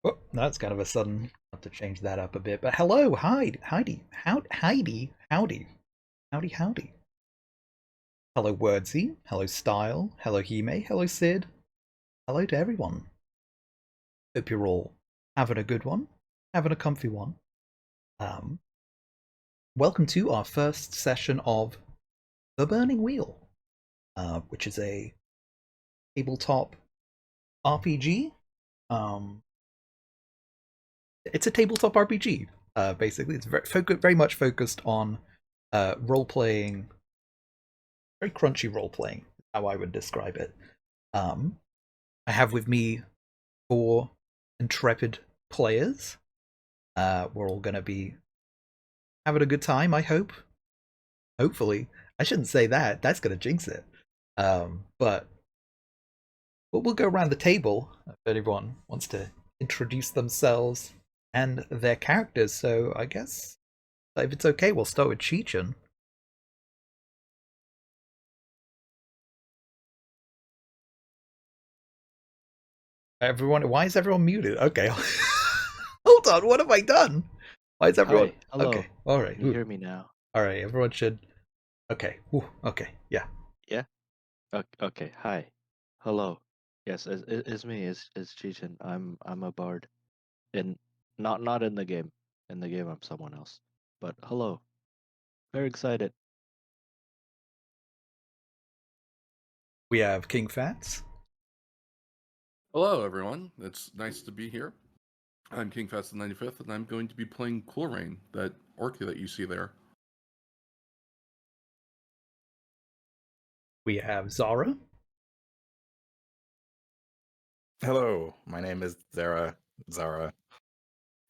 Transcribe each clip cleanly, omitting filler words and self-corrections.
Oh, that's kind of a sudden. I'll have to change that up a bit. But hello, howdy. Howdy. Hello, Wordsy. Hello, Style. Hello, Hime. Hello, Sid. Hello to everyone. Hope you're all having a good one, having a comfy one. Um, Welcome to our first session of The Burning Wheel, which is a tabletop RPG. Um, it's a tabletop RPG. Basically, it's very much focused on role playing, very crunchy role playing. How I would describe it. Um, I have with me four intrepid players. We're all going to be having a good time. I hope. Hopefully, I shouldn't say that. That's going to jinx it. But we'll go around the table if anyone wants to introduce themselves and their characters. So I guess if it's okay, we'll start with Cheechan. Everyone, why is everyone muted? Okay, hold on. What have I done? Why is everyone? Hi, Okay, hello. all right, Can you hear me now? all right. Everyone should. Okay, okay, yeah. Yeah? Okay, hi. Hello. Yes, it's me, it's Cheechan. I'm a bard. In not in the game. In the game I'm someone else. But hello. Very excited. We have King Fats. Hello, everyone. It's nice to be here. I'm King Fast the 95th, and I'm going to be playing Cool Rain, that orc that you see there. We have Zara. Hello, my name is Zara,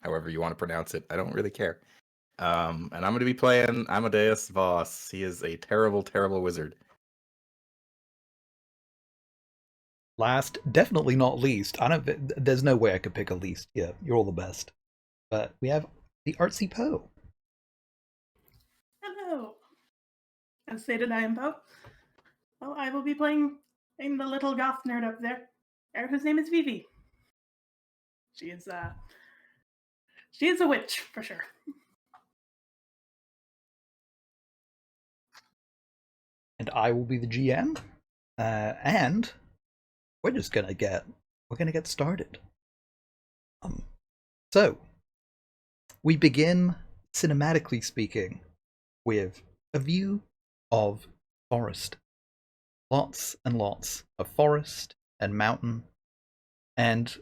however you want to pronounce it. I don't really care. And I'm going to be playing Amadeus Voss. He is a terrible, terrible wizard. Last, definitely not least. I don't. There's no way I could pick a least. Yeah, you're all the best. But we have the artsy Poe. Hello. As stated, I am Poe. Well, I will be playing the little goth nerd up there, whose name is Vivi. She is a witch for sure. And I will be the GM. And we're gonna get started. Um, so we begin, cinematically speaking, with a view of forest. Lots and lots of forest and mountain. And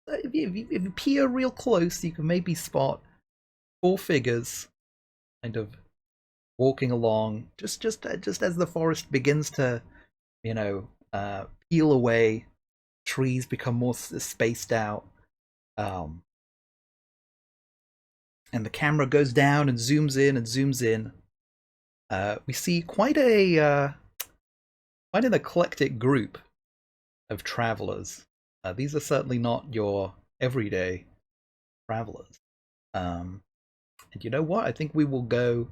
if you peer real close, you can maybe spot four figures kind of walking along, just as the forest begins to, peel away. Trees become more spaced out. Um, and the camera goes down and zooms in and zooms in. We see quite an eclectic group of travelers. These are certainly not your everyday travelers. And you know what? I think we will go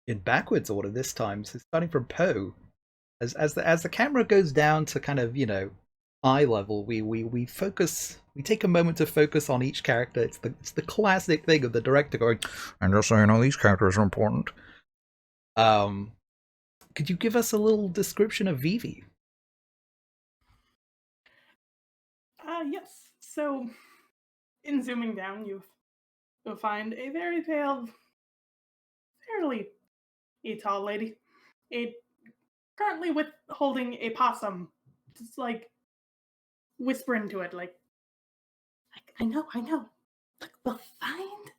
in backwards order this time. So starting from Poe, as the camera goes down to kind of eye level, we focus. We take a moment to focus on each character. It's the classic thing of the director going, and just so you know, these characters are important. Um, could you give us a little description of Vivi? Yes. So, in zooming down, you'll find a very pale, fairly tall lady, a currently with holding a possum, just like whispering to it, like, I know. Look, we'll find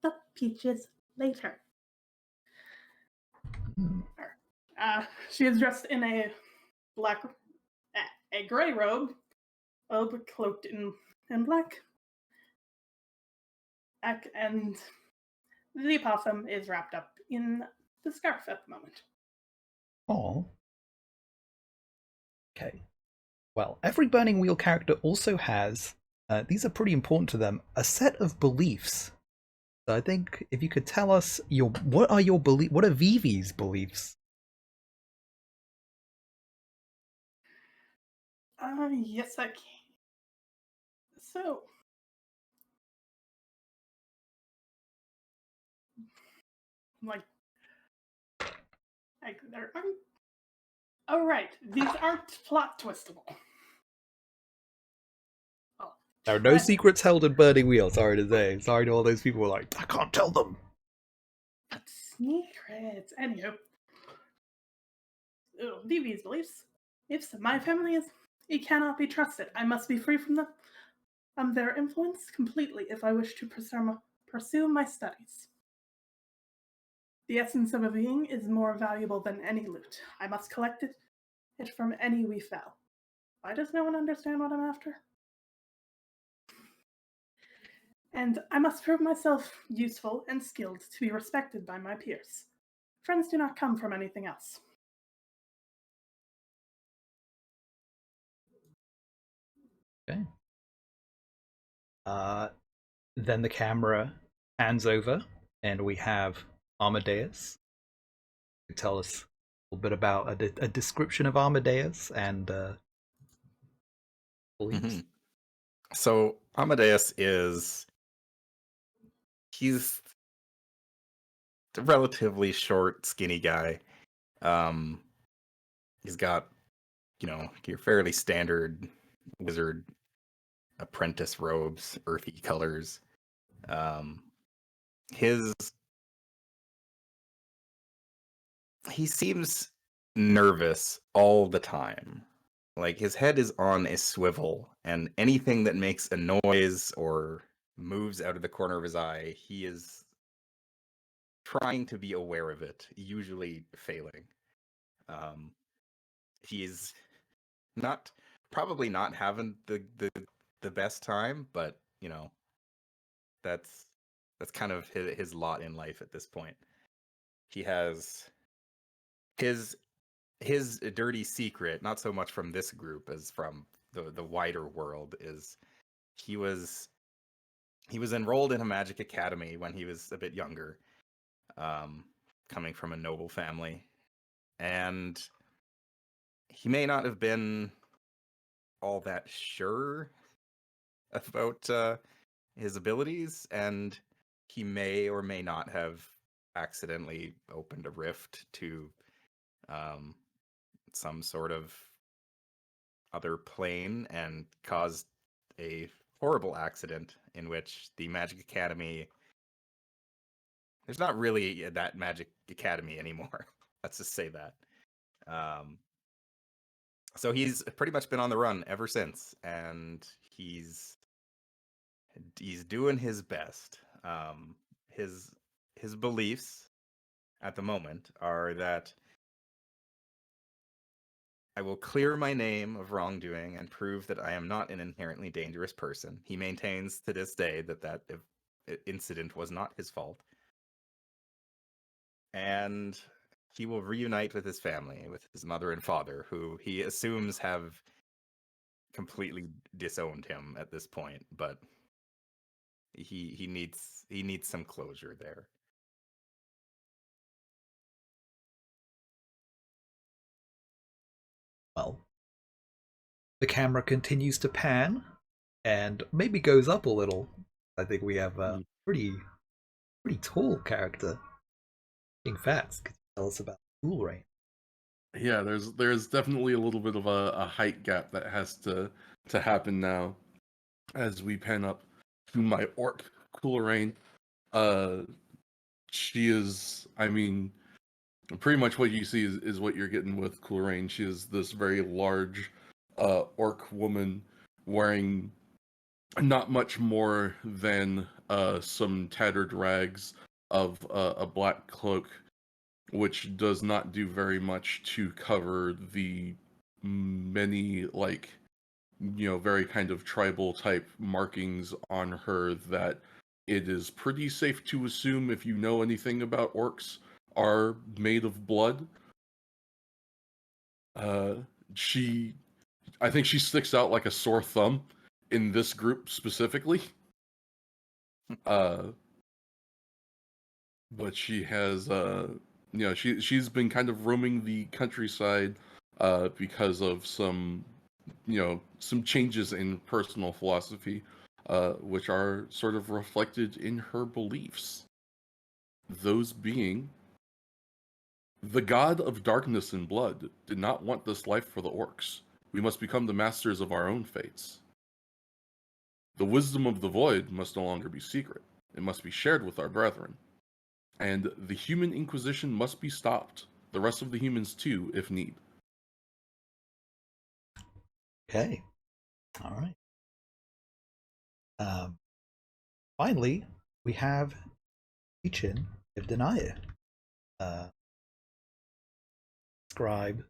the peaches later. Hmm. She is dressed in a black, a gray robe, cloaked in black, and the possum is wrapped up in the scarf at the moment. Oh, okay. Well, every Burning Wheel character also has, these are pretty important to them, a set of beliefs. So I think if you could tell us what are your what are Vivi's beliefs? Yes, I can. So, Like, there aren't. Oh, right. These aren't plot twistable. Oh, There are no secrets held in Burning Wheel, sorry to say. Sorry to all those people who are like, I can't tell them. secrets. Anywho, leave these beliefs. If my family is, it cannot be trusted. I must be free from them. Their influence completely if I wish to pursue my studies. The essence of a being is more valuable than any loot. I must collect it from any we fell. Why does no one understand what I'm after? And I must prove myself useful and skilled to be respected by my peers. Friends do not come from anything else. Okay. Then the camera hands over, and we have Amadeus who tell us a little bit about a description of Amadeus and beliefs. So Amadeus he's a relatively short, skinny guy. He's got, your fairly standard wizard apprentice robes, earthy colors. His he seems nervous all the time. Like his head is on a swivel, and anything that makes a noise or moves out of the corner of his eye, he is trying to be aware of it, usually failing. He's not probably not having the best time, but that's kind of his lot in life at this point. He has his dirty secret, not so much from this group as from the wider world, is he was enrolled in a magic academy when he was a bit younger, coming from a noble family, and he may not have been all that sure about his abilities, and he may or may not have accidentally opened a rift to some sort of other plane and caused a horrible accident in which the Magic Academy, there's not really that Magic Academy anymore. Let's just say that. So he's pretty much been on the run ever since, and he's doing his best. His beliefs at the moment are that I will clear my name of wrongdoing and prove that I am not an inherently dangerous person. He maintains to this day that incident was not his fault. And he will reunite with his family, with his mother and father, who he assumes have completely disowned him at this point, but he needs some closure there. Well, the camera continues to pan and maybe goes up a little. I think we have a pretty tall character. King Fats, could you tell us about Cool Rain? Yeah, there's definitely a little bit of a height gap that has to happen now as we pan up to my orc Coolrain. She is, I mean, pretty much what you see is what you're getting with Coolrain. She is this very large orc woman wearing not much more than some tattered rags of a black cloak, which does not do very much to cover the many, like, very kind of tribal type markings on her that it is pretty safe to assume, if you know anything about orcs, are made of blood. Uh, I think she sticks out like a sore thumb in this group specifically. But she has, she's been kind of roaming the countryside because of some changes in personal philosophy, which are sort of reflected in her beliefs. Those being, the god of darkness and blood did not want this life for the orcs. We must become the masters of our own fates. The wisdom of the void must no longer be secret. It must be shared with our brethren. And the human inquisition must be stopped. The rest of the humans too, if need. Okay. All right. Finally, we have Ichin of Denia. Describe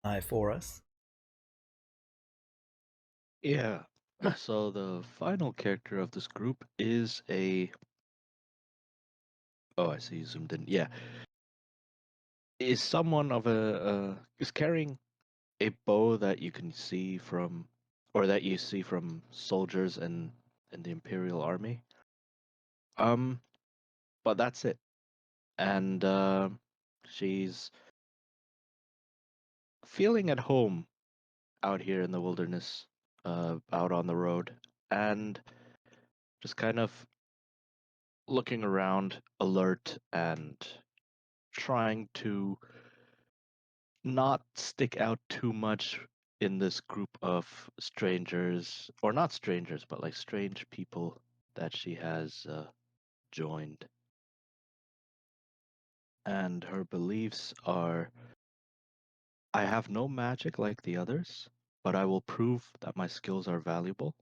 Denia for us. Yeah. So the final character of this group is a. Oh, I see. You zoomed in. Yeah, is someone of is carrying a bow that you can see from, or that you see from soldiers in the Imperial Army. But that's it. And she's feeling at home out here in the wilderness, out on the road, and just kind of looking around, alert, and trying to not stick out too much in this group of strangers, or not strangers, but like strange people that she has joined. And her beliefs are, I have no magic like the others, but I will prove that my skills are valuable.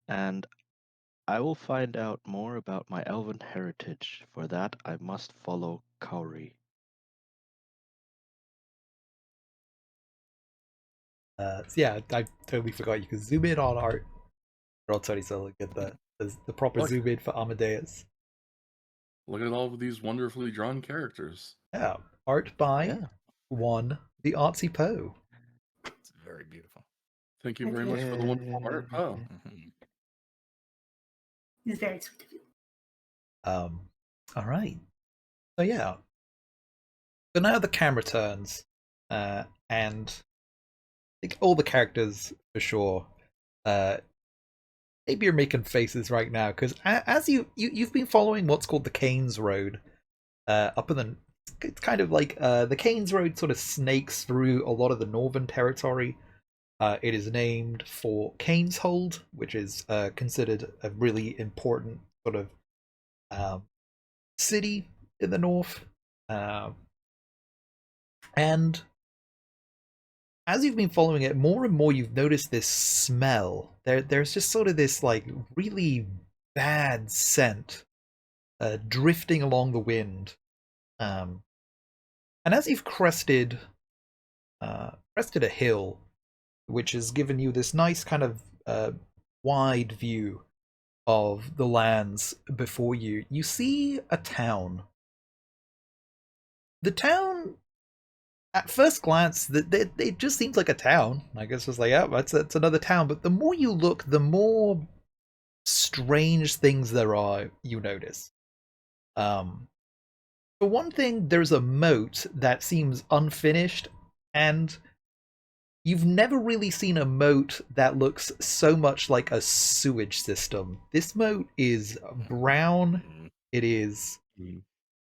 And I will find out more about my elven heritage. For that, I must follow Kauri. So yeah, I totally forgot you can zoom in on art. I'll tell you so get the proper Look. zoom in for Amadeus. Look at all of these wonderfully drawn characters. Yeah, art by Yeah. one the Artsy Poe. It's very beautiful. Thank you very much for the wonderful art, Poe. Mhm. It's very sweet of you. All right. So yeah. So now the camera turns, and I think all the characters for sure. Maybe you're making faces right now because as you've been following what's called the Canes Road, up in the it's kind of like the Canes Road sort of snakes through a lot of the northern territory. It is named for Caneshold, which is considered a really important sort of um, city in the north. And as you've been following it, more and more you've noticed this smell. There's just sort of this like really bad scent drifting along the wind. And as you've crested a hill, which has given you this nice kind of wide view of the lands before you, you see a town. The town, at first glance, it just seems like a town. I guess it's like, yeah, that's another town. But the more you look, the more strange things there are. You notice. For one thing, there's a moat that seems unfinished, and you've never really seen a moat that looks so much like a sewage system. This moat is brown. It is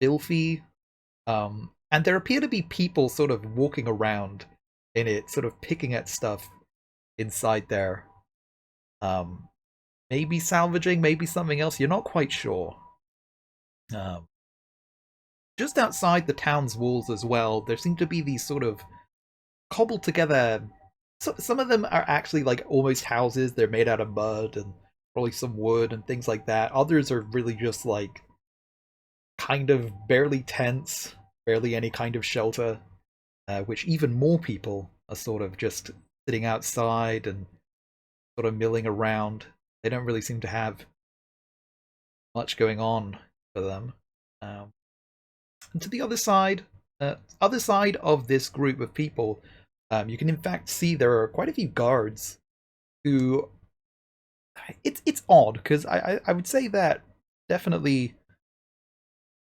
filthy. And there appear to be people sort of walking around in it, sort of picking at stuff inside there. Maybe salvaging, maybe something else. You're not quite sure. Just outside the town's walls as well, there seem to be these sort of cobbled together. Some of them are actually like almost houses. They're made out of mud and probably some wood and things like that. Others are really just like kind of barely tents, barely any kind of shelter, which even more people are sort of just sitting outside and sort of milling around. They don't really seem to have much going on for them. And to the other side of this group of people, you can in fact see there are quite a few guards who. It's odd because I would say that definitely.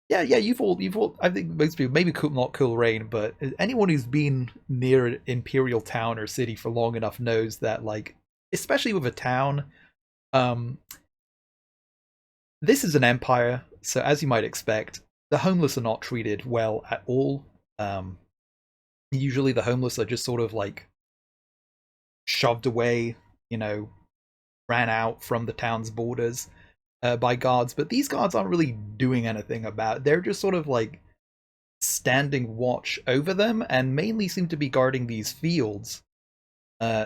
Yeah, you've all. I think most people, maybe not Cool Rain, but anyone who's been near Imperial Town or city for long enough knows that, like, especially with a town, this is an empire, So as you might expect, the homeless are not treated well at all. Usually the homeless are just sort of like shoved away, you know, ran out from the town's borders by guards. But these guards aren't really doing anything about it. They're just sort of like standing watch over them and mainly seem to be guarding these fields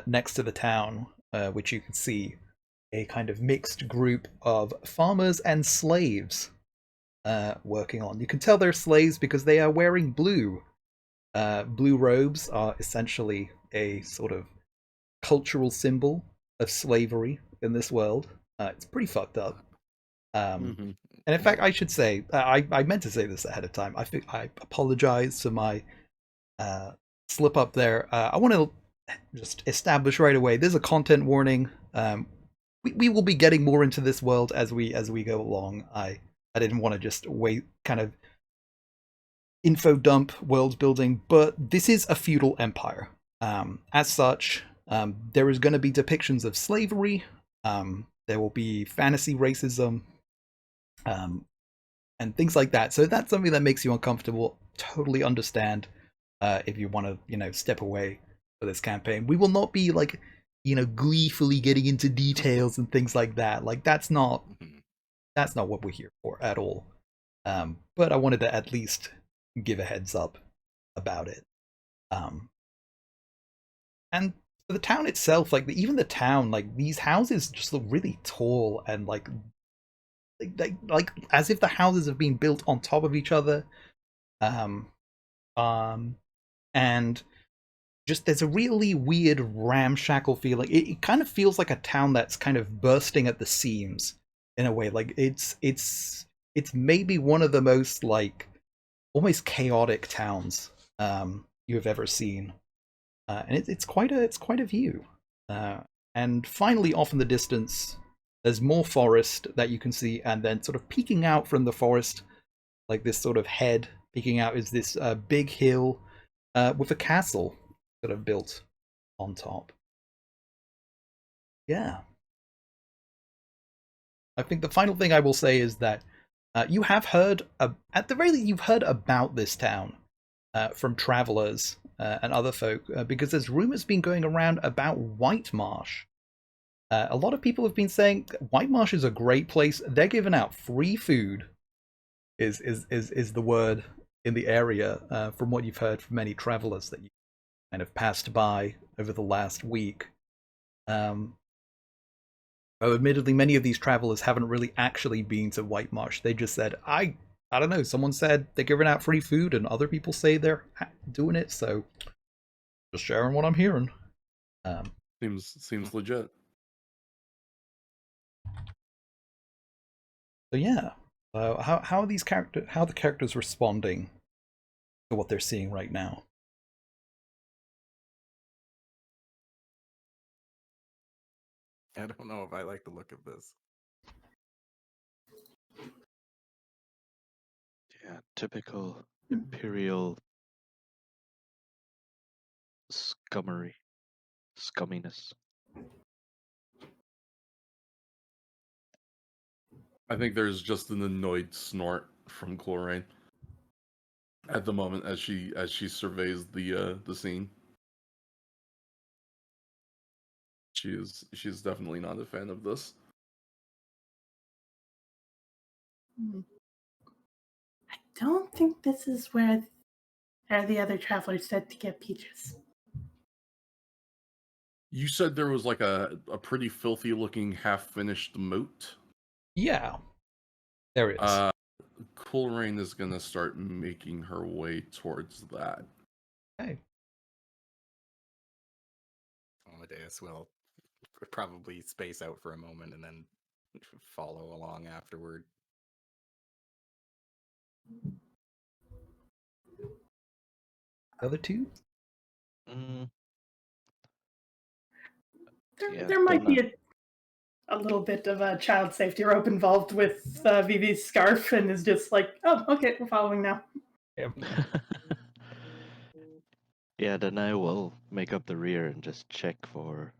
next to the town, which you can see a kind of mixed group of farmers and slaves working on. You can tell they're slaves because they are wearing blue. Blue robes are essentially a sort of cultural symbol of slavery in this world. It's pretty fucked up. Mm-hmm. And in fact, I should say, I meant to say this ahead of time. I think I apologize for my slip up there. I want to just establish right away. There's a content warning. We will be getting more into this world as we go along. I didn't want to just wait, kind of info dump world building, but this is a feudal empire. As such, there is going to be depictions of slavery. There will be fantasy racism. And things like that. So that's something that makes you uncomfortable. Totally understand if you want to, step away for this campaign. We will not be like, gleefully getting into details and things like that. Like that's not what we're here for at all. But I wanted to at least give a heads up about it. And for the town itself, like even the town, like these houses just look really tall and like as if the houses have been built on top of each other. And just there's a really weird ramshackle feeling. It kind of feels like a town that's kind of bursting at the seams in a way. Like it's maybe one of the most like almost chaotic towns you have ever seen, and it's quite a view. And finally, off in the distance, there's more forest that you can see, and then sort of peeking out from the forest, like this sort of head peeking out, is this big hill with a castle sort of built on top. Yeah. I think the final thing I will say is that you have heard, at the very least, you've heard about this town from travelers and other folk, because there's rumors been going around about Whitemarsh. A lot of people have been saying Whitemarsh is a great place. They're giving out free food, is the word in the area, from what you've heard from many travelers that you kind of passed by over the last week. Though admittedly, many of these travelers haven't really actually been to Whitemarsh. They just said, I don't know, someone said they're giving out free food, and other people say they're doing it, so just sharing what I'm hearing. Seems legit. So yeah, how are these how are the characters responding to what they're seeing right now? I don't know if I like the look of this. Yeah, typical imperial scumminess. I think there's just an annoyed snort from Chlorine at the moment as she surveys the scene. She's definitely not a fan of this. I don't think this is where the other travelers said to get peaches. You said there was like a pretty filthy looking half finished moat. Yeah, there is. Cool Rain is gonna start making her way towards that. Okay. Amadeus will probably space out for a moment and then follow along afterward. The other two? There might be a little bit of a child safety rope involved with Vivi's scarf, and is just like, oh, okay, we're following now. Yeah. Yeah, then I will make up the rear and just check for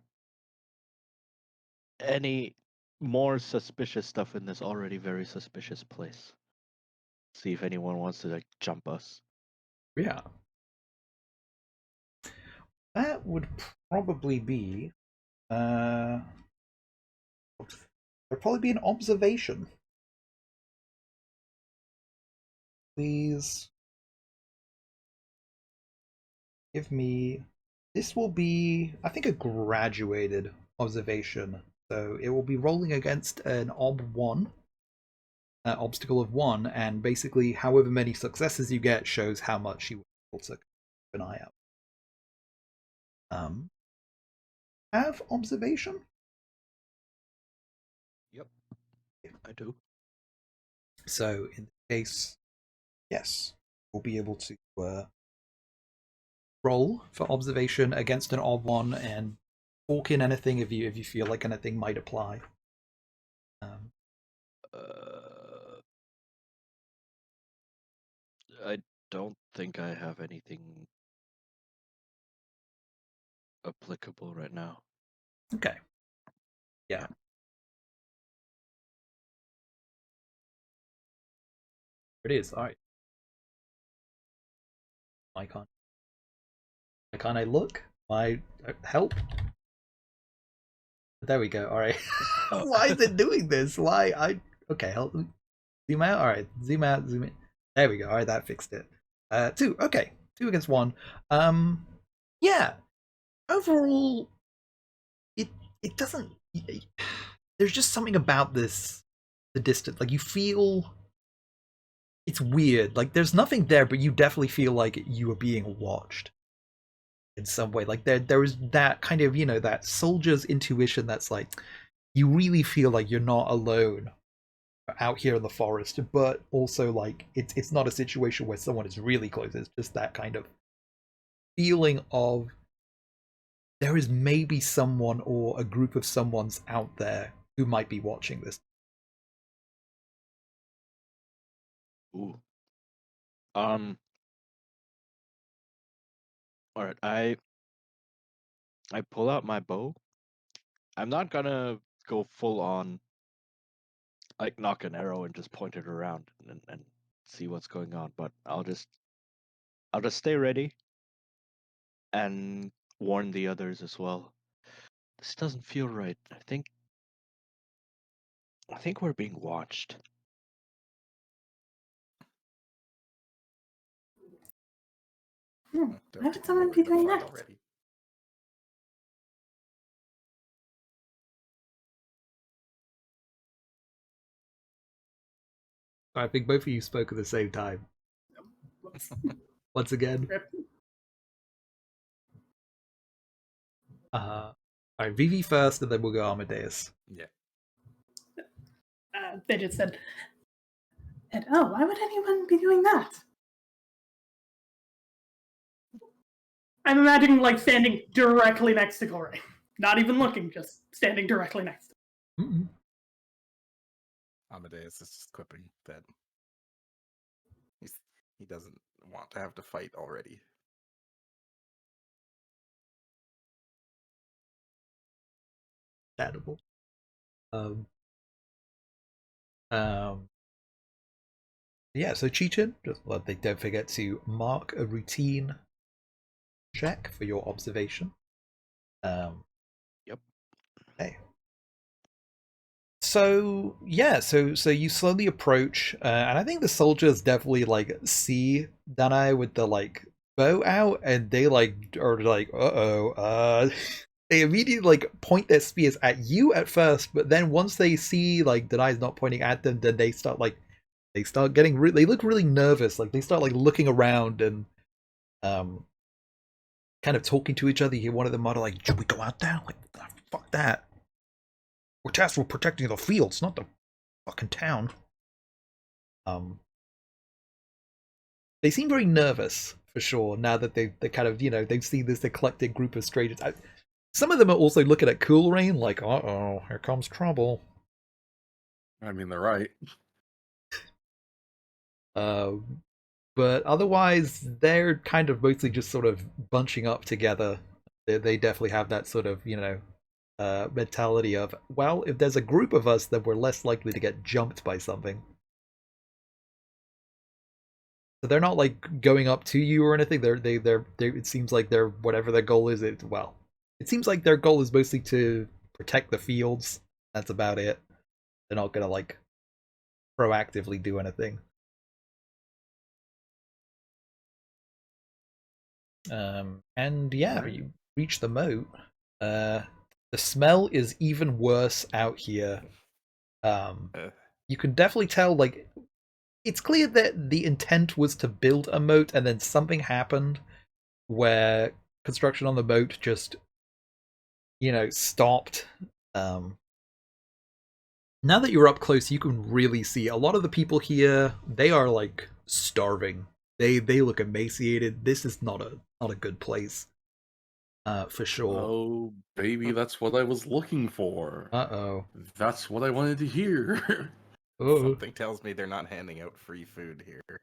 any more suspicious stuff in this already very suspicious place. see if anyone wants to like jump us. Yeah. That would probably be there'd probably be an observation. Please give me, this will be, I think, a graduated observation. So it will be rolling against an ob1, obstacle of 1, and basically however many successes you get shows how much you will keep an eye out. Have observation? Yep, I do. So in this case, yes, we'll be able to roll for observation against an odd one and walk in anything if you feel like anything might apply. I don't think I have anything applicable right now. Okay. Yeah. It is. All right. Why can't I look? My help? There we go. All right. Why is it doing this? Why? Okay. Help. Zoom out. All right. Zoom out. Zoom in. There we go. All right. That fixed it. 2. Okay. 2 against 1. Yeah. Overall, it doesn't. There's just something about this. The distance. Like you feel. It's weird. Like there's nothing there, but you definitely feel like you are being watched in some way. Like there is that kind of, that soldier's intuition that's like you really feel like you're not alone out here in the forest, but also like it's not a situation where someone is really close. It's just that kind of feeling of there is maybe someone or a group of someone's out there who might be watching this. Ooh. All right. I pull out my bow. I'm not gonna go full on like knock an arrow and just point it around and see what's going on, but I'll just stay ready and warn the others as well. This doesn't feel right. I think we're being watched. Why Don't would get someone bored be in the doing fight that? already. I think both of you spoke at the same time. Once again. All right, Vivi first, and then we'll go Amadeus. Yeah. They just said, and oh, why would anyone be doing that? I'm imagining like standing directly next to Corey. Not even looking, just standing directly next to him. Mm-hmm. Amadeus is just quipping that he doesn't want to have to fight already. Understandable. Yeah, so Cheechin, just don't forget to mark a routine check for your observation. Yep. Okay. So yeah, so you slowly approach, and I think the soldiers definitely like see Danai with the like bow out, and they like are like, they immediately like point their spears at you at first, but then once they see like Danai's not pointing at them, then they start getting they look really nervous, like they start like looking around and kind of talking to each other. You hear one of them mutter like, "Should we go out there? Like, fuck that. We're tasked with protecting the fields, not the fucking town." They seem very nervous for sure now that they kind of they've seen this eclectic group of strangers. Some of them are also looking at Cool Rain like, "Uh-oh, here comes trouble." I mean, they're right. But otherwise, they're kind of mostly just sort of bunching up together. They definitely have that sort of mentality of, well, if there's a group of us, then we're less likely to get jumped by something. So they're not like going up to you or anything. They're it seems like they're whatever their goal is. It seems like their goal is mostly to protect the fields. That's about it. They're not gonna like proactively do anything. And yeah, Right. you reach the moat. The smell is even worse out here. Um, Uh, you can definitely tell, like, it's clear that the intent was to build a moat, and then something happened where construction on the moat just, stopped. Um, Now that you're up close, you can really see a lot of the people here. They are like starving. They look emaciated. This is not a good place, for sure. Oh, baby, that's what I was looking for. Uh-oh. That's what I wanted to hear. Oh. Something tells me they're not handing out free food here.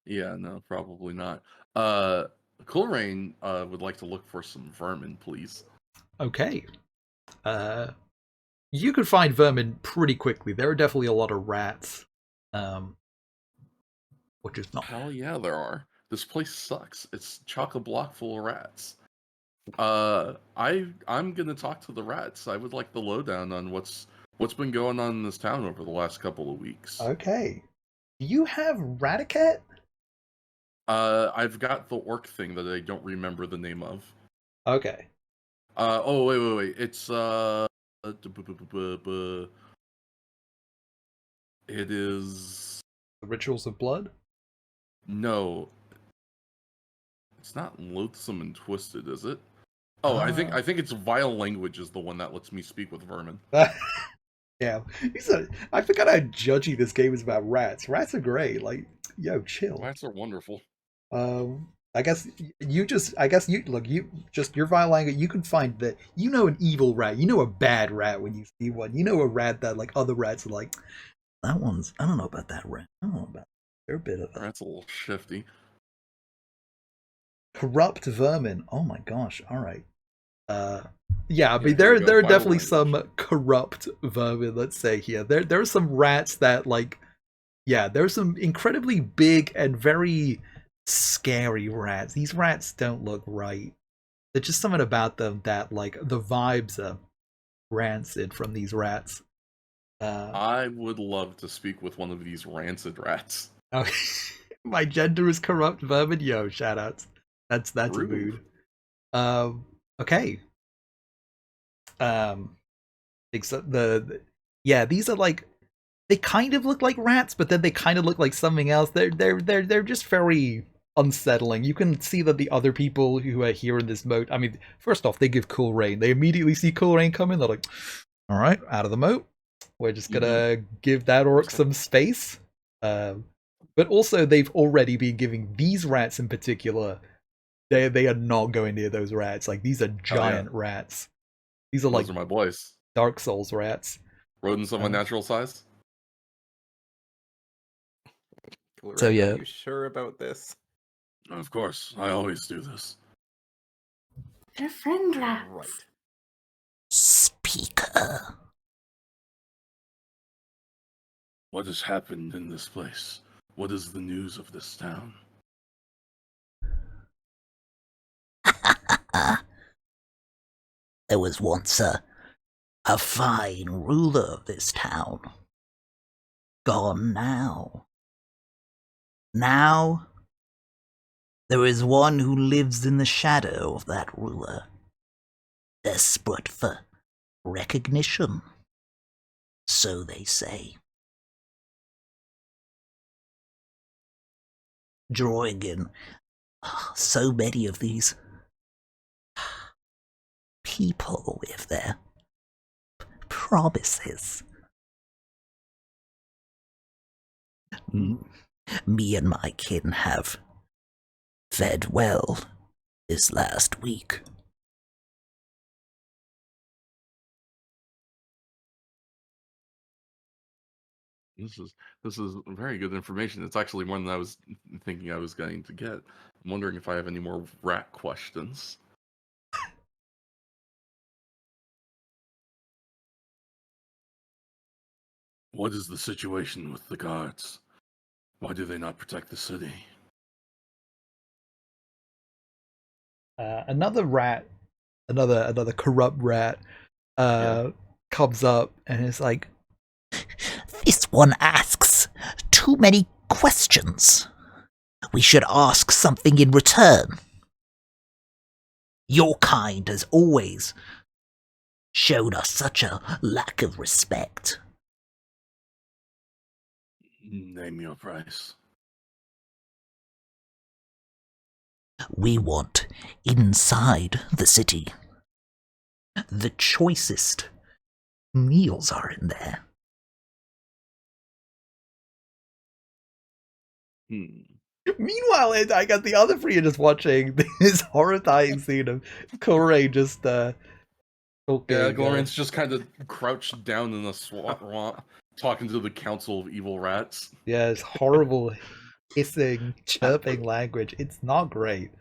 Yeah, no, probably not. Uh, Cool Rain would like to look for some vermin, please. Okay. Uh, you can find vermin pretty quickly. There are definitely a lot of rats. Which is not. Hell yeah, there are. This place sucks. It's chock-a-block full of rats. I'm gonna talk to the rats. I would like the lowdown on what's been going on in this town over the last couple of weeks. Okay. Do you have Raticat? I've got the orc thing that I don't remember the name of. Okay. Oh wait. It's it is The Rituals of Blood? no. It's not loathsome and twisted, is it? Oh, I think it's vile language is the one that lets me speak with vermin. Yeah. I forgot how judgy this game is about rats. Rats are great. Like, yo, chill. Rats are wonderful. I guess your vile language, you can find that an evil rat, a bad rat when you see one. You know a rat that like other rats are like, that one's I don't know about that rat. I don't know about that. They're a bit of a Rat's a little shifty. corrupt vermin. Oh my gosh. All right. Yeah, I Yeah, mean here we there go. are Vile definitely language. some corrupt vermin, let's say here. There are some rats that like yeah, there's some incredibly big and very scary rats. These rats don't look right. There's just something about them that like the vibes are rancid from these rats. I would love to speak with one of these rancid rats. Okay. My gender is corrupt vermin. Yo, shout outs. That's a Rude. mood. Okay. Um except yeah, these are like they kind of look like rats, but then they kind of look like something else. They're just very unsettling. You can see that the other people who are here in this moat. I mean, first off, they give Cool Rain. They immediately see Cool Rain coming. They're like, "All right, out of the moat. We're just gonna give that orc some space." But also, they've already been giving these rats in particular. They are not going near those rats. Like these are giant rats. These are Those like are my boys. Dark Souls rats. Rodents of unnatural size. So, Lorraine, yeah. are you sure about this? Of course, I always do this. They're friend rats. Right. Speaker. What has happened in this place? What is the news of this town? There was once a fine ruler of this town. Gone now. Now, there is one who lives in the shadow of that ruler, desperate for recognition. So they say. Drawing in so many of these people with their promises. Me and my kin have fed well this last week. This is very good information. It's actually one that I was thinking I was going to get. I'm wondering if I have any more rat questions. What is the situation with the guards? Why do they not protect the city? Another rat, another corrupt rat, comes up and is like, This one asks too many questions. We should ask something in return. Your kind has always shown us such a lack of respect. Name your price. We want inside the city. The choicest meals are in there. Meanwhile, I got the other three are just watching this horrifying scene of Corey just talking. Yeah, Glorian's just kind of crouched down in the swamp, talking to the Council of Evil Rats. Yeah, it's horrible hissing, chirping language. It's not great.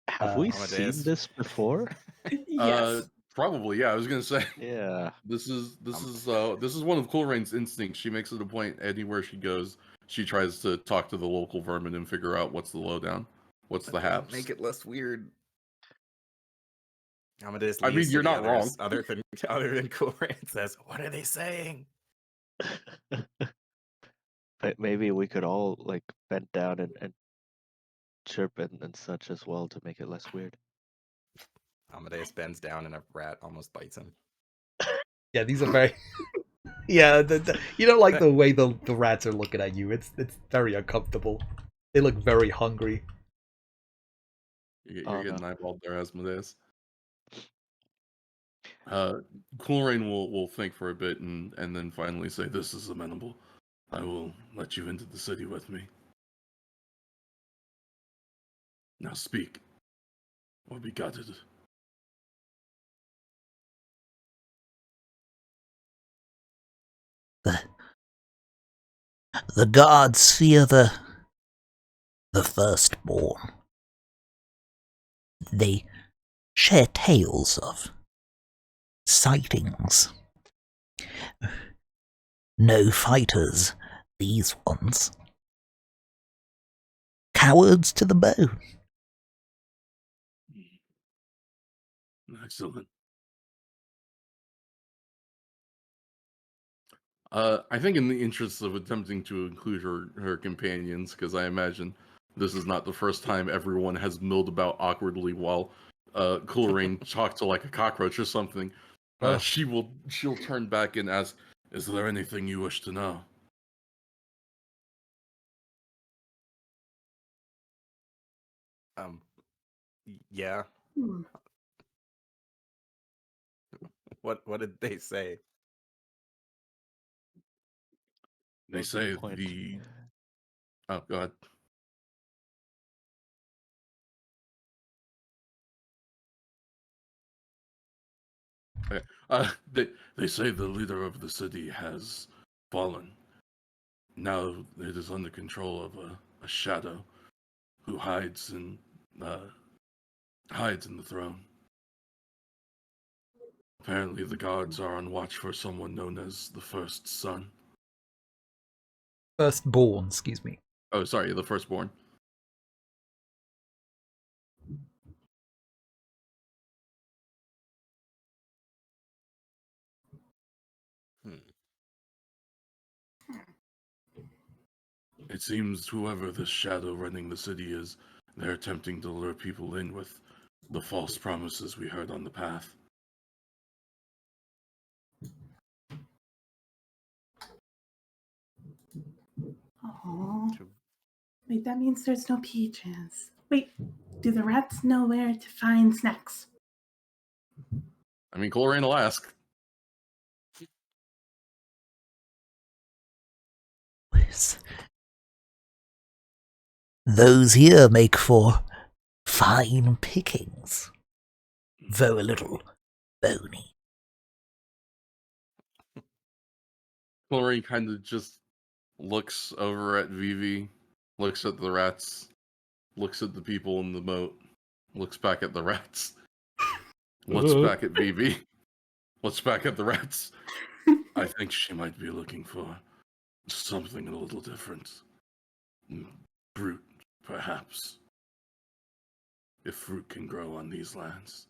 Have we Amadeus. seen this before? Yes. Probably, yeah. I was gonna say Yeah. this is one of Colerain's instincts. She makes it a point anywhere she goes. She tries to talk to the local vermin and figure out what's the lowdown, what's the haps. Make it less weird. Amadeus I mean, leaves to you're the not others, wrong. Other than Corin says, "What are they saying?" But maybe we could all like bend down and chirp and such as well to make it less weird. Amadeus bends down and a rat almost bites him. Yeah, these are very. Yeah, you don't like the way the rats are looking at you. It's very uncomfortable. They look very hungry. You're Oh, getting no. eyeballed there, Asmodeus. Coolrain will think for a bit and then finally say, "This is amenable. I will let you into the city with me. Now speak, or be gutted." The gods fear the firstborn. They share tales of sightings. No fighters, these ones. Cowards to the bone. Excellent. I think in the interests of attempting to include her companions, because I imagine this is not the first time everyone has milled about awkwardly while Coolrain talked to like a cockroach or something. Oh. She'll turn back and ask, "Is there anything you wish to know?" Yeah. Hmm. What did they say? They That's a good say point. the. Oh, go ahead. Okay. They say the leader of the city has fallen. Now it is under control of a shadow who hides in the throne. Apparently, the guards are on watch for someone known as the First Son. Firstborn, excuse me. Oh, sorry, the Firstborn. It seems whoever this shadow running the city is, they're attempting to lure people in with the false promises we heard on the path. Oh. Wait, that means there's no peaches. Wait, do the rats know where to find snacks? I mean, Coleraine will ask. Those here make for fine pickings, though a little bony. Coleraine kind of just looks over at Vivi, looks at the rats, looks at the people in the moat, looks back at the rats, looks back at Vivi, looks back at the rats. I think she might be looking for something a little different. Fruit, perhaps. If fruit can grow on these lands.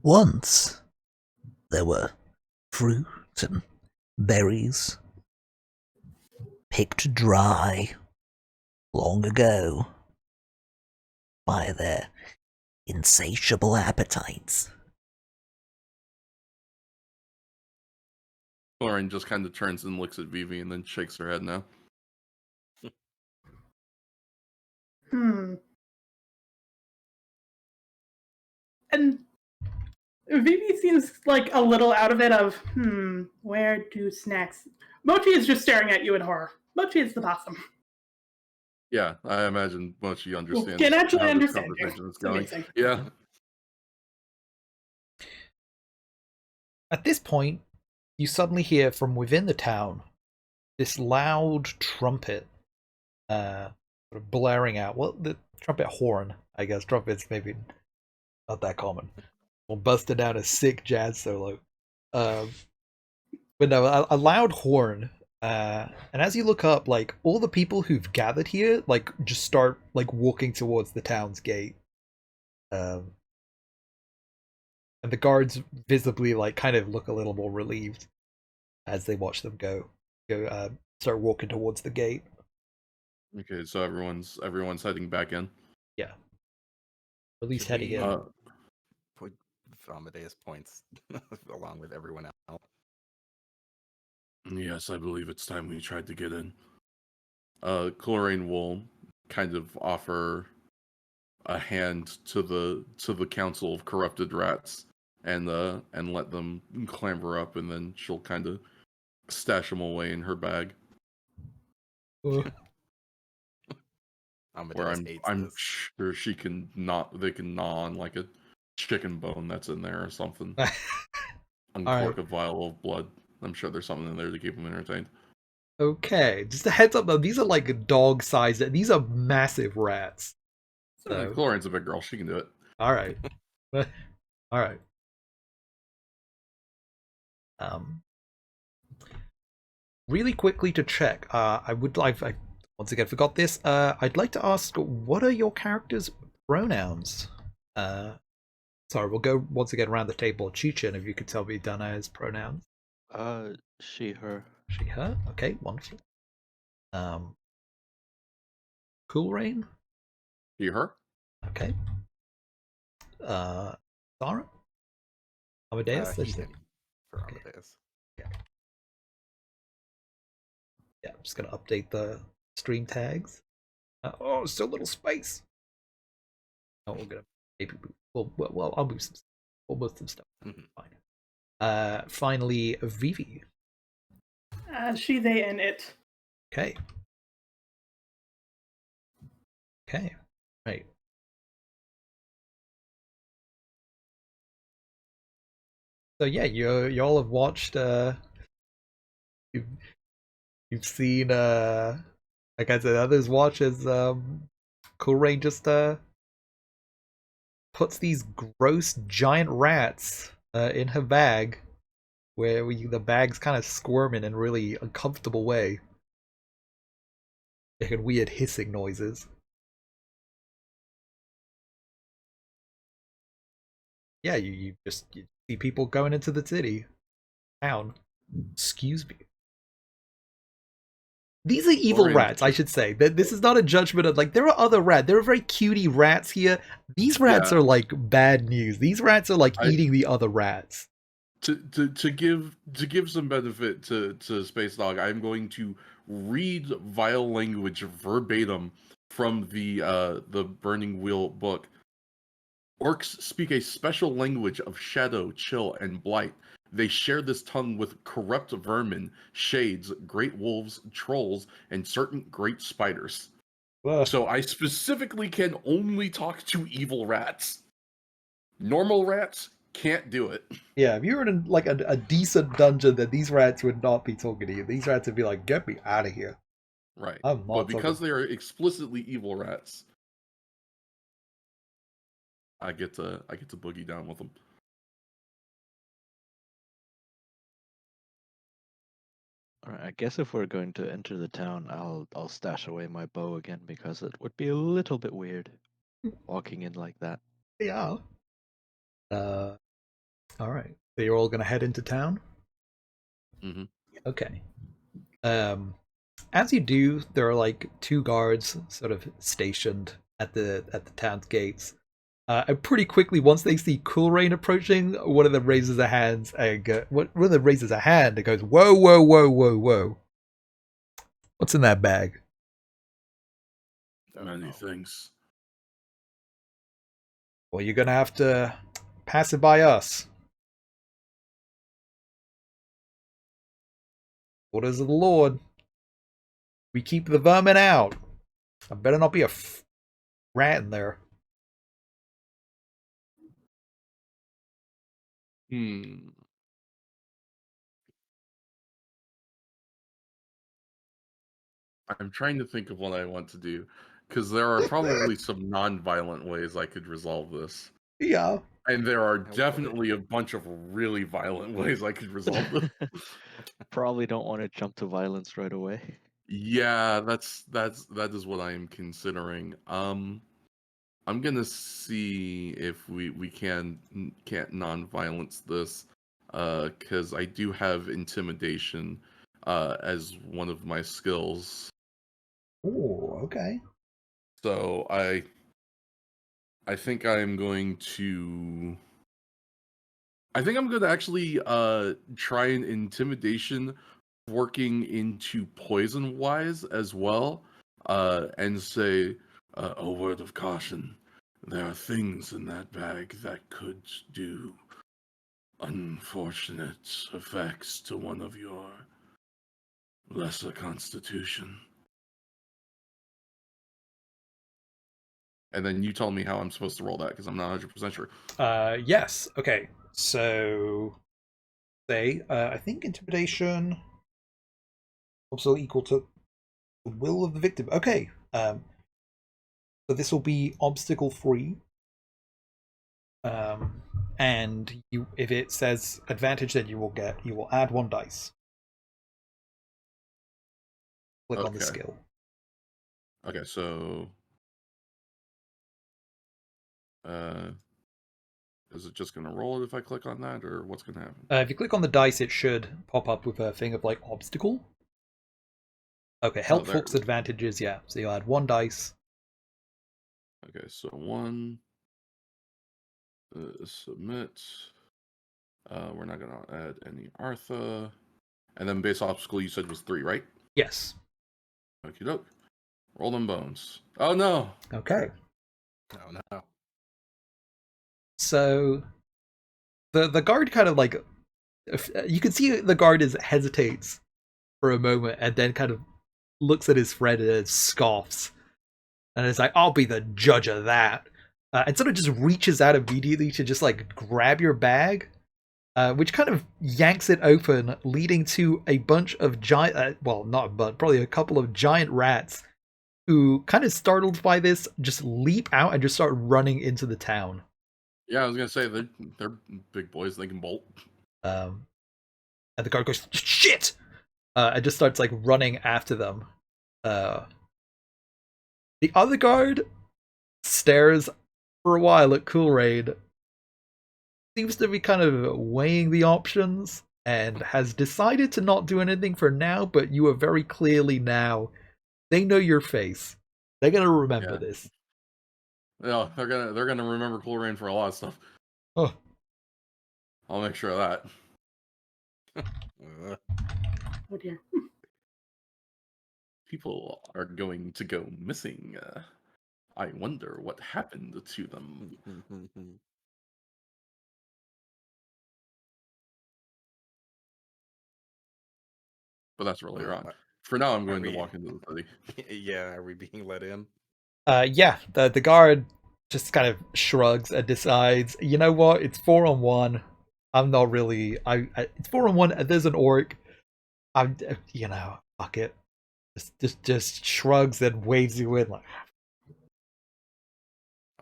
Once there were fruit and berries picked dry long ago by their insatiable appetites. Lauren just kind of turns and looks at Vivi and then shakes her head now. Hmm. And Vivi seems like a little out of it of, where do snacks... Mochi is just staring at you in horror. Mochi is the possum. Yeah, I imagine Mochi understands Can actually how this understand you. conversation is It's going. amazing. Yeah. At this point, you suddenly hear from within the town this loud trumpet sort of blaring out. Well, the trumpet horn, I guess. Trumpet's maybe not that common. Well, busted out a sick jazz solo. But no, a loud horn. And as you look up, like all the people who've gathered here, like just start like walking towards the town's gate. And the guards visibly like kind of look a little more relieved as they watch them start walking towards the gate. Okay, so everyone's heading back in. Yeah, at least Should heading we, in. Put Amadeus points along with everyone else. Yes, I believe it's time we tried to get in. Chlorine will kind of offer a hand to the council of corrupted rats and let them clamber up, and then she'll kind of stash them away in her bag. Where Amadeus hates I'm this. sure they can gnaw on like a chicken bone that's in there or something. Uncork a vial of blood. I'm sure there's something in there to keep them entertained. Okay, just a heads up though, these are like dog-sized. These are massive rats. So, Chlorine's a big girl; she can do it. all right, all right. Really quickly to check. I would like. I once again forgot this. I'd like to ask, what are your characters' pronouns? Sorry, we'll go once again around the table. Chichin, if you could tell me Dana's pronouns. She, her. She, her. Okay, wonderful. Cool Rain. He, her. Okay. Zara. Amadeus. He, him for Amadeus. Yeah. Yeah, I'm just gonna update the stream tags. Oh, so little space. Oh, we're gonna maybe move. Well, I'll move some. We'll move some stuff. Fine. Finally, Vivi. She, they, and it. Okay. Okay. Right. So yeah, you all have watched. You've seen. Like I said, others watch as Cool Rain just puts these gross giant rats in her bag, where the bag's kind of squirming in a really uncomfortable way, making weird hissing noises. Yeah, you see people going into the city, town. Excuse me. These are evil rats, I should say. This is not a judgment of like there are other rats. There are very cutie rats here. These rats are like bad news. These rats are like eating the other rats. To give some benefit to Space Dog, I'm going to read vile language verbatim from the Burning Wheel book. Orcs speak a special language of shadow, chill, and blight. They share this tongue with corrupt vermin, shades, great wolves, trolls, and certain great spiders. So I specifically can only talk to evil rats. Normal rats can't do it. Yeah, if you were in like a decent dungeon, then these rats would not be talking to you. These rats would be like, "Get me out of here!" Right. I'm not But because talking. they are explicitly evil rats, I get to boogie down with them. All right, I guess if we're going to enter the town, I'll stash away my bow again because it would be a little bit weird walking in like that. Yeah. All right. So you're all gonna head into town. Mm-hmm. Okay. As you do, there are like 2 guards sort of stationed at the town's gates. And pretty quickly, once they see Cool Rain approaching, one of them raises a hand and one of them raises a hand and goes, "Whoa, whoa, whoa, whoa, whoa! What's in that bag?" Many things. Well, you're gonna have to pass it by us. Orders of the Lord. We keep the vermin out. I better not be a rat in there. Hmm. I'm trying to think of what I want to do, because there are probably some non-violent ways I could resolve this, Yeah. and there are boy. definitely a bunch of really violent ways I could resolve this. Probably don't want to jump to violence right away. Yeah, that is what I am considering. I'm gonna see if we can't non-violence this, because I do have intimidation, as one of my skills. Oh, okay. So I think I'm going to. I think I'm going to actually try an intimidation working into poison wise as well, and say a word of caution. There are things in that bag that could do unfortunate effects to one of your lesser constitution. And then you tell me how I'm supposed to roll that because I'm not 100% sure. Yes. Okay. So, say, I think intimidation also equal to the will of the victim. Okay. So this will be obstacle free. And you, if it says advantage, then you will add 1 dice. Click on the Okay. skill. Okay, so is it just gonna roll it if I click on that, or what's gonna happen? If you click on the dice, it should pop up with a thing of like obstacle. Okay, Oh, there helpful it is. advantages, yeah. So you'll add 1 dice. Okay, so 1, submit. We're not gonna add any Artha, and then base obstacle you said was 3, right? Yes. Okie doke. Roll them bones. Oh no! Okay. Oh no. So the guard kind of like, you can see the guard hesitates for a moment and then kind of looks at his friend and scoffs, and it's like, "I'll be the judge of that," and sort of just reaches out immediately to just like grab your bag, which kind of yanks it open, leading to a bunch of giant, well, not a bunch, probably a couple of giant rats who, kind of startled by this, just leap out and just start running into the town. Yeah, I was gonna say they're big boys. They can bolt. Um, and the guard goes, "Shit!" And just starts like running after them. Uh, the other guard stares for a while at Cool Raid, seems to be kind of weighing the options, and has decided to not do anything for now, but you are very clearly now, they know your face. They're gonna remember Yeah. this. Yeah, they're gonna remember Cool Rain for a lot of stuff. Oh, I'll make sure of that. Oh dear. People are going to go missing. I wonder what happened to them. But that's earlier on. For now, I'm going to walk into the city. Yeah, are we being let in? yeah, the guard just kind of shrugs and decides, you know what, it's 4-on-1. I'm not really, it's 4-on-1, and there's an orc. I'm, fuck it. Just shrugs and waves you in like,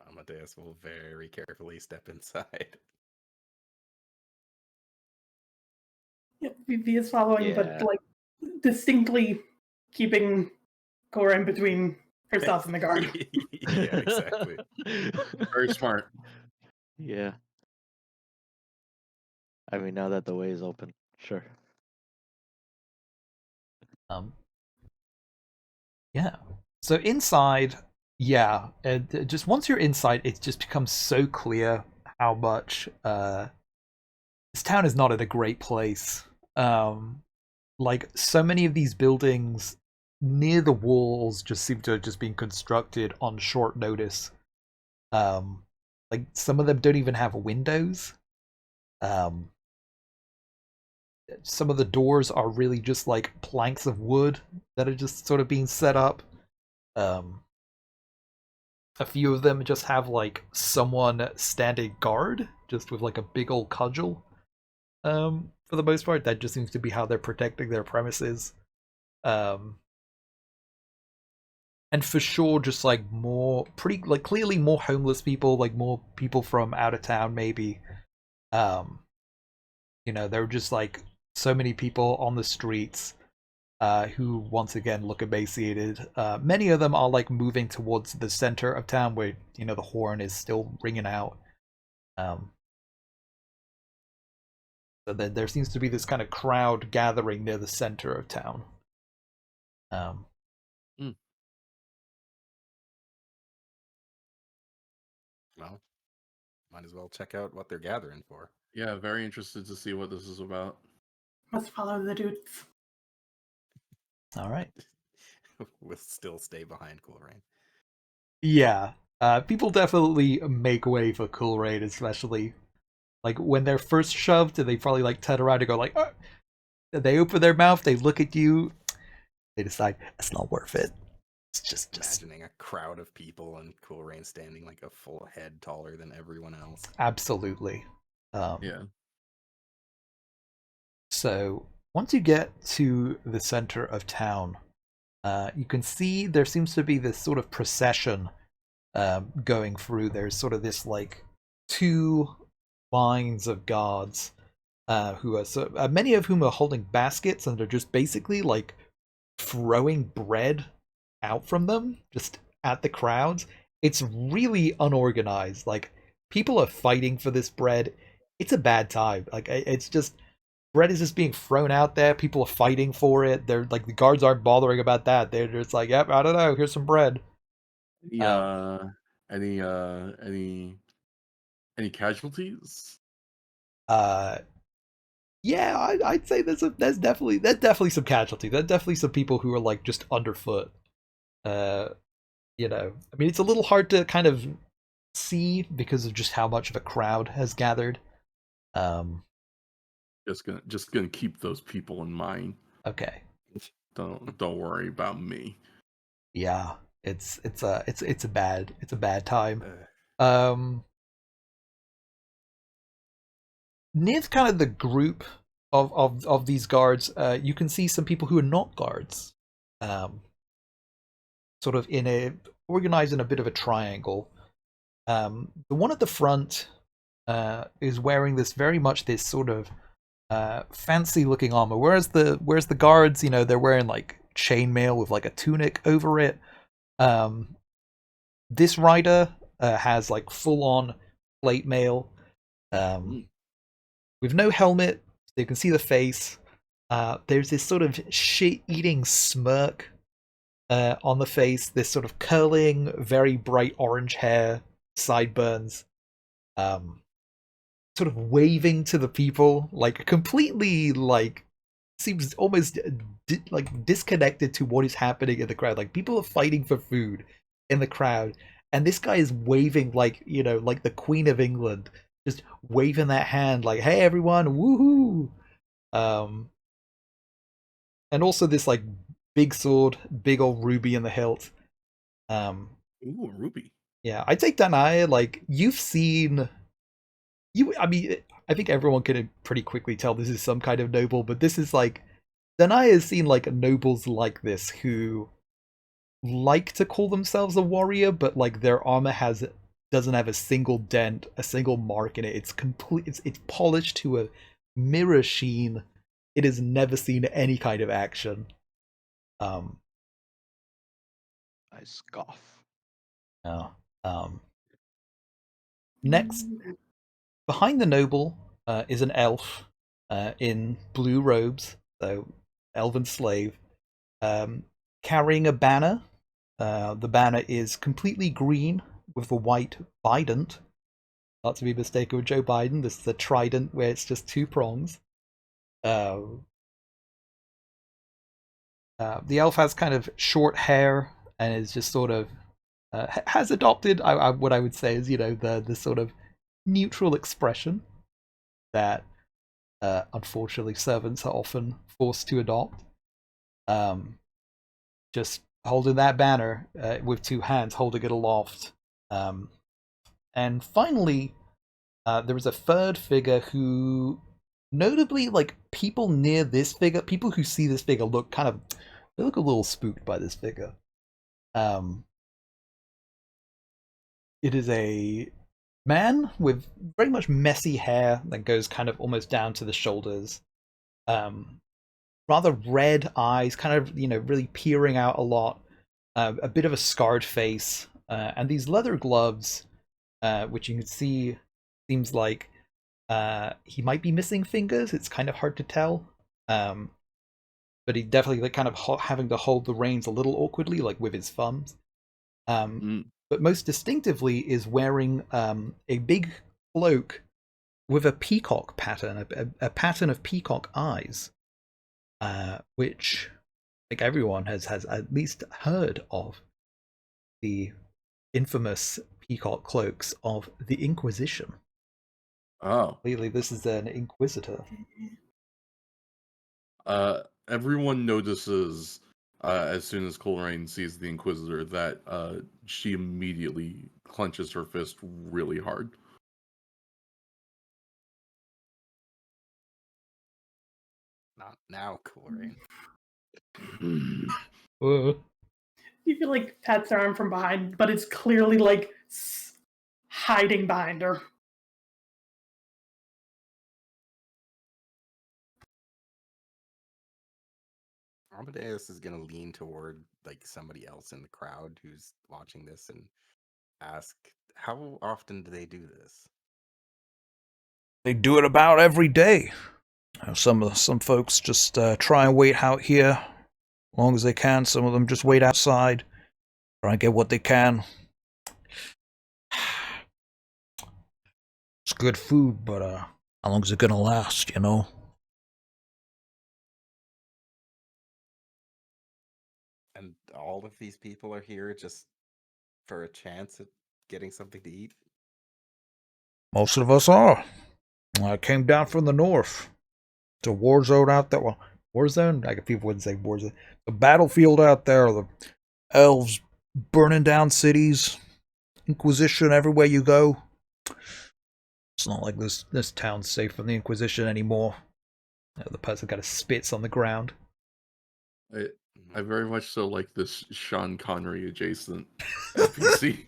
Amadeus will very carefully step inside. Yep, VV is following, but Yeah. like distinctly keeping Cora in between herself and the guard. Yeah, exactly. Very smart. Yeah. I mean, now that the way is open, sure. Um, yeah. So inside, yeah, just once you're inside, it just becomes so clear how much this town is not in a great place. Like so many of these buildings near the walls just seem to have just been constructed on short notice. Like some of them don't even have windows. Um, some of the doors are really just like planks of wood that are just sort of being set up. Um, a few of them just have like someone standing guard, just with like a big old cudgel. For the most part, that just seems to be how they're protecting their premises. Um, and for sure, just like more pretty like clearly more homeless people, like more people from out of town, maybe. Um, there are just like so many people on the streets who once again look emaciated. Many of them are like moving towards the center of town where the horn is still ringing out. So there seems to be this kind of crowd gathering near the center of town. Well, might as well check out what they're gathering for. Yeah, very interested to see what this is about. Must follow the dudes. All right. We'll still stay behind Cool Rain. Yeah. People definitely make way for Cool Raid, especially like when they're first shoved, they probably like turn around and go like, oh! They open their mouth, they look at you, they decide it's not worth it. It's just imagining a crowd of people and Cool Rain standing like a full head taller than everyone else. Absolutely. Yeah. So once you get to the center of town, you can see there seems to be this sort of procession going through. There's sort of this like two lines of guards who are many of whom are holding baskets, and they're just basically like throwing bread out from them just at the crowds. It's really unorganized. Like people are fighting for this bread. It's a bad time. Like it's just bread is just being thrown out there. People are fighting for it. They're like the guards aren't bothering about that. They're just like, yep, I don't know. Here's some bread. Any casualties? Yeah, I'd say there's definitely some casualty. There's definitely some people who are like just underfoot. I mean, it's a little hard to kind of see because of just how much of a crowd has gathered. Just gonna keep those people in mind. Okay. Don't worry about me. Yeah, it's a bad time. Near kind of the group of these guards, you can see some people who are not guards. Sort of organized in a bit of a triangle. The one at the front is wearing this sort of fancy looking armor, whereas the guards, they're wearing like chainmail with like a tunic over it. This rider has like full on plate mail, with no helmet, so you can see the face. There's this sort of shit-eating smirk on the face, this sort of curling, very bright orange hair, sideburns, sort of waving to the people, like completely like seems almost like disconnected to what is happening in the crowd. Like people are fighting for food in the crowd, and this guy is waving like like the Queen of England, just waving that hand like, "Hey everyone, woohoo!" And also this like big sword, big old ruby in the hilt. Ooh, ruby. Yeah, I'd say Danai, like you've seen. I mean, I think everyone can pretty quickly tell this is some kind of noble, but this is like Danai has seen like nobles like this who like to call themselves a warrior, but like their armor doesn't have a single dent, a single mark in it. It's complete. It's polished to a mirror sheen. it has never seen any kind of action. Um, I scoff. no. Next, behind the noble is an elf in blue robes, so elven slave, carrying a banner. The banner is completely green with a white bident. Not to be mistaken with Joe Biden. This is a trident where it's just two prongs. The elf has kind of short hair and is just sort of has adopted what I would say is the sort of neutral expression that unfortunately servants are often forced to adopt. Just holding that banner with two hands, holding it aloft. And finally, there is a third figure who, notably, like people near this figure, people who see this figure look they look a little spooked by this figure. It is a man with very much messy hair that goes kind of almost down to the shoulders. Rather red eyes, kind of really peering out a lot. A bit of a scarred face, and these leather gloves, which you can see seems like he might be missing fingers. It's kind of hard to tell, but he definitely like kind of having to hold the reins a little awkwardly, like with his thumbs. But most distinctively is wearing a big cloak with a peacock pattern, a pattern of peacock eyes, which I think everyone has at least heard of, the infamous peacock cloaks of the Inquisition. Oh. Clearly, this is an inquisitor. Everyone notices as soon as Coleraine sees the Inquisitor that she immediately clenches her fist really hard. Not now, Coleraine. You feel like pats her arm from behind, but it's clearly like hiding behind her. Amadeus is gonna lean toward like somebody else in the crowd who's watching this and ask, "How often do they do this?" They do it about every day. Some folks just try and wait out here as long as they can. Some of them just wait outside, try and get what they can. It's good food, but how long is it gonna last, you know? And all of these people are here just for a chance at getting something to eat? Most of us are. I came down from the north. It's a war zone out there. Well, war zone? I guess people wouldn't say war zone. The battlefield out there, the elves burning down cities, Inquisition everywhere you go. It's not like this town's safe from the Inquisition anymore. The person kind of spits on the ground. I very much so like this Sean Connery adjacent NPC.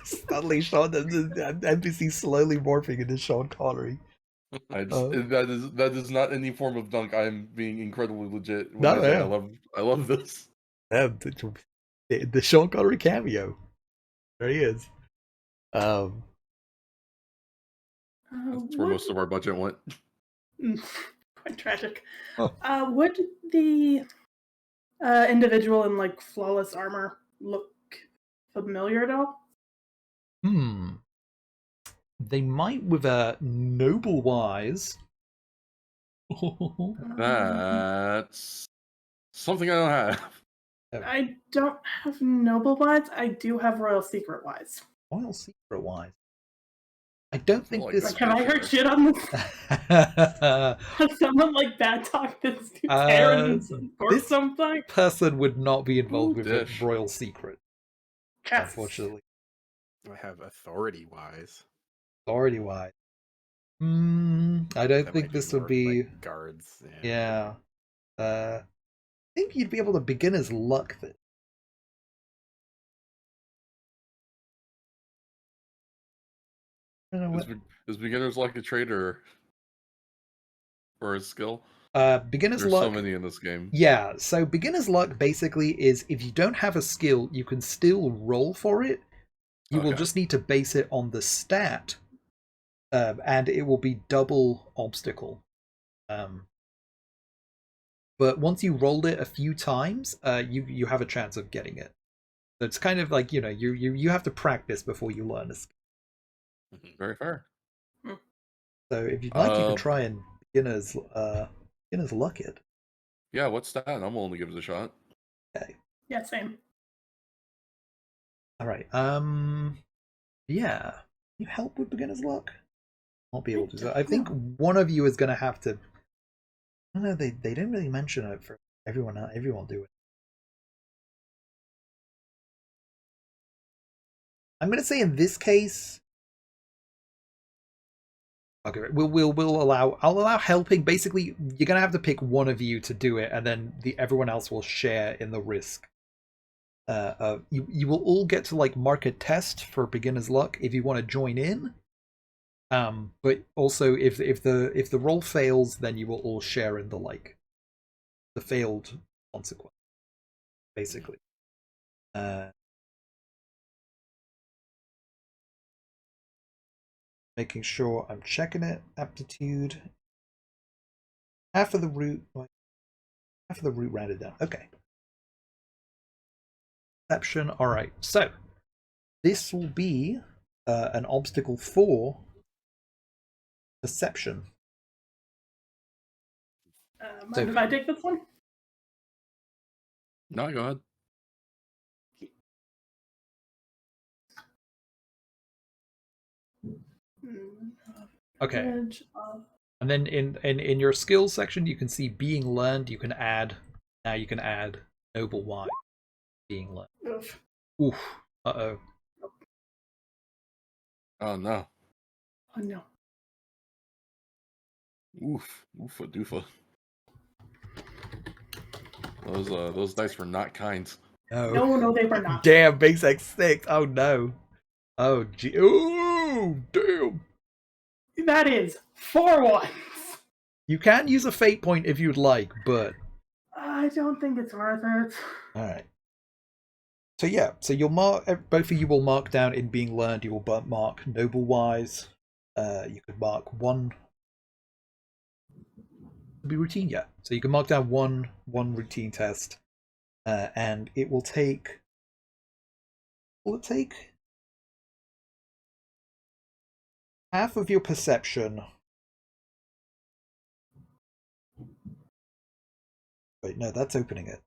Suddenly, the NPC slowly morphing into Sean Connery. That is not any form of dunk. I'm being incredibly legit when No, I say yeah. I love this. The Sean Connery cameo. There he is. That's where most of our budget went. Quite tragic. Oh. Would the individual in like flawless armor look familiar at all? They might with a noble wise. That's something I don't have. I don't have noble wise. I do have royal secret wise. Royal secret wise. I don't think Like this. Can I heard shit on this? Has someone like bad talk this dude's hair or this something? person would not be involved with a Dish. royal secret, Yes. unfortunately. I have authority-wise. Authority wise. I don't That think might this more would be. like guards. Yeah. I think you'd be able to beginner's luck this. I don't know what. Is beginners like a trader for his skill? Beginner's There's luck. so many in this game. Yeah, so beginner's luck basically is if you don't have a skill, you can still roll for it. You will Okay. just need to base it on the stat, and it will be double obstacle. But once you rolled it a few times, you have a chance of getting it. So it's kind of like you have to practice before you learn a skill. Very fair. So if you'd like, you can try and beginner's luck it. Yeah, what's that? I'm willing to give it a shot. Okay. Yeah, same. All right. Yeah. Can you help with beginner's luck? I'll be able to. So I think one of you is going to have to. I don't know. They didn't really mention it for everyone. Everyone do it. I'm going to say in this case. Okay, we'll allow. I'll allow helping. Basically, you're going to have to pick one of you to do it, and then everyone else will share in the risk. You will all get to like mark a test for beginner's luck if you want to join in. But also if the roll fails, then you will all share in the failed consequence, basically. Making sure I'm checking it. Aptitude. Half of the route rounded down. Okay. Perception. All right. So this will be an obstacle 4. Perception. Mind if I take this one? No, go ahead. Okay. And then in your skills section, you can see being learned. You can add noble wine. Being learned. Oof. Uh-oh. Oh no. Oh no. Oof. Oofa doofa. Those dice were not kind. No, they were not. Damn, base X6. Oh no. Oh gee. Ooh, damn. That is 4 ones. You can use a fate point if you'd like, but I don't think it's worth it. alright. So yeah, so you'll mark, both of you will mark down in being learned. You will mark noble wise. You could mark one. Be routine, yeah. So you can mark down one routine test, and it will take. Will it take half of your perception? Wait, no, that's opening it.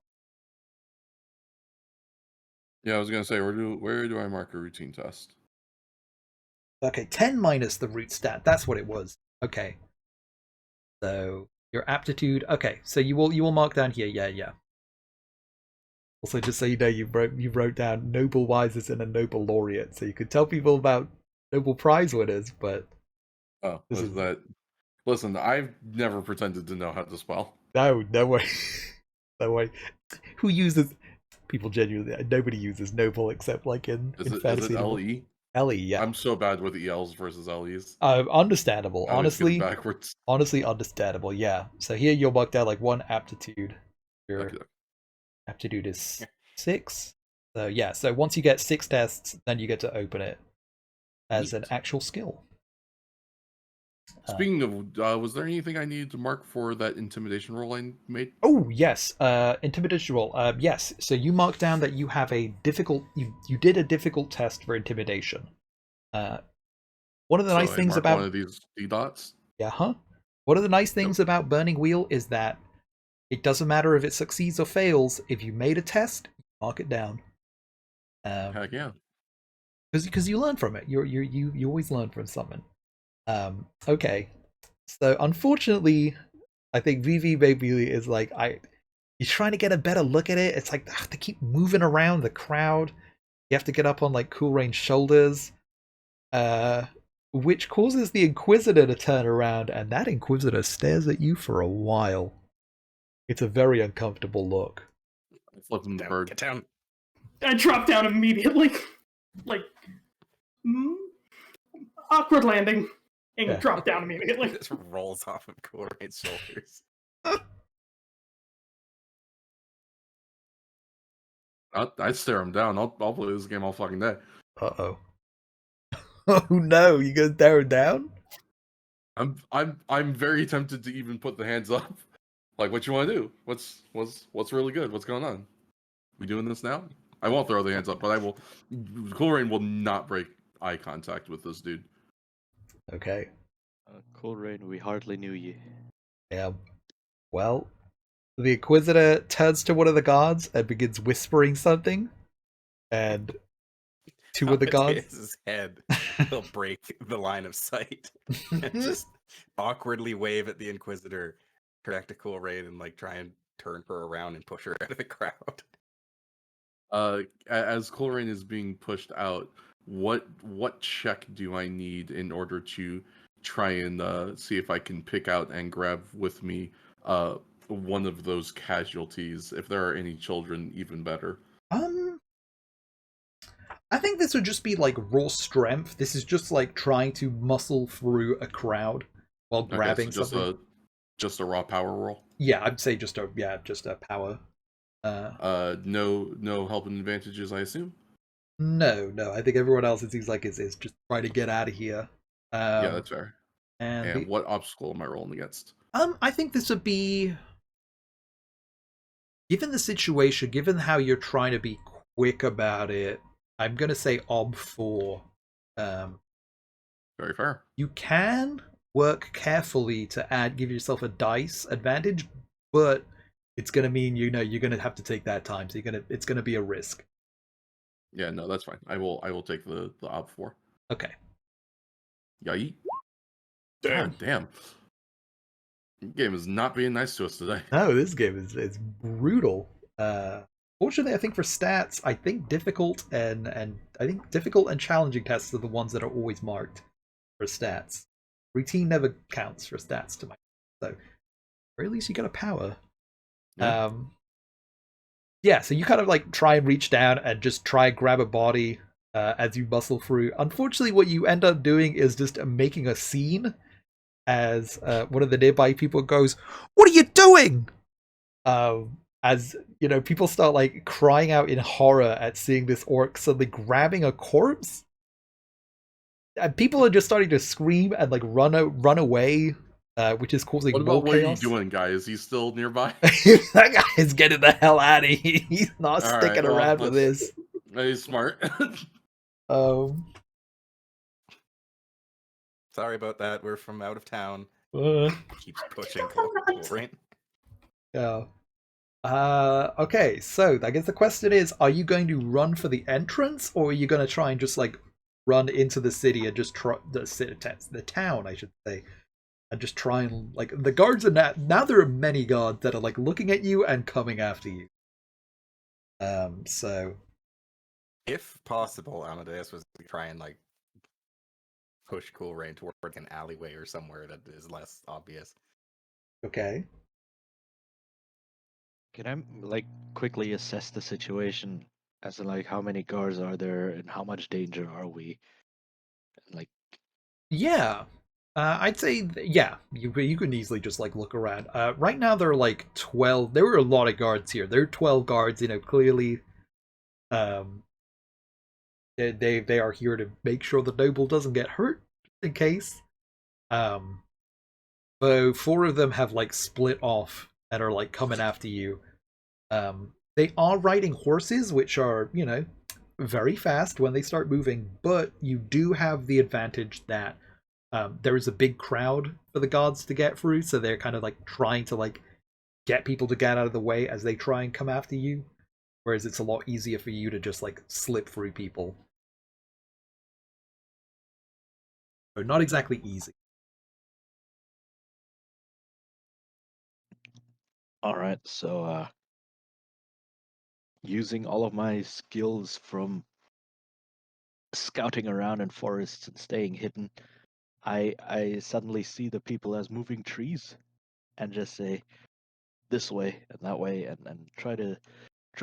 Yeah, I was gonna say, where do I mark a routine test? Okay, 10 minus the root stat. That's what it was. Okay. So your aptitude. Okay, so you will mark down here. Yeah. Also, just so you know, you wrote down noble wisest and a noble laureate, so you could tell people about Nobel Prize winners. But Oh, that. Listen, I've never pretended to know how to spell. No way, no way. Who uses? People genuinely. Nobody uses noble except like in fantasy. Is it LE? LE, yeah. I'm so bad with ELs versus LEs. Understandable. I always get it backwards. Honestly, understandable. Yeah. So here you'll mark down like one aptitude. Your aptitude is 6. So yeah. So once you get 6 tests, then you get to open it as an actual skill. Speaking of, was there anything I needed to mark for that intimidation roll I made? Oh yes, intimidation roll. Yes. So you mark down that you have a difficult. You did a difficult test for intimidation. One of the nice things about one of these D dots. Yeah, huh? One of the nice things about Burning Wheel is that it doesn't matter if it succeeds or fails. If you made a test, mark it down. Heck yeah. Because you learn from it. You always learn from something. Okay. So unfortunately, I think VV Baby is like you're trying to get a better look at it. It's like they keep moving around the crowd. You have to get up on like Cool Rain's shoulders. Which causes the Inquisitor to turn around, and that Inquisitor stares at you for a while. It's a very uncomfortable look. I flipped him the bird. Get down. I drop down immediately. Like, awkward landing. And drop down immediately. Just rolls off of Cool Rain's shoulders. I'd stare him down. I'll play this game all fucking day. Uh-oh. Oh no, you gonna tear him down? I'm very tempted to even put the hands up. Like, what you want to do? What's really good? What's going on? We doing this now? I won't throw the hands up, but I will. Cool Rain will not break eye contact with this dude. Okay. Cool Rain, we hardly knew you. Yeah. Well, the Inquisitor turns to one of the guards and begins whispering something. And two of the guards. Amadeus's head will break the line of sight and just awkwardly wave at the Inquisitor, correct to Cool Rain, and like try and turn her around and push her out of the crowd. As Cool Rain is being pushed out, what check do I need in order to try and see if I can pick out and grab with me one of those casualties? If there are any children, even better. I think this would just be like raw strength. This is just like trying to muscle through a crowd while grabbing okay, so something. Just a raw power roll. Yeah, I'd say just a power. No help and advantages, I assume. No. I think everyone else it seems like is just trying to get out of here. Yeah, that's fair. And what obstacle am I rolling against? I think this would be, given the situation, given how you're trying to be quick about it, I'm gonna say Ob 4. Very fair. You can work carefully to give yourself a dice advantage, but it's gonna mean you're gonna have to take that time. So it's gonna be a risk. Yeah, no, that's fine. I will take the Ob 4. Okay. Yay. God damn. Game is not being nice to us today. No, this game is brutal. Fortunately, I think for stats, I think difficult and challenging tests are the ones that are always marked for stats. Routine never counts for stats to my, so or at least you got a power. Yeah. Yeah, so you kind of like try and reach down and just try and grab a body as you muscle through. Unfortunately, what you end up doing is just making a scene as one of the nearby people goes, "What are you doing?" As you know, people start like crying out in horror at seeing this orc suddenly grabbing a corpse, and people are just starting to scream and like run away, which is causing What more about what are you chaos. doing, guy? Is he still nearby? That guy is getting the hell out of here. He's not All sticking right, well, around for this. He's smart. Sorry about that. We're from out of town. Uh, Keeps pushing Cool Rain. yeah. Okay, so I guess the question is, are you going to run for the entrance, or are you going to try and just like run into the city and just try the town, I should say, and just try and like the guards are now there are many guards that are like looking at you and coming after you. So if possible, Amadeus was to try and like push Cool Rain toward an alleyway or somewhere that is less obvious. okay. Can I like quickly assess the situation as in like how many guards are there and how much danger are we? Like, Yeah. I'd say, yeah, you can easily just like look around. Right now there are like 12. There were a lot of guards here. There are 12 guards. Clearly, they are here to make sure the noble doesn't get hurt in case. So 4 of them have like split off and are like coming after you. They are riding horses, which are very fast when they start moving, but you do have the advantage that there is a big crowd for the guards to get through, so they're kind of like trying to like get people to get out of the way as they try and come after you, whereas it's a lot easier for you to just like slip through people. So not exactly easy. all right, so using all of my skills from scouting around in forests and staying hidden, I suddenly see the people as moving trees and just say this way and that way and try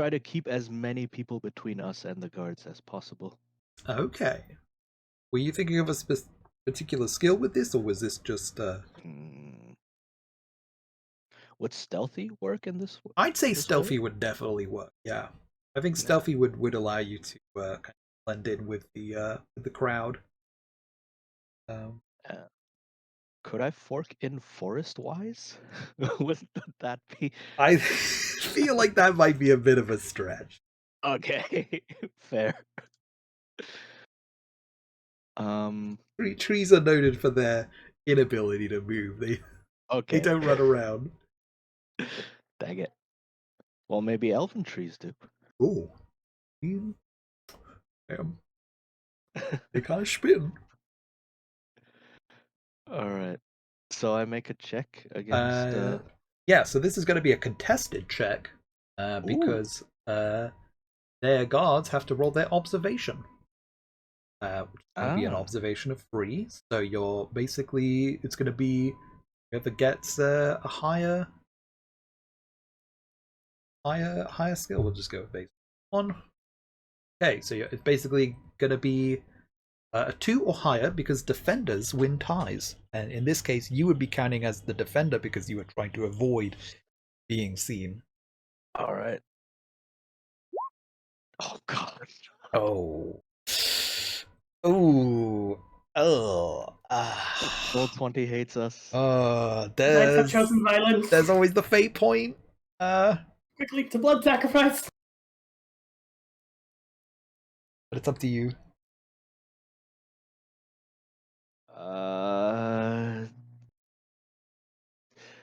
to keep as many people between us and the guards as possible. Okay. Were you thinking of a particular skill with this, or was this just Hmm. Would stealthy work in this? I'd say This stealthy way? would definitely work. Yeah, I think Yeah. stealthy would allow you to kind of blend in with the crowd. Um, Uh, could I fork in forest wise? Wouldn't that be I feel like that might be a bit of a stretch. okay? Fair. Um. Trees are noted for their inability to move. They Okay. don't run around. Dang it. Well, maybe elven trees do. Oh, damn! They kind of spin. All right. So I make a check against. Yeah. So this is going to be a contested check, Ooh. because their guards have to roll their observation. Which is going to be an Ah. observation of 3. So you're basically, it's going to be whoever gets a higher skill. We'll just go with base 1. Okay, so it's basically going to be a 2 or higher because defenders win ties, and in this case, you would be counting as the defender because you were trying to avoid being seen. All right. Oh God. Oh. Ooh. Oh. Roll 20 hates us. Knights have chosen violence. There's always the fate point. Quickly to blood sacrifice. But it's up to you.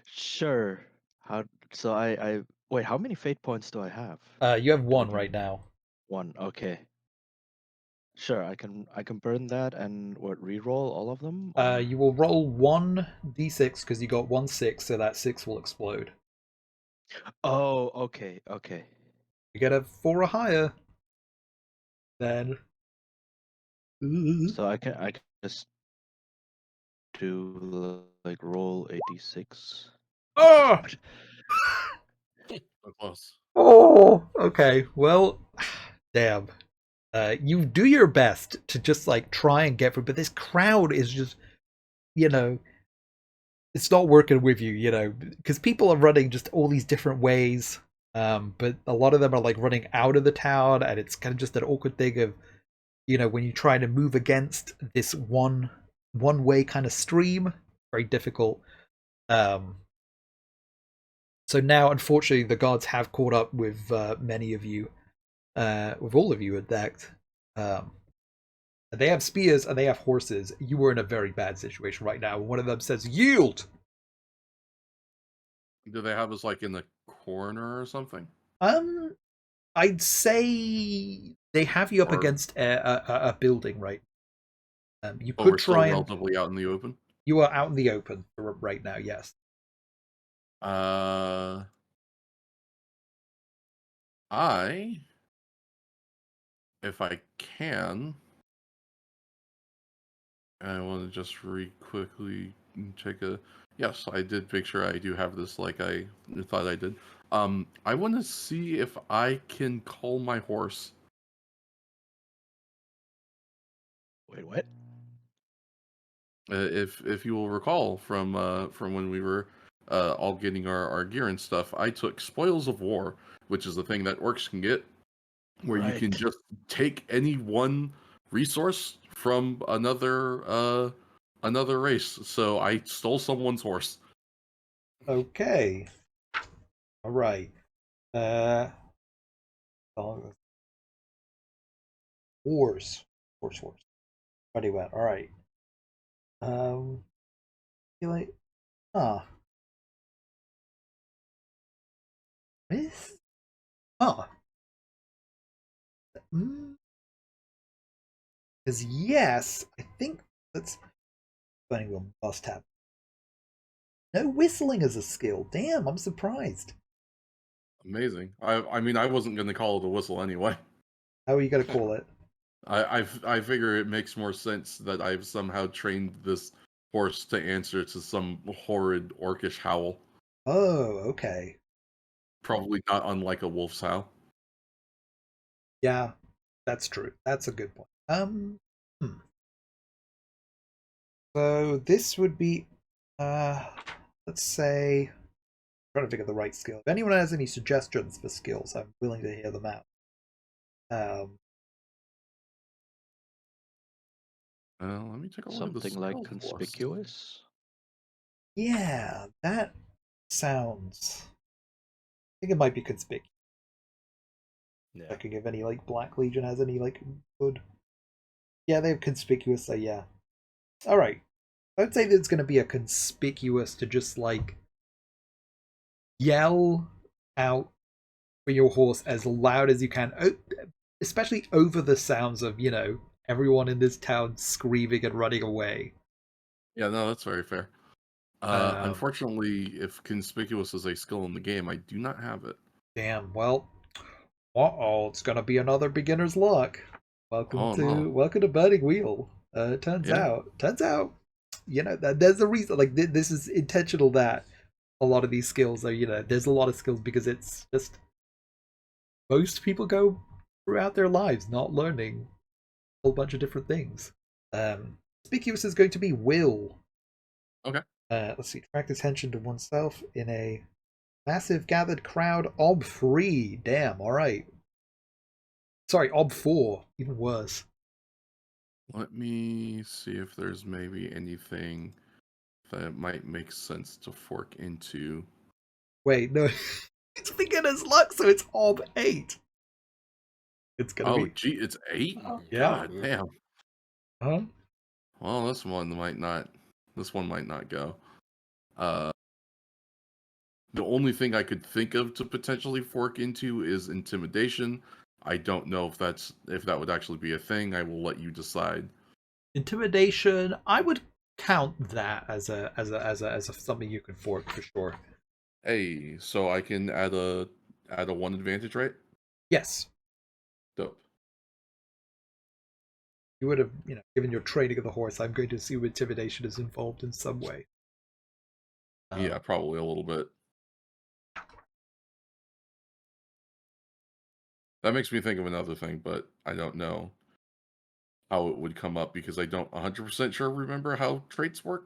Sure. How? So I wait. How many fate points do I have? You have Do I 1 right know? now. 1. Okay. Sure. I can burn that and what? Reroll all of them or? You will roll 1d6 because you got 1 6, so that 6 will explode. Oh. Okay. Okay. You get a 4 or higher, then. So I can just do like roll a d6. Oh! So close. Oh! Okay, well, damn. You do your best to just like try and get through, but this crowd is just, you know, it's not working with you, because people are running just all these different ways. But a lot of them are like running out of the town, and it's kind of just an awkward thing of, when you try to move against this one way kind of stream, very difficult. Um, so now, unfortunately, the guards have caught up with many of you, with all of you attacked. They have spears and they have horses. You are in a very bad situation right now. One of them says, "Yield." Do they have us like in the corner or something? I'd say they have you up Or against a building, right? You but could we're still try and relatively out in the open. you are out in the open right now. Yes. I, if I can, I want to just quickly check a. Yes, I did make sure I do have this like I thought I did. I want to see if I can call my horse. Wait. What? If you will recall from when we were all getting our gear and stuff, I took spoils of war, which is the thing that orcs can get, where you can Right. just take any one resource from another race. So I stole someone's horse. Okay. All right. Uh, Wars. Horse. Already went. All right. You like, ah, Miss, ah, because yes, I think that's funny. We'll must have no whistling as a skill. Damn, I'm surprised. Amazing. I mean I wasn't gonna call it a whistle anyway. How are you gonna call it? I figure it makes more sense that I've somehow trained this horse to answer to some horrid orcish howl. Oh, okay. Probably not unlike a wolf's howl. Yeah, that's true. That's a good point. Hmm. So this would be, uh, let's say, trying to think of the right skill. If anyone has any suggestions for skills, I'm willing to hear them out. Let me take a look at the Something like skills list. conspicuous. Yeah, that sounds. I think it might be conspicuous. Yeah. I could give any like Black Legion has any like good. Yeah, they have conspicuous. So yeah. All right. I'd say there's going to be a conspicuous to just like yell out for your horse as loud as you can, especially over the sounds of everyone in this town screaming and running away. Yeah, no, that's very fair. Unfortunately, if conspicuous is a skill in the game, I do not have it. Damn. Well, it's gonna be another beginner's luck. Welcome to Burning Wheel. Turns out, there's a reason. Like this is intentional. That a lot of these skills are, there's a lot of skills because it's just most people go throughout their lives not learning a whole bunch of different things. Conspicuous is going to be will. Okay. Let's see. Attract attention to oneself in a massive gathered crowd. Ob 3. Damn. All right. Sorry, Ob 4. Even worse. Let me see if there's maybe anything that might make sense to fork into. Wait, no. It's beginner's luck, so it's Ob 8. It's gonna be. Gee, it's 8? Oh, yeah. God damn. Huh? Well, this one might not go. The only thing I could think of to potentially fork into is intimidation. I don't know if that would actually be a thing. I will let you decide. Intimidation, I would count that as a something you can fork for sure. Hey, so I can add a 1 advantage, right? Yes. Dope. You would have, given your training of the horse, I'm going to assume intimidation is involved in some way. Yeah, probably a little bit. That makes me think of another thing, but I don't know how it would come up because I don't 100% sure remember how traits work.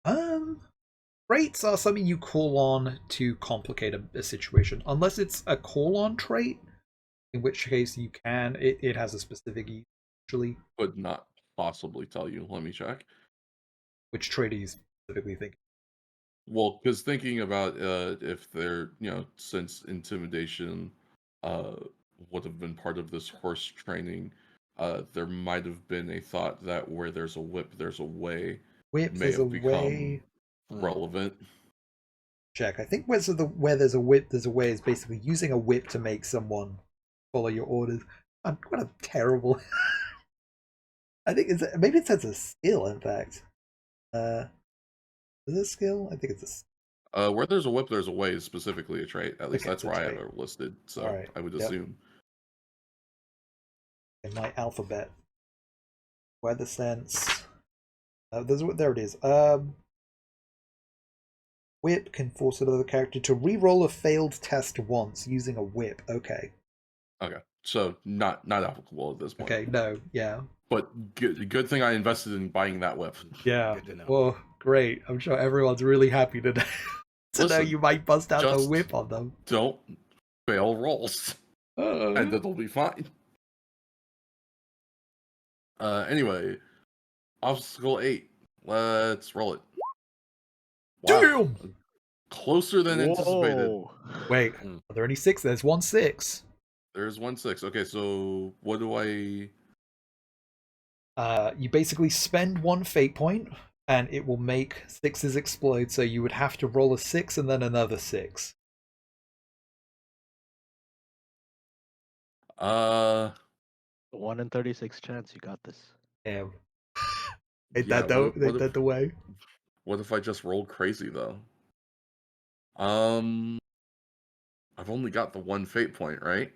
Traits are something you call on to complicate a situation, unless it's a call on trait, in which case you can. It has a specific use, usually. Could not possibly tell you. Let me check. Which trait are you specifically thinking? Well, because thinking about if they're, since intimidation would have been part of this horse training, there might have been a thought that where there's a whip, there's a way. Whip, May there's a have become way. relevant. Check. I think where there's a whip, there's a way is basically using a whip to make someone follow your orders. What a terrible. I think maybe it says a skill. In fact, is it a skill? I think it's a. Where there's a whip, there's a way is specifically a trait. At least Okay, that's it's a where I have trait. it listed. So Alright, I would yep. assume. In my alphabet, weather sense. There it is. Whip can force another character to re-roll a failed test once using a whip. Okay. Okay, so not applicable at this point. Okay. No. Yeah. But good thing I invested in buying that whip. Yeah. Good to know. Well, great. I'm sure everyone's really happy to know, Listen, you might bust out the just whip on them. Don't fail rolls, and it'll be fine. Anyway, obstacle 8. Let's roll it. Wow. Damn! Closer than anticipated. Whoa. Wait, are there any 6? There's 1 6. There's 1 6. Okay, so what do I? You basically spend 1 fate point, and it will make 6s explode. So you would have to roll a 6 and then another 6. 1 in 36 chance. You got this. Damn. Yeah, Ain't that the way? What if I just rolled crazy though? I've only got the 1 fate point, right?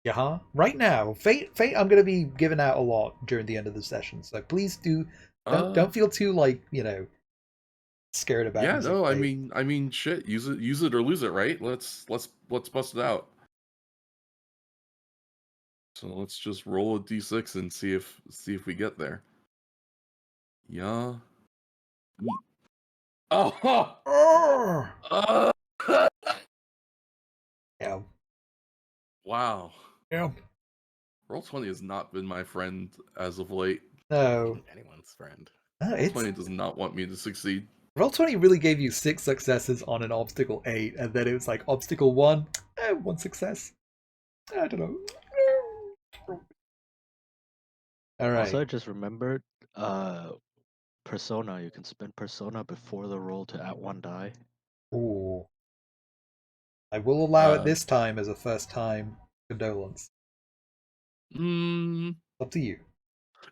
Yeah, huh? Right now, fate. I'm gonna be giving out a lot during the end of the session, so please don't feel too scared about. Yeah, no, fate. I mean, shit. Use it or lose it, right? Let's bust it out. So let's just roll a d6 and see if we get there. Yeah. Oh. Wow. Yeah. Roll20 has not been my friend as of late. No. Anyone's friend. It's Roll20 does not want me to succeed. Roll20 really gave you 6 successes on an obstacle 8, and then it was like obstacle 1, 1 success. I don't know. All right. Also, I just remembered, Persona. You can spend Persona before the roll to add 1 die. Ooh. I will allow it this time as a first time condolence. Mm, Up to you.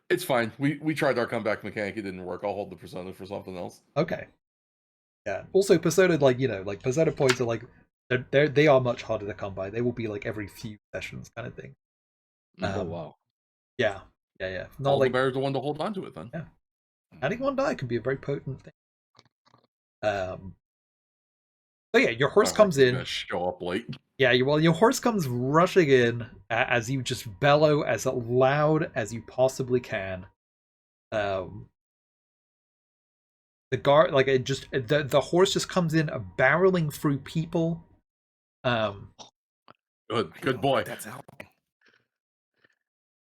it's fine. We tried our comeback mechanic. It didn't work. I'll hold the Persona for something else. Okay. Yeah. Also, Persona, like, like Persona points are like, they are much harder to come by. They will be like every few sessions kind of thing. Oh wow. Yeah. Not All like, the bear's the one to hold on to it then. Yeah. Adding 1 die can be a very potent thing. So yeah, your horse comes in. Gonna show up late. Yeah, your horse comes rushing in as you just bellow as loud as you possibly can. The guard, like, it just the horse just comes in barreling through people. Good boy. That's how.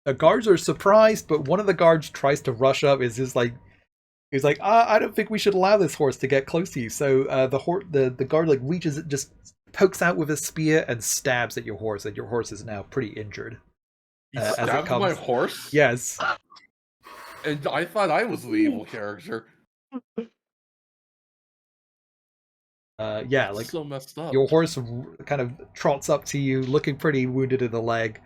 The guards are surprised, but one of the guards tries to rush up. He's like, I don't think we should allow this horse to get close to you. So the guard like reaches, just pokes out with a spear and stabs at your horse, and your horse is now pretty injured. You as it stabbed comes. my horse? Yes. And I thought I was the evil character. Yeah, like, so messed up. your horse kind of trots up to you, looking pretty wounded in the leg,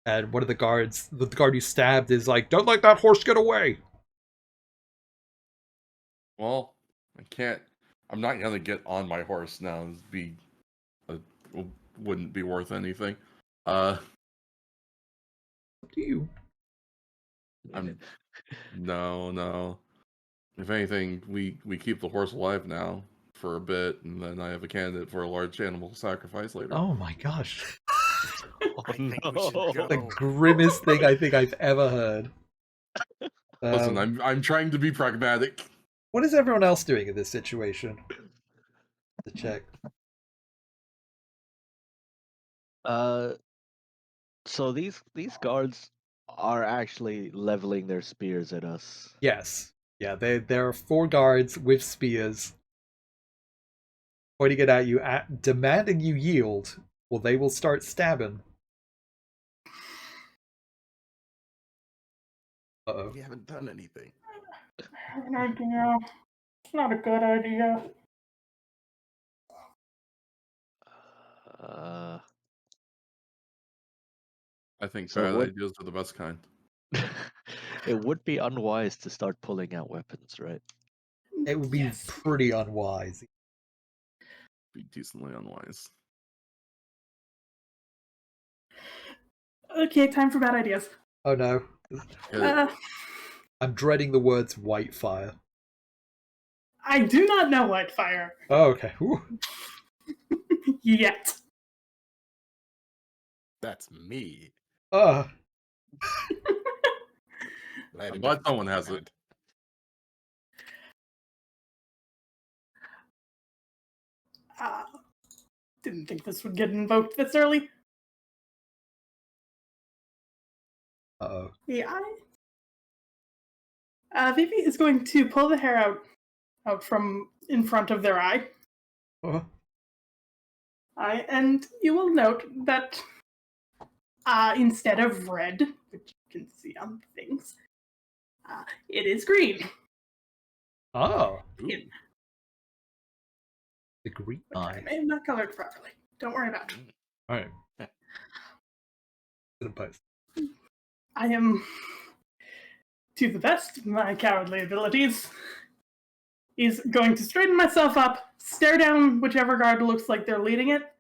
and one of the guards, the guard you stabbed, is like, "Don't let that horse get away." Well, I can't. I'm not gonna get on my horse now. Wouldn't be worth anything. Up to you. No. If anything, we keep the horse alive now for a bit, and then I have a candidate for a large animal sacrifice later. Oh my gosh. I think we should go. The grimmest thing I think I've ever heard. Listen, I'm trying to be pragmatic. What is everyone else doing in this situation? To check. So these guards are actually leveling their spears at us. Yes. Yeah, there are 4 guards with spears pointing it at you, demanding you yield, or they will start stabbing. Uh-oh. We haven't done anything. I have an idea. It's not a good idea. I think So bad what- ideas are the best kind. It would be unwise to start pulling out weapons, right? It would be Yes. pretty unwise. Be decently unwise. Okay, time for bad ideas. Oh no. I'm dreading the words Whitefire. I do not know Whitefire Oh, okay. Whew. yet. That's me. Ah. I'm glad someone has it. Didn't think this would get invoked this early. Uh-oh. Yeah. Vivi is going to pull the hair out from in front of their eye. Uh-huh. And you will note that instead of red, which you can see on things, it is green. Oh. Ooh. The green Which I eye. may have not colored properly. Don't worry about it. Alright. Gonna post. I am, to the best of my cowardly abilities, is going to straighten myself up, stare down whichever guard looks like they're leading it,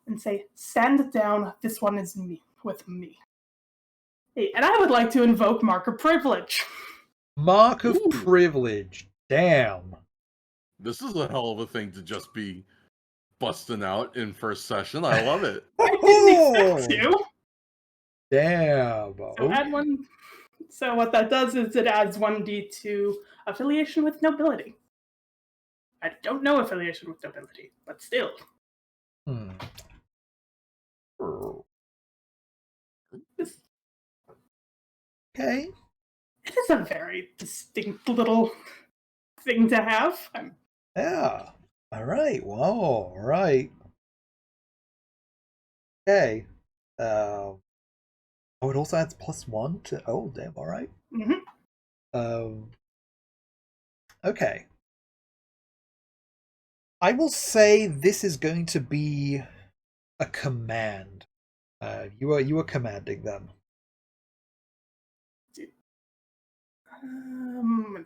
and say, "Stand down, this one is me, with me." Hey, and I would like to invoke Mark of Privilege. Mark of Ooh. Privilege. Damn. This is a hell of a thing to just be busting out in first session. I love it. I didn't expect to. Damn. So add one. So what that does is it adds 1d to affiliation with nobility. I don't know affiliation with nobility, but still. This, Okay. it is a very distinct little thing to have. Yeah. All right. Well, all right. Okay. Oh, it also adds +1 to. Oh, damn. All right. Mhm. Um. Okay. I will say this is going to be a command. You are commanding them. Is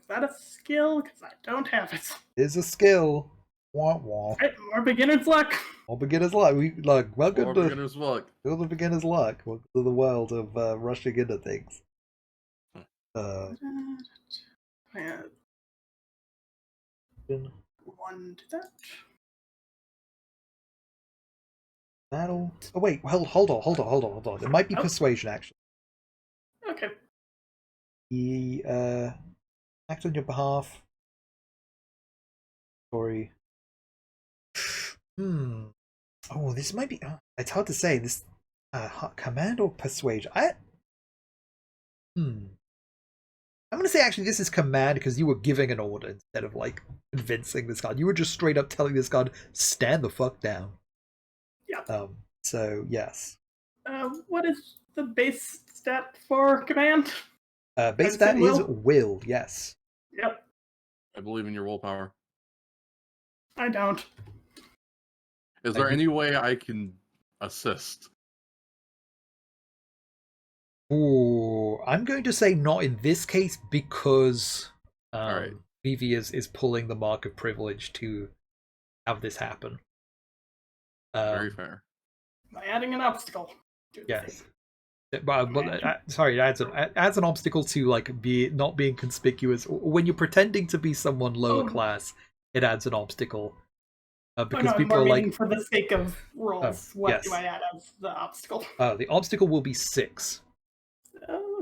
that a skill? Because I don't have it. It is a skill. Wah wah. Right, more beginner's luck. All beginners luck. Welcome Or to beginner's luck. the beginner's luck. Welcome to the world of rushing into things. Uh, Yeah, one to that. battle. Oh wait, hold on. It might be Oh. persuasion actually. Okay. He act on your behalf. Story. Oh, this might be. It's hard to say. This command or persuasion. I'm gonna say actually this is command because you were giving an order instead of like convincing this guard. You were just straight up telling this guard stand the fuck down. Yeah. So yes. What is the base stat for command? Base I'd stat say is will. will. Yes. Yep. I believe in your willpower. I don't. Is there any way I can assist? Ooh, I'm going to say not in this case because Alright. Vivi is pulling the mark of privilege to have this happen. Very fair. By adding an obstacle. To the Yes. thing. Sorry, it adds an obstacle to like not being conspicuous. When you're pretending to be someone lower class, it adds an obstacle. Because no, people more are meaning like, for the sake of rolls. What yes. do I add as the obstacle? The obstacle will be 6.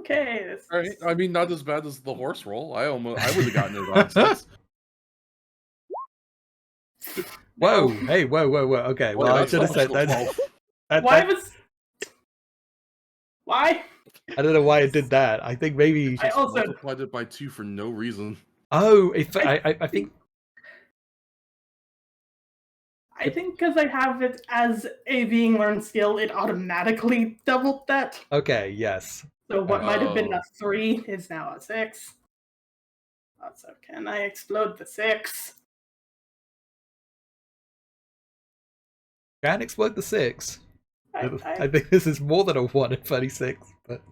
Okay. Alright. I mean, not as bad as the horse roll. I would have gotten it on 6. Whoa! No. Hey, whoa! Okay, Boy, well, I that's should have said functional that. 12. Why? I don't know why it did that. I think maybe. I also multiplied it by 2 for no reason. Oh, I think. I think because I have it as a being learned skill, it automatically doubled that. Okay. Yes. So what might have been Oh. a 3 is now a 6. So can I explode the 6? Can explode the 6. I I think this is more than a 1 in 36, but.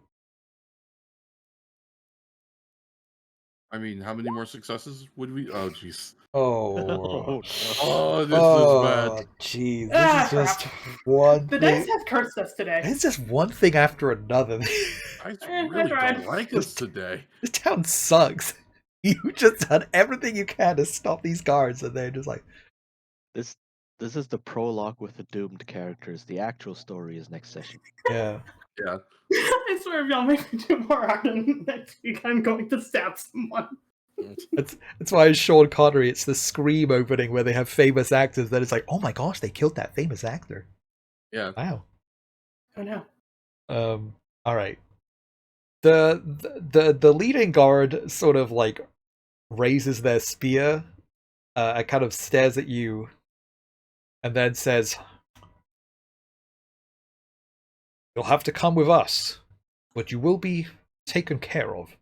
I mean, how many more successes would we? Oh, jeez. Oh. Oh, no. Oh, this is bad. Jeez. Ah, This is just crap. one The thing. dice have cursed us today. It's just one thing after another. I I really tried. don't like this today. This town sucks. You just done everything you can to stop these guards, and they're just like, This is the prologue with the doomed characters. The actual story is next session. yeah. Yeah. I swear if y'all make me do more Arden next week, I'm going to stab someone. That's why in Sean Connery, it's the Scream opening where they have famous actors. That it's like, oh my gosh, they killed that famous actor. Yeah. Wow. Oh no. All right. The leading guard sort of like raises their spear, and kind of stares at you, and then says, "You'll have to come with us, but you will be taken care of.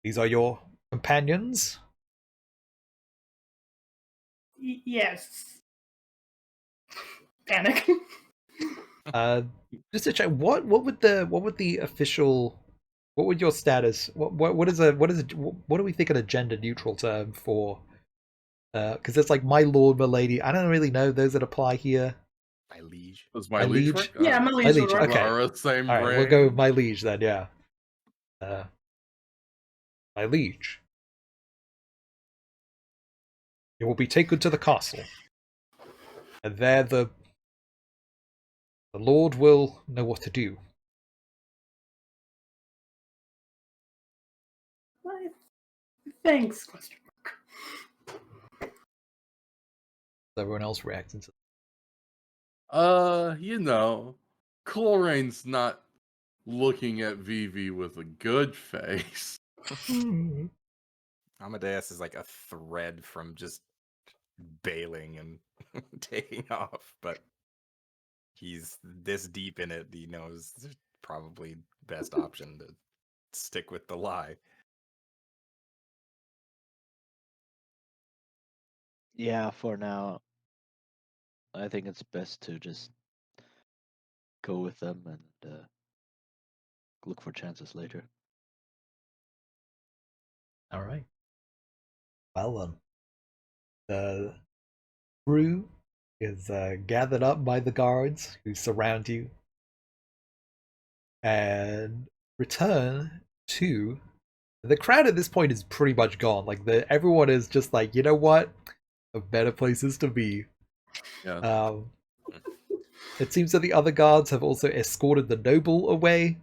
These are your companions." Yes. Panic. Just to check, what would the official, what would your status, what do we think of a gender neutral term for? Because it's like my lord, my lady. I don't really know those that apply here. My liege. Does my My liege liege? work? Yeah, my My liege liege. would work. Okay. We're the same All right, brain. we'll go with my liege then. Yeah. My liege. You will be taken to the castle, and there the lord will know what to do. Why, thanks, question mark. Everyone else reacting to. You know, Colerain's not looking at Vivi with a good face. Amadeus is like a thread from just bailing and taking off, but he's this deep in it, he knows it's probably best option to stick with the lie. Yeah, for now, I think it's best to just go with them and look for chances later. All right. Well then, the crew is gathered up by the guards who surround you and return to the crowd. At this point is pretty much gone. Like everyone is just like, you know what, a better places to be. Yeah. It seems that the other guards have also escorted the noble away.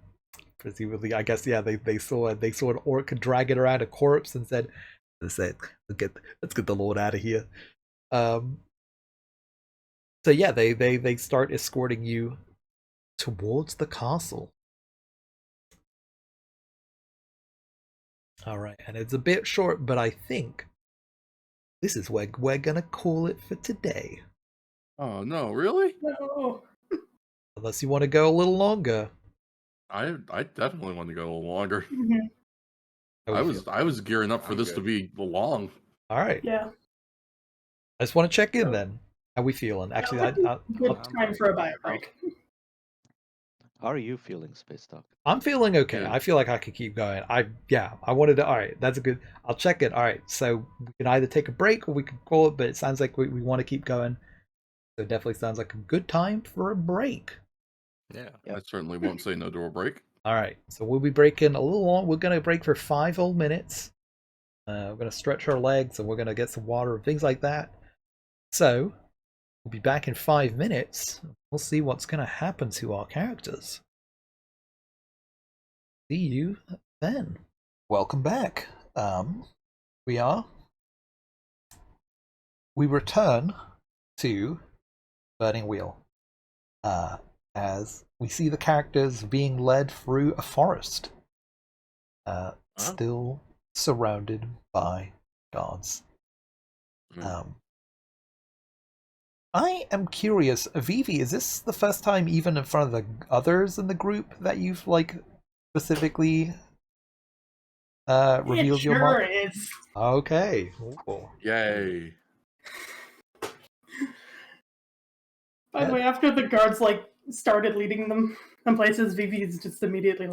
Presumably, I guess, yeah, they saw an orc dragging around a corpse and said, let's get the lord out of here. So yeah, they start escorting you towards the castle. All right, and it's a bit short, but I think this is where we're gonna call it for today. Oh no, really? No. Unless you want to go a little longer. I definitely want to go a little longer. Mhm. How we feel? I was gearing up for I'm this good. to be long. All right. Yeah. I just want to check in So- then. How we feeling? Actually, Sounds like a good I'll- time for a bio break. How are you feeling, Space Dog? I'm feeling okay. Yeah. I feel like I could keep going. I wanted to. All right, that's a good. I'll check it. All right, so we can either take a break or we can call it. But it sounds like we want to keep going. So it definitely sounds like a good time for a break. Yeah. Yep. I certainly won't say no to a break. All right, so we'll be breaking a little long. We're gonna break for 5 whole minutes. We're gonna stretch our legs and we're gonna get some water and things like that. So we'll be back in 5 minutes. We'll see what's gonna happen to our characters. See you then. Welcome back. We return to Burning Wheel. As we see the characters being led through a forest, still surrounded by guards. I am curious, Vivi, is this the first time even in front of the others in the group that you've like specifically revealed It your sure mark? is. Okay. Ooh. Yay. By the way, after the guards started leading them in places, Vivi's just immediately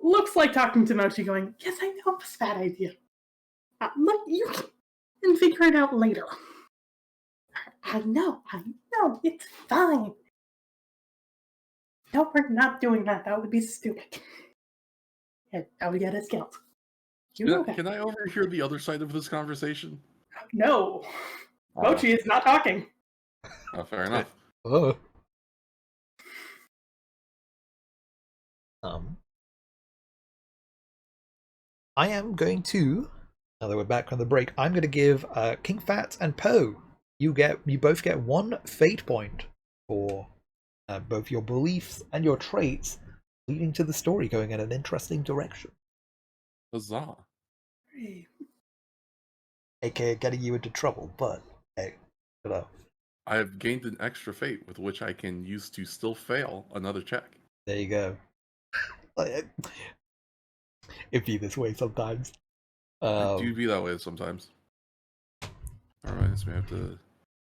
looks like talking to Mochi, going, "Yes, I know it's a bad idea. Look, you can figure it out later. I know, it's fine. No, we're not doing that. That would be stupid. Yeah, that would get us killed. You know that. Can I overhear the other side of this conversation? No, Mochi is not talking. Fair enough. Oh. I am going to, now that we're back from the break, I'm going to give King Fat and Poe. You both get 1 fate point for both your beliefs and your traits, leading to the story going in an interesting direction. Huzzah. AKA getting you into trouble, but hey, hello. I have gained an extra fate with which I can use to still fail another check. There you go. It be this way sometimes. I do be that way sometimes. Alright, so we have to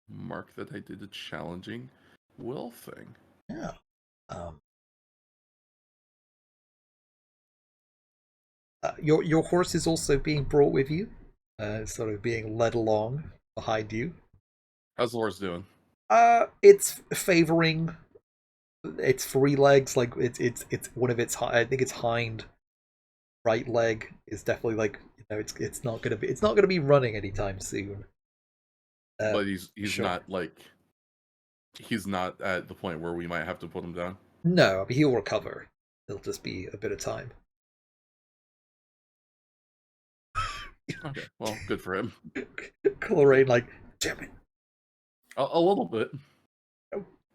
mark that I did a challenging will thing. Yeah. Your horse is also being brought with you, sort of being led along behind you. How's the horse doing? It's favoring its 3 legs, like it's one of its I think its hind right leg is definitely it's not gonna be running anytime soon. But he's sure. not he's not at the point where we might have to put him down. No, I mean, he'll recover. It'll just be a bit of time. Okay, well, good for him. Coleraine, damn it. A little bit.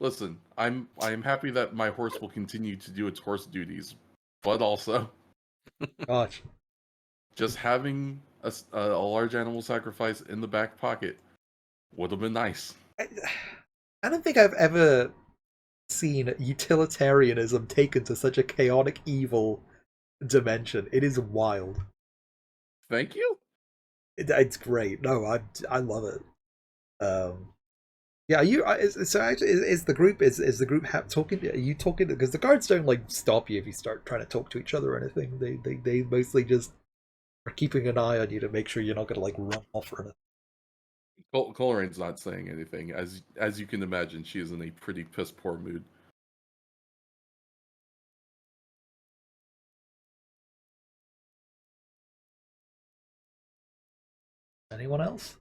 Listen, I'm happy that my horse will continue to do its horse duties, but also Gosh, just having a large animal sacrifice in the back pocket would have been nice. I, I don't think I've ever seen utilitarianism taken to such a chaotic evil dimension. It is wild. Thank you. It's great. No, I love it. Yeah, are you so actually is the group is the group talking? Are you talking because the guards don't like stop you if you start trying to talk to each other or anything. They mostly just are keeping an eye on you to make sure you're not gonna like run off or anything. Colerane's not saying anything. As you can imagine, she is in a pretty piss poor mood. Anyone else?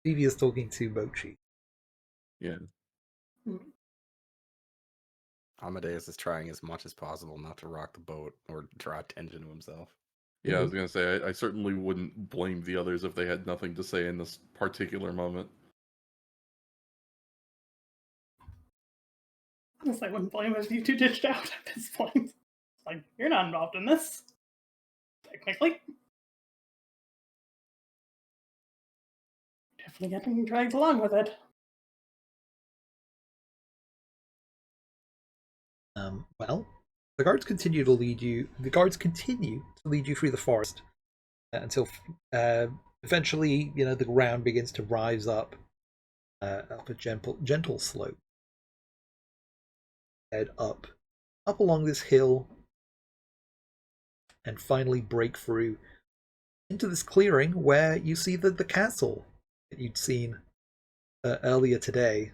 Vivi is talking to Mochi. Yeah. Amadeus is trying as much as possible not to rock the boat or draw attention to himself. Yeah, I was gonna say I certainly wouldn't blame the others if they had nothing to say in this particular moment. Honestly, I wouldn't blame if you two ditched out at this point. Like, you're not involved in this. Technically. Definitely getting dragged along with it. Well, the guards continue to lead you. The guards continue to lead you through the forest until eventually, you know, the ground begins to rise up a gentle slope. Head up along this hill, and finally break through into this clearing where you see the castle that you'd seen earlier today.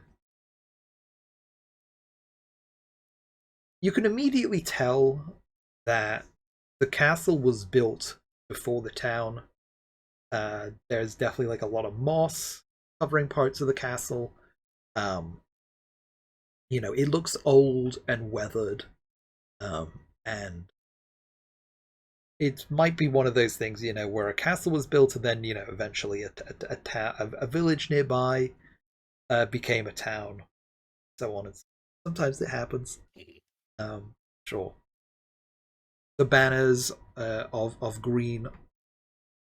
You can immediately tell that the castle was built before the town. There's definitely like a lot of moss covering parts of the castle. You know, it looks old and weathered, and it might be one of those things, you know, where a castle was built and then, you know, eventually a village nearby became a town, so on. And sometimes it happens. Sure. The banners of green,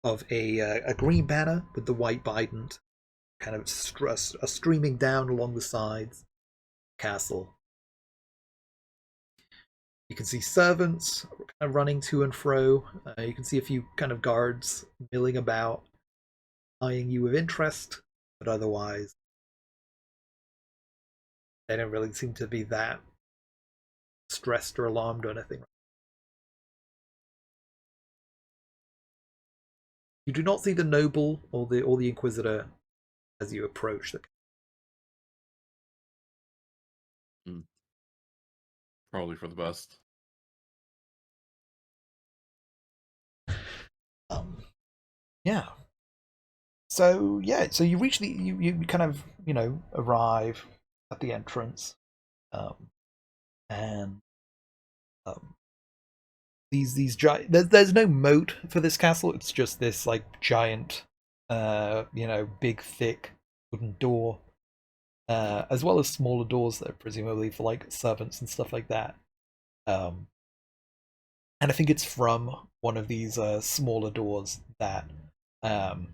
of a green banner with the white bident kind of streaming down along the sides. Castle. You can see servants kind of running to and fro. You can see a few kind of guards milling about, eyeing you with interest, but otherwise, they don't really seem to be that stressed or alarmed or anything. You do not see the noble or the inquisitor as you approach the. Probably for the best. Yeah. So yeah, so you reach you kind of, you know, arrive at the entrance, and these giant. There's no moat for this castle. It's just this like giant, you know, big thick wooden door, as well as smaller doors that are presumably for like servants and stuff like that. And I think it's from one of these smaller doors that um,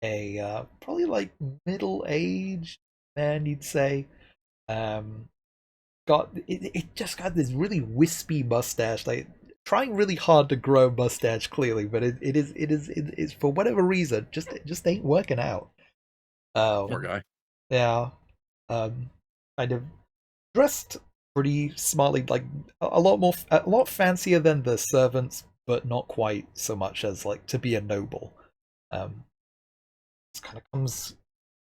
a probably like middle-aged man, you'd say, got it just got this really wispy mustache, like trying really hard to grow a mustache clearly, but it is for whatever reason just ain't working out. Poor guy. Yeah. Kind of dressed pretty smartly, like a lot fancier than the servants, but not quite so much as like to be a noble. Just kind of comes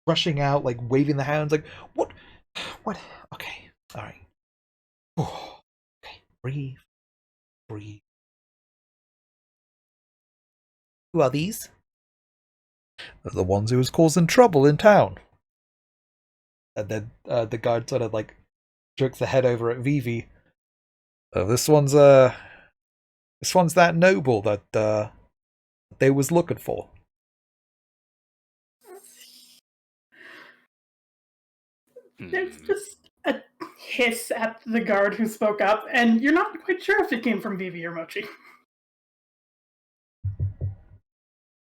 rushing out, like waving the hands, like what? Okay, all right. Oh, okay, breathe. Who are these? They're the ones who was causing trouble in town. And then the guard sort of like jerks the head over at Vivi. This one's that noble that they was looking for. There's just a hiss at the guard who spoke up, and you're not quite sure if it came from Vivi or Mochi.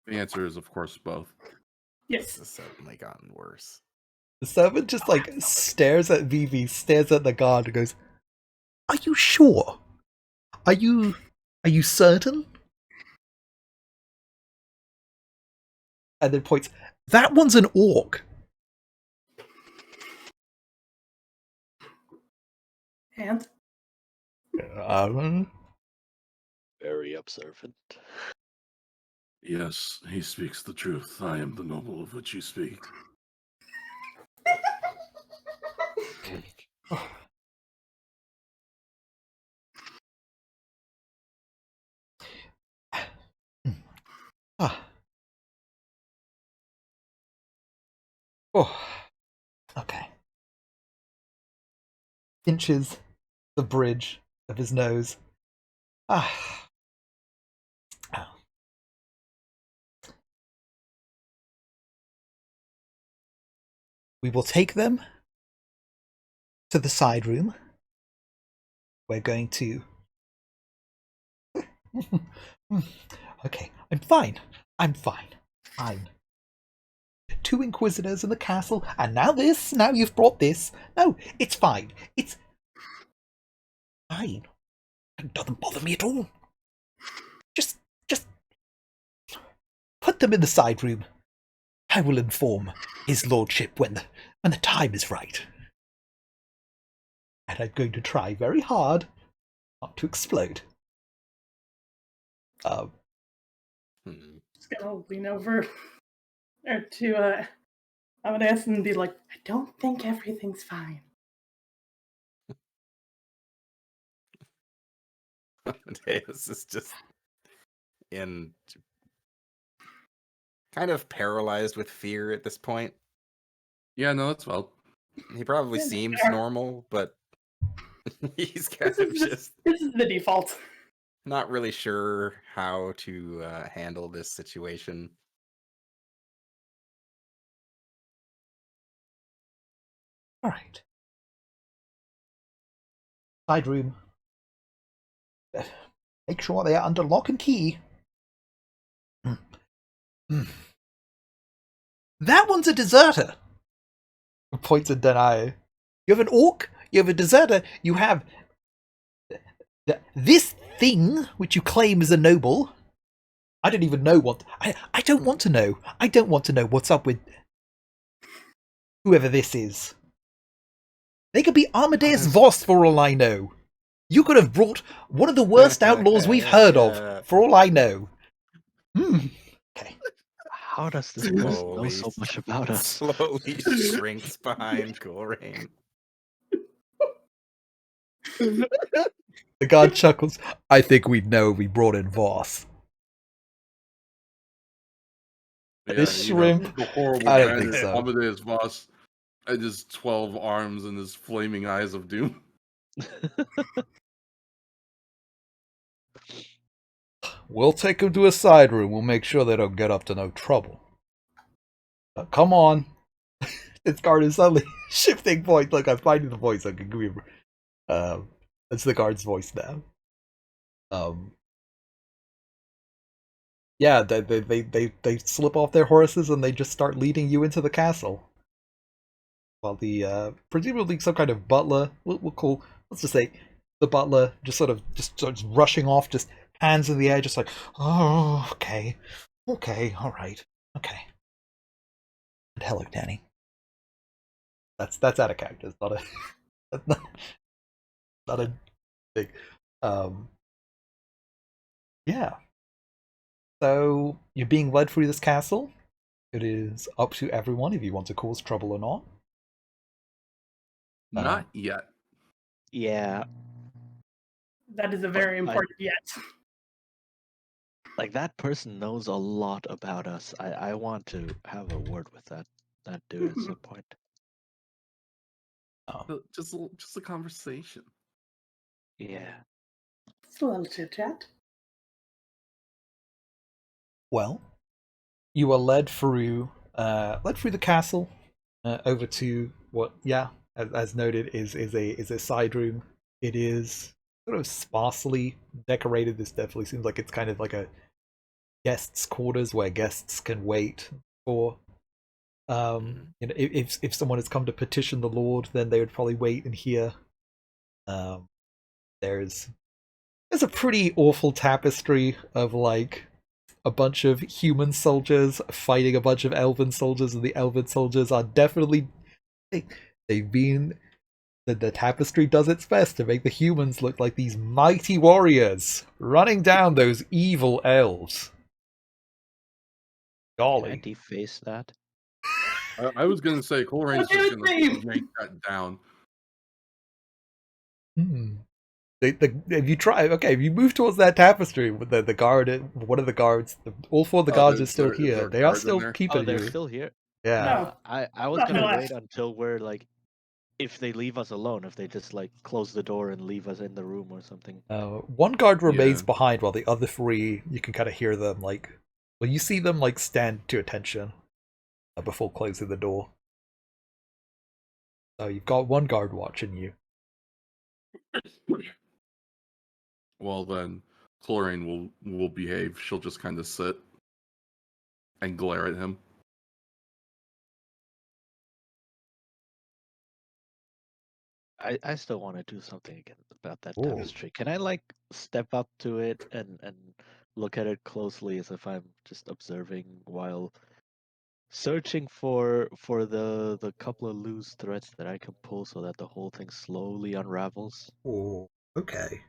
The answer is, of course, both. This Yes. has certainly gotten worse. The servant just like stares at Vivi, stares at the guard, and goes, "Are you sure? Are you certain?" And then points, "That one's an orc." And Very observant. Yes, he speaks the truth. I am the noble of which you speak. Ah. Oh, okay. Inches the bridge of his nose. Ah. Oh. We will take them to the side room. We're going to. Okay, I'm fine. I'm fine. Fine. 2 inquisitors in the castle, and now this. Now you've brought this. No, it's fine. It's fine. It doesn't bother me at all. Just put them in the side room. I will inform his lordship when the time is right. And I'm going to try very hard not to explode. just gonna lean over or to Amadeus and be like, I don't think everything's fine. Amadeus is just in kind of paralyzed with fear at this point. Yeah, no, that's well. He probably Yeah, seems fair. normal, but he's kind This of is just this is the default. not really sure how to handle this situation. All right. Side room. Make sure they are under lock and key. That one's a deserter. Points at Denai. You have an orc, you have a deserter, you have this thing which you claim is a noble. I don't even know what. I don't want to know. I don't want to know what's up with whoever this is. They could be Amadeus Voss for all I know. You could have brought one of the worst outlaws we've heard of, for all I know. Okay. How does this person know so much about us? Slowly shrinks behind Coleraine. The guard chuckles. I think we'd know if we brought in Voss. Yeah, This you know, shrimp. the horrible I don't bandit think so. Amadeus Voss and his 12 arms and his flaming eyes of doom. We'll take them to a side room. We'll make sure they don't get up to no trouble. Come on. This guard is suddenly shifting voice. Look, I'm finding the voice. I can give you. It's the guard's voice now. Yeah, they slip off their horses and they just start leading you into the castle. While the presumably some kind of butler, we'll call, let's just say, the butler just sort of just starts rushing off, just hands in the air, just like, oh, okay, all right, okay. And hello, Danny. That's out of character. It's not a that's not a thing. Yeah. So you're being led through this castle. It is up to everyone if you want to cause trouble or not. Not yet. Yeah, That is a very important yet. like that person knows a lot about us. I want to have a word with that dude at some point. Just a conversation. Yeah. It's a little chit chat. Well, you are led through the castle over to what? Yeah, as noted, is a side room. It is sort of sparsely decorated. This definitely seems like it's kind of like a guests' quarters where guests can wait for. If someone has come to petition the Lord, then they would probably wait in here. There's a pretty awful tapestry of like a bunch of human soldiers fighting a bunch of elven soldiers, and the elven soldiers are definitely they've been the tapestry does its best to make the humans look like these mighty warriors running down those evil elves. Can I Golly. deface that? I was gonna say Colerain's Look at just his gonna name! yank that down. If you try, okay, if you move towards that tapestry, with the guard, one of the guards, all four of the guards are still Is here. there They are guards in still there? keeping Oh, they're you. still here. Yeah. No. I was Nothing gonna left. wait until we're like, if they leave us alone, if they just like close the door and leave us in the room or something. One guard remains Yeah. behind, while the other three, you can kind of hear them like, well, you see them like stand to attention before closing the door. So you've got one guard watching you. Well then, Chlorine will behave. She'll just kind of sit and glare at him. I still want to do something again about that Ooh. tapestry. Can I like step up to it and look at it closely as if I'm just observing while searching for the couple of loose threads that I can pull so that the whole thing slowly unravels? Oh, okay.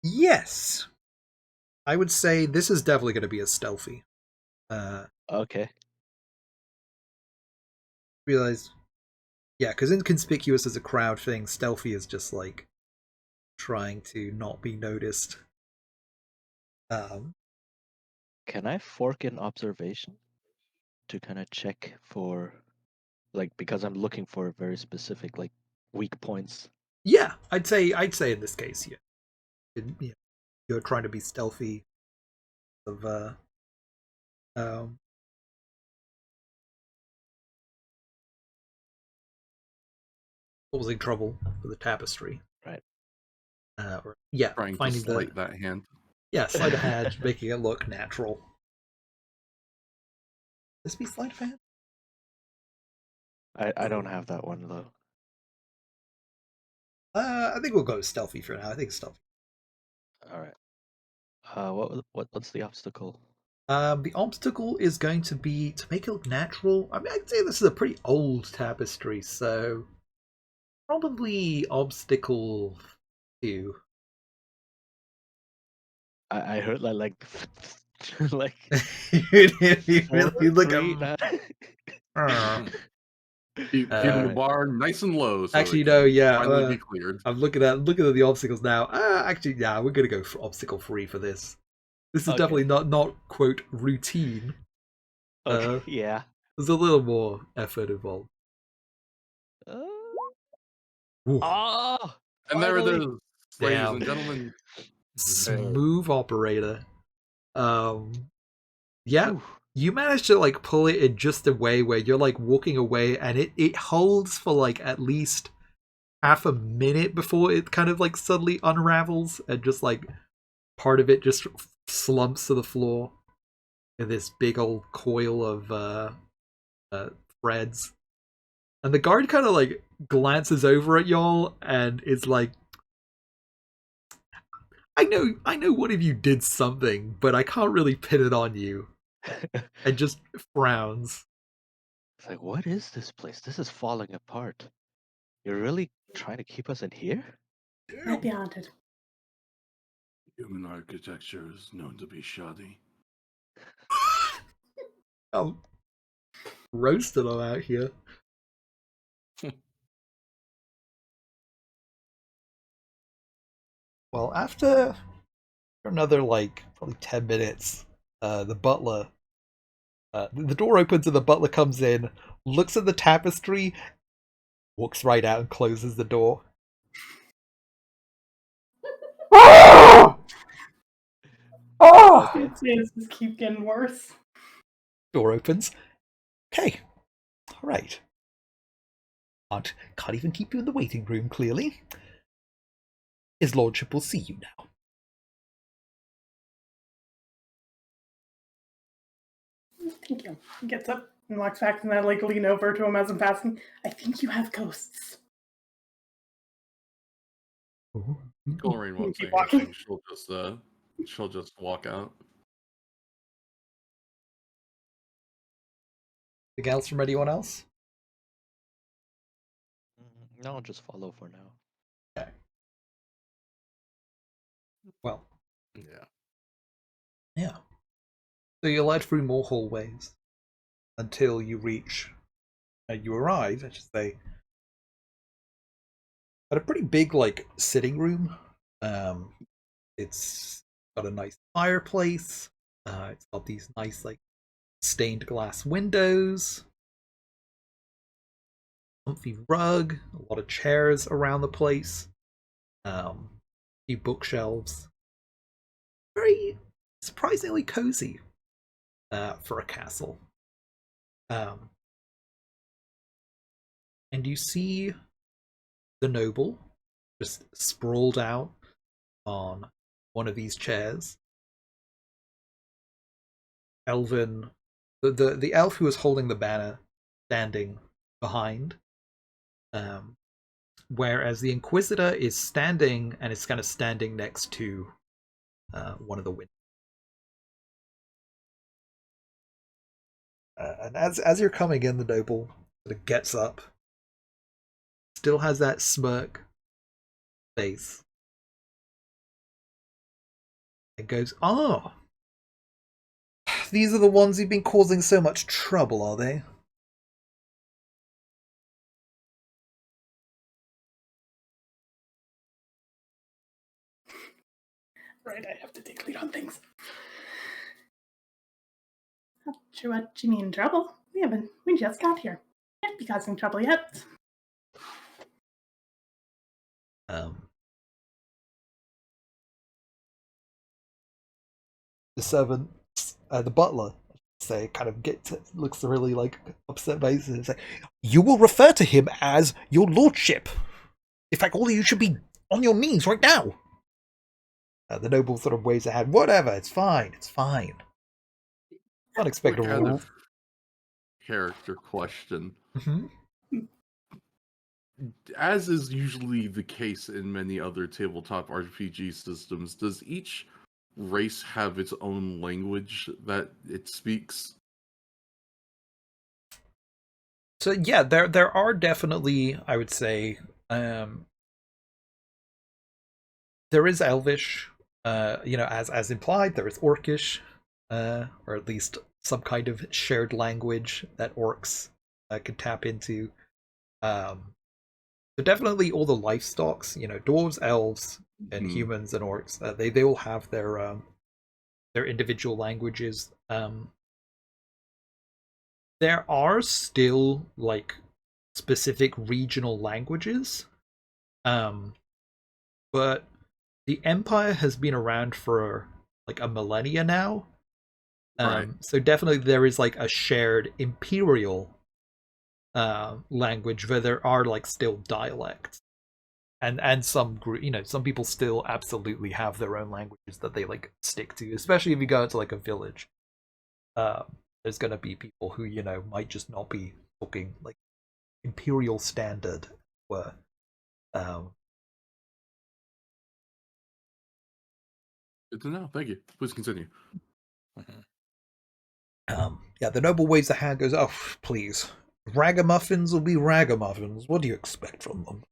Yes, I would say this is definitely going to be a stealthy. Okay. Realize, yeah, because inconspicuous is a crowd thing. Stealthy is just like trying to not be noticed. Can I fork in observation to kind of check for, like, because I'm looking for very specific like weak points? Yeah, I'd say in this case, yeah, you're trying to be stealthy. Of causing trouble for the tapestry. Right. Yeah, Trying to finding sleight that hand. sleight of hand, making it look natural. This be sleight of hand? I don't have that one though. I think we'll go stealthy for now. I think stealthy. All right. What's the obstacle? The obstacle is going to be to make it look natural. I mean, I'd say this is a pretty old tapestry, so probably obstacle 2. I heard like like If you really look three, at. Keeping the bar nice and low. So Actually, it no, can yeah. finally be cleared. I'm looking at the obstacles now. Actually, yeah, we're gonna go for obstacle 3 for this. This is Okay. definitely not quote routine. Okay, yeah. There's a little more effort involved. Ooh, Oh, And there it finally. is, ladies Damn. and gentlemen. smooth operator. Yeah, Ooh. you managed to like pull it in just a way where you're like walking away, and it holds for like at least half a minute before it kind of like suddenly unravels, and just like part of it just slumps to the floor in this big old coil of threads. And the guard kind of like glances over at y'all and is like, I know one of you did something, but I can't really pin it on you. And just frowns. It's like, what is this place? This is falling apart. You're really trying to keep us in here? Might be haunted. Human architecture is known to be shoddy. I'm roasted on out here. Well, after another like probably 10 minutes, the butler, the door opens and the butler comes in, looks at the tapestry, walks right out and closes the door. Circumstances keep getting worse. Door opens. Okay, right. Can't even keep you in the waiting room, clearly. His lordship will see you now. Thank you. He gets up and walks back, and I lean over to him as I'm passing. I think you have ghosts. Coleraine won't say Keep walking. anything. She'll just walk out. Anything else from anyone else? No, just follow for now. Okay. Well, yeah. So you're led through more hallways until you reach, you arrive, I should say, at a pretty big, sitting room. It's got a nice fireplace. It's got these nice, stained glass windows. Comfy rug. A lot of chairs around the place. A few bookshelves. Very surprisingly cozy for a castle. And you see the noble just sprawled out on one of these chairs. Elven, the elf who was holding the banner, standing behind, whereas the Inquisitor is standing, and it's kind of standing next to one of the windows. And as you're coming in, the noble sort of gets up, still has that smirk face, and goes, "Ah, these are the ones who've been causing so much trouble, are they?" Right, I have to take lead on things. Not sure what you mean, trouble. We just got here. Can't be causing trouble yet. The servant, the butler, say, kind of looks really upset by this, and say, "You will refer to him as your lordship. In fact, all of you should be on your knees right now." The noble sort of waves a hand. "Whatever, it's fine, it's fine." Unexpected Quick out rule. of character question. Mm-hmm. As is usually the case in many other tabletop RPG systems, does each race have its own language that it speaks? So yeah, there are definitely, I would say, there is Elvish, as implied. There is Orcish, or at least some kind of shared language that orcs can tap into. So definitely all the lifestocks, dwarves, elves, and humans and orcs, they all have their individual languages. There are still specific regional languages, but the Empire has been around for a millennia now. Right. So definitely there is a shared imperial language where there are still dialects, and some some people still absolutely have their own languages that they stick to, especially if you go to a village. There's gonna be people who might just not be talking imperial standard, where Good to know. Thank you. Please continue. yeah, the noble waves a hand, goes, "Oh, please, ragamuffins will be ragamuffins. What do you expect from them?"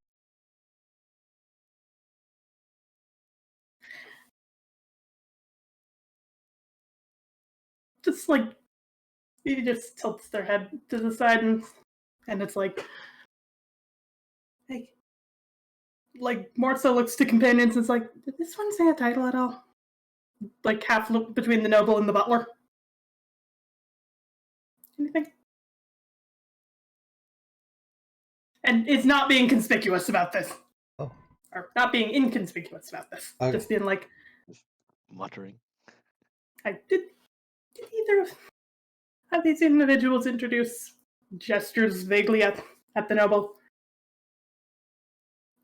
Just he just tilts their head to the side, and it's hey, more so looks to companions and is did this one say a title at all? Half between the noble and the butler. Anything? And it's not being conspicuous about this. Oh. Or not being inconspicuous about this. Okay. Just being Muttering. Did either of these individuals introduce gestures vaguely at the noble.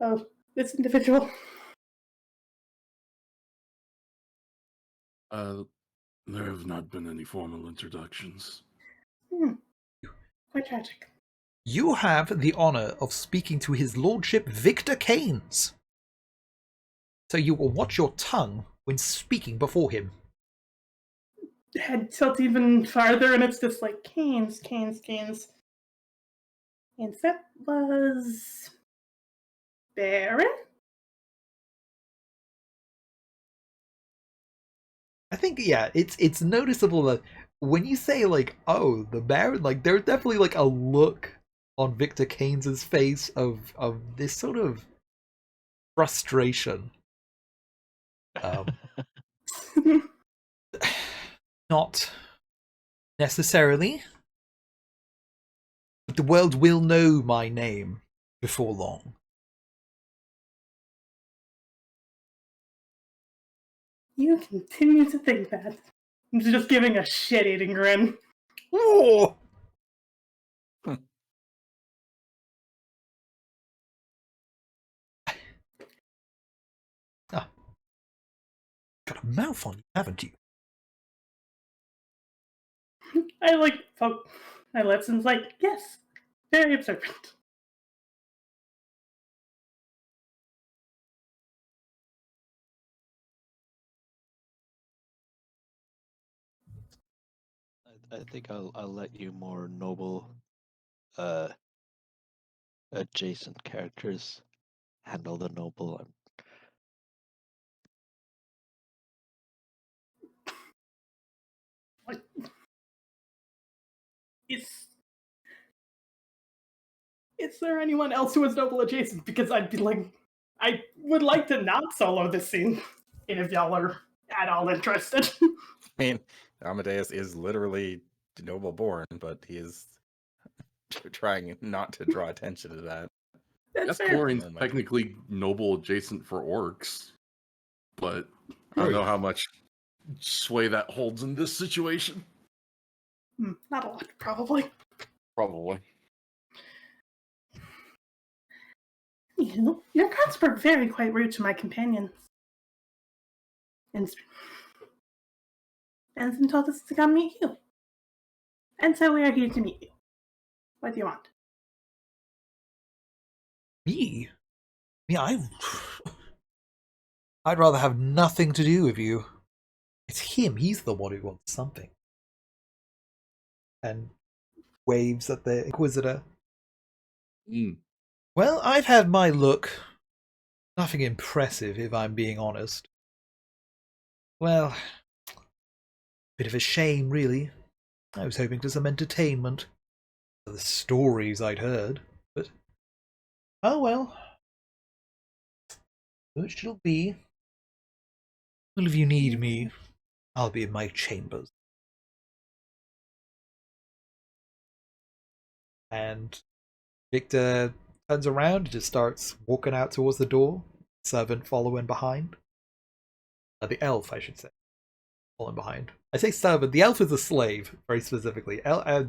Oh, this individual. There have not been any formal introductions. Quite tragic. You have the honor of speaking to his lordship Victor Keynes. So you will watch your tongue when speaking before him. Head tilt even farther, and it's just like Keynes. And that was Baron? I think, yeah, it's noticeable that when you say, like, oh, the Baron, like, there's definitely, like, a look on Victor Keynes's face of this sort of frustration. Not necessarily, but the world will know my name before long. You continue to think that. I'm just giving a shit-eating grin. Oh! Ah, got a mouth on you, haven't you? I poke my lips and like, yes, very observant. I think I'll let you more noble, adjacent characters handle the noble. Like, is there anyone else who is noble adjacent? Because I'd be like, I would like to not solo this scene, if y'all are at all interested. I mean, Amadeus is literally noble born, but he is trying not to draw attention to that. That's Yes, fair. chlorine's technically noble adjacent for orcs, but I don't know how much sway that holds in this situation. Not a lot, probably. Probably. Your cards were very quite rude to my companions. And told us to come meet you. And so we are here to meet you. What do you want? Me? I'd rather have nothing to do with you. It's him, he's the one who wants something. And waves at the Inquisitor. Well, I've had my look. Nothing impressive, if I'm being honest. Well, bit of a shame, really. I was hoping for some entertainment. For the stories I'd heard, but oh well. Such it'll be. Well, if you need me, I'll be in my chambers. And Victor turns around and just starts walking out towards the door. Servant following behind. The elf, I should say, following behind. I say servant. The elf is a slave, very specifically. I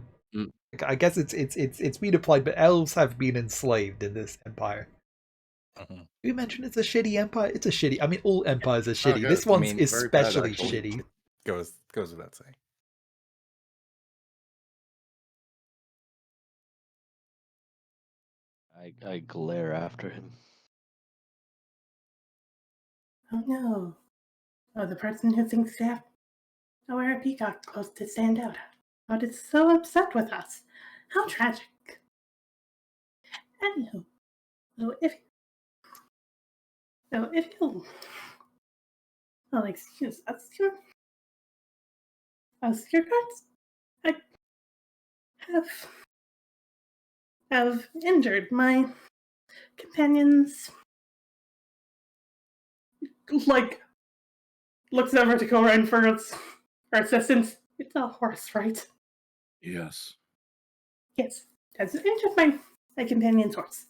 guess it's been applied, but elves have been enslaved in this empire. You mentioned it's a shitty empire. It's a shitty. I mean, all empires are shitty. This one's especially shitty. Goes without saying. I glare after him. Oh no. Oh, the person who thinks they have to wear a peacock clothes to stand out. Oh, is so upset with us. How tragic. Anywho, if you'll excuse us, your cards, I have injured my companions. Like, looks over to Corin for assistance. It's a horse, right? Yes. Yes, has injured my companion's horse.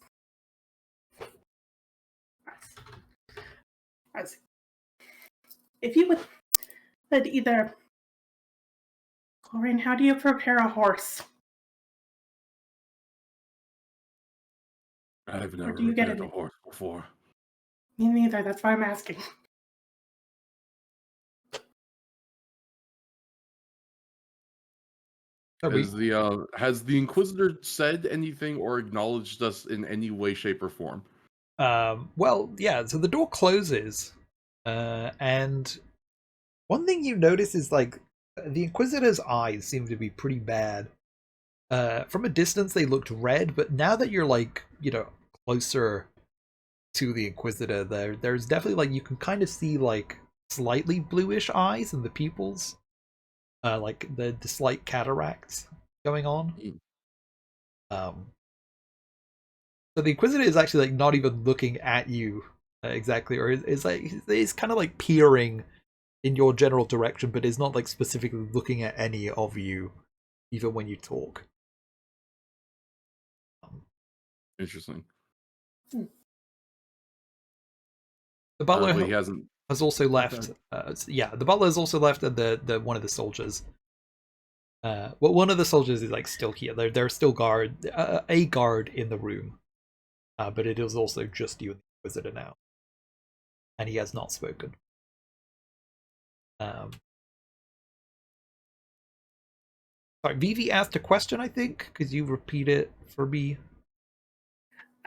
If you would either, Corin, how do you prepare a horse? I've Or never do you get repaired a it? horse before. Me neither. That's why I'm asking. Has the Inquisitor said anything or acknowledged us in any way, shape, or form? Well, yeah. So the door closes, and one thing you notice is like the Inquisitor's eyes seem to be pretty bad. From a distance, they looked red, but now that you're like closer to the Inquisitor, there's definitely like you can kind of see like slightly bluish eyes in the pupils, like the slight cataracts going on. Mm. Um, so the Inquisitor is actually like not even looking at you exactly, or is like is kind of like peering in your general direction, but is not like specifically looking at any of you, even when you talk. Interesting. The butler But he hasn't. has also left. Okay. Yeah, the butler has also left, and the one of the soldiers. Well, one of the soldiers is like still here. There's still a guard in the room, but it is also just you and the Inquisitor now, and he has not spoken. Sorry, Vivi asked a question. I think. Could you repeat it for me?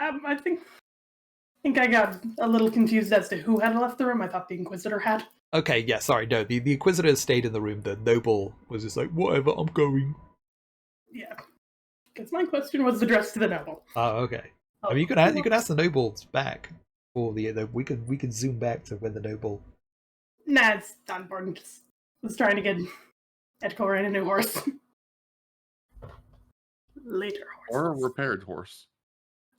I think I got a little confused as to who had left the room. I thought the Inquisitor had. Okay, yeah, sorry, no, the Inquisitor stayed in the room. The noble was just like, whatever, I'm going. Yeah. Because my question was addressed to the noble. Oh, okay. I Oh, mean, you can ask the nobles back, or we can zoom back to when the noble. Nah, it's not important. Just was trying to get Ed Coleraine a new horse. Later horse. Or a repaired horse.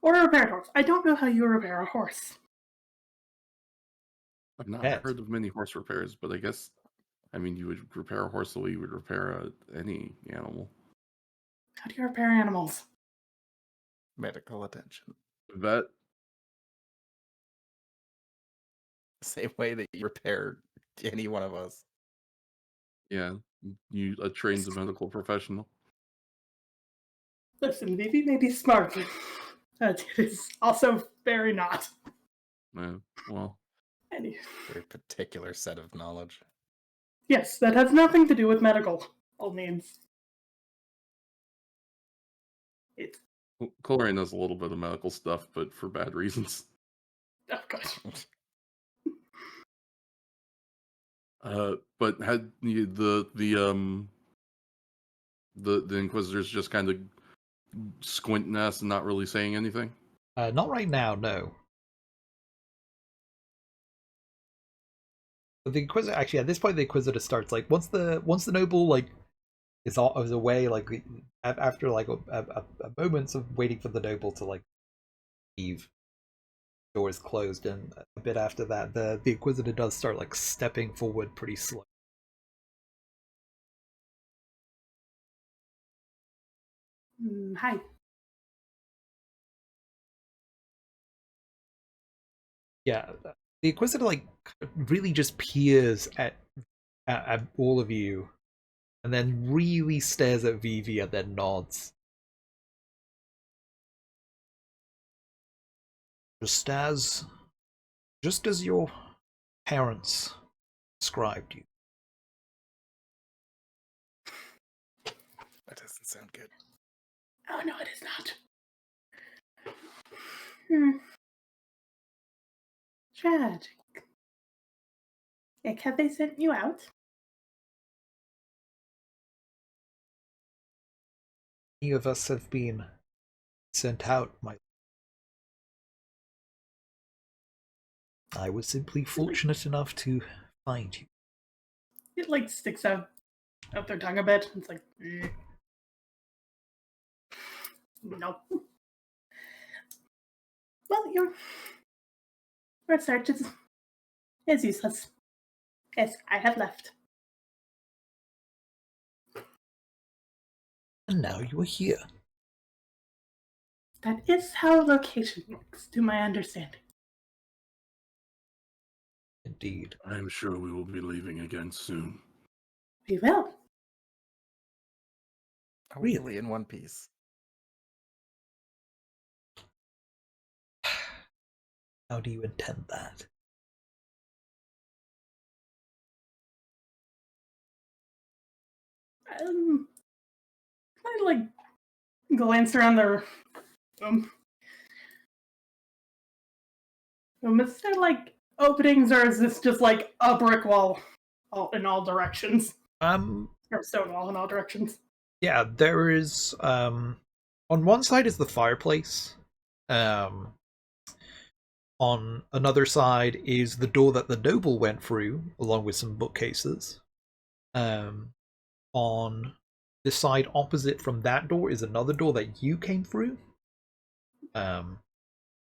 Or a repaired horse. I don't know how you repair a horse. I've not Yes. heard of many horse repairs, but I guess, I mean, you would repair a horse the way you would repair any animal. How do you repair animals? Medical attention. Vet. Same way that you repair any one of us. Yeah, you a trained medical professional. Listen, Vivi may be smart, but it is also very not. Yeah, well, Any- Very particular set of knowledge. Yes, that has nothing to do with medical means. It. Coleraine does a little bit of medical stuff, but for bad reasons. Oh gosh. But had the Inquisitors just kind of squinting us and not really saying anything? Not right now, no. But the Inquisitor actually at this point the Inquisitor starts like once the noble like is away like after like a moments of waiting for the noble to like leave. Door is closed, and a bit after that, the Inquisitor does start like stepping forward pretty slow. Hi. Yeah, the Inquisitor like really just peers at all of you, and then really stares at Vivi and then nods. Just as your parents described you. That doesn't sound good. Oh no, it is not. Tragic. Have they sent you out? Many of us have been sent out, I was simply fortunate enough to find you. It like sticks out their tongue a bit. It's like, nope. Well, your search is useless. Yes, I have left. And now you are here. That is how location works, to my understanding. Indeed. I'm sure we will be leaving again soon. We will. Really? Really? In one piece. How do you intend that? I like glance around the room. Is there like openings, or is this just like a brick wall in all directions? Or stone wall in all directions? Yeah, there is on one side is the fireplace. Um on another side is the door that the noble went through, along with some bookcases. Um on the side opposite from that door is another door that you came through. Um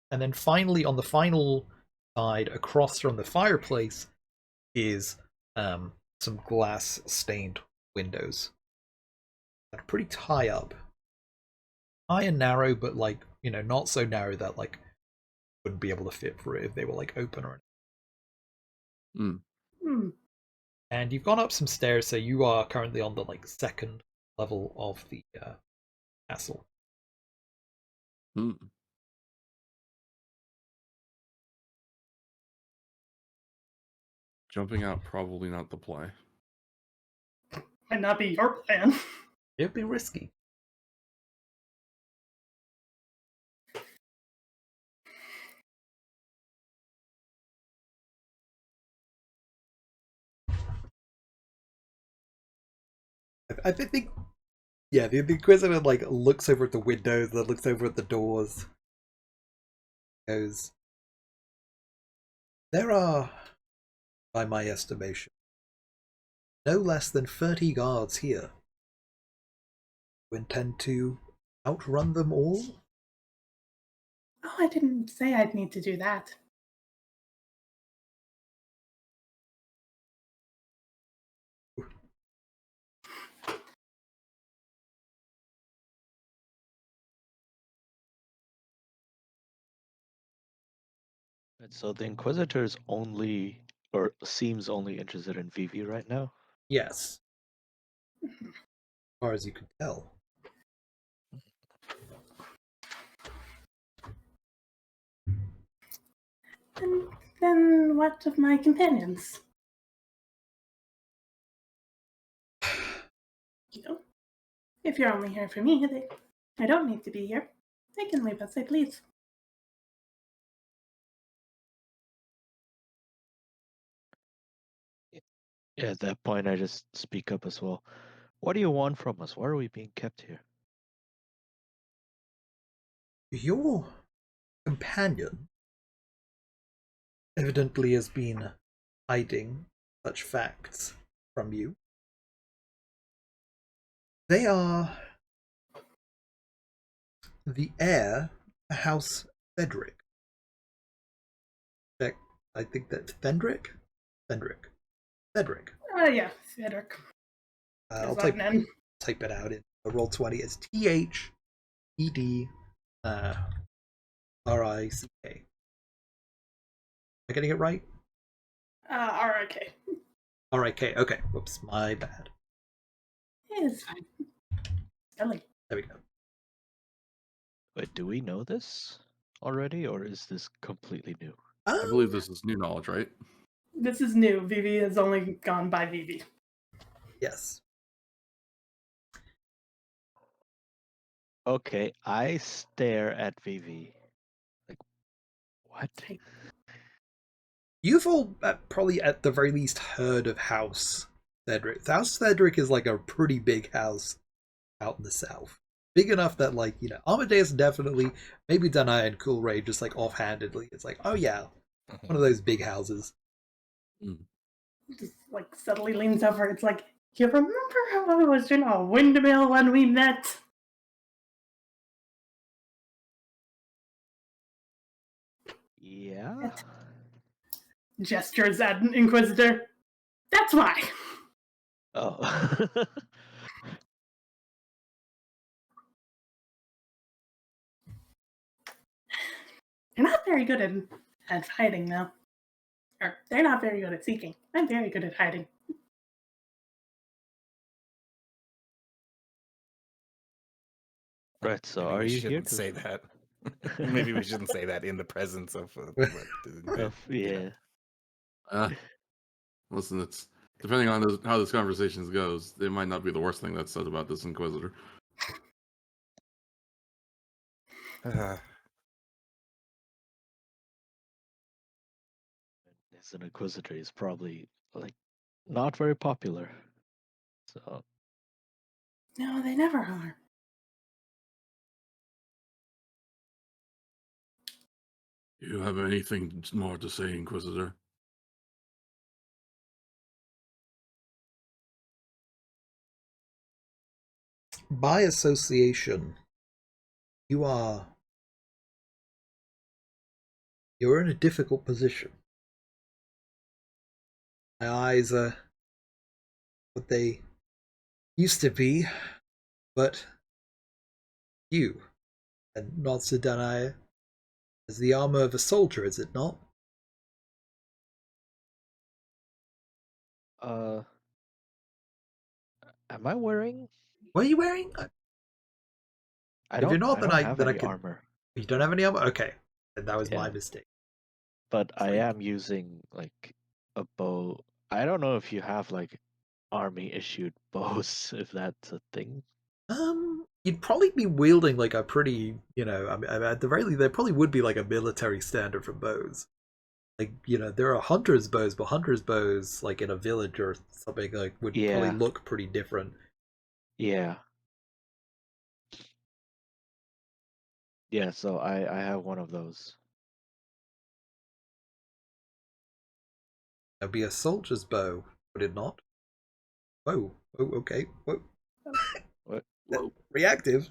and then finally on the final side across from the fireplace is some glass stained windows that are pretty high and narrow, but like, not so narrow that like wouldn't be able to fit through it if they were like open or Mm. Hmm. And you've gone up some stairs, so you are currently on the like second level of the castle. Mm. Jumping out, probably not the play. Might not be your plan. It'd be risky. I think, yeah, the Inquisitor like looks over at the windows, then looks over at the doors, goes, "There are, by my estimation, no less than 30 guards here. You intend to outrun them all?" Oh, I didn't say I'd need to do that. So the Inquisitor is only, or seems only interested in Vivi right now. Yes, as far as you can tell. And then what of my companions? You know, if you're only here for me, I don't need to be here. They can leave as they please. Yeah, at that point, I just speak up as well. What do you want from us? Why are we being kept here? Your companion evidently has been hiding such facts from you. They are the heir to House Frederick. I think that's Fendrick? Frederick. Yeah, Cedric. I'll Is that an N? type it out in the roll 20. It's THED RICK. Am I getting it right? R-I-K. RIK. Okay. Whoops. My bad. It's fine. Ellie. There we go. Wait, do we know this already, or is this completely new? I believe this is new knowledge, right? This is new. Vivi has only gone by Vivi. Yes. Okay, I stare at Vivi. Like, what? You've all probably at the very least heard of House Cedric. House Cedric is like a pretty big house out in the south. Big enough that, like, Amadeus definitely, maybe Danai and Cool Ray just like offhandedly. It's like, oh yeah, one of those big houses. Just like subtly leans over. It's like, you remember how I was in a windmill when we met? Yeah. Gestures at an Inquisitor. That's why. Oh. You're not very good at hiding, though. Or they're not very good at seeking. I'm very good at hiding. Right. So, I mean, are you you here shouldn't to say that. Maybe we shouldn't say that in the presence of. Yeah. Listen, it's depending on how this conversation goes, it might not be the worst thing that's said about this Inquisitor. As an inquisitor, he's probably like not very popular. So No, they never are. Do you have anything more to say, Inquisitor? By association, you're in a difficult position. My eyes are what they used to be, but you, and not Sedanaya, is the armor of a soldier, is it not? am I wearing? What are you wearing? If you're not, I then don't I have then I any could. armor. You don't have any armor. Okay, then that was my Yeah. mistake. But I Freak. am using like a bow. I don't know if you have like army issued bows, if that's a thing. You'd probably be wielding like a pretty, I mean, at the very least, there probably would be like a military standard for bows. Like, there are hunter's bows, but hunter's bows, like in a village or something, like would probably Yeah. look pretty different. Yeah. Yeah, so I have one of those. That'd be a soldier's bow, would it not? Whoa. Oh, okay. Whoa. What? Whoa. Reactive.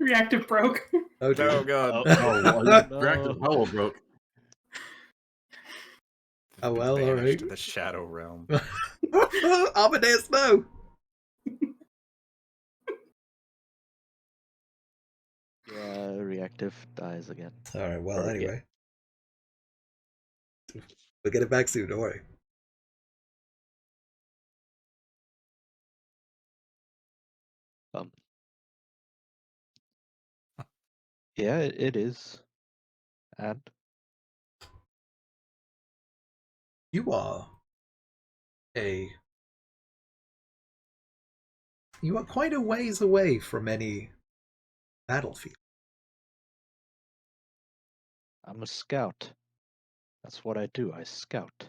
Reactive broke. Oh, dear. Oh god. Reactive Hollow broke. Oh, well, Banished alright. to the Shadow Realm. Amadeus, no! Yeah, reactive dies again. Alright, well, Or, yeah. anyway. We'll get it back soon, don't worry. Yeah, it is. And You are a you are quite a ways away from any battlefield. I'm a scout. That's what I do. I scout.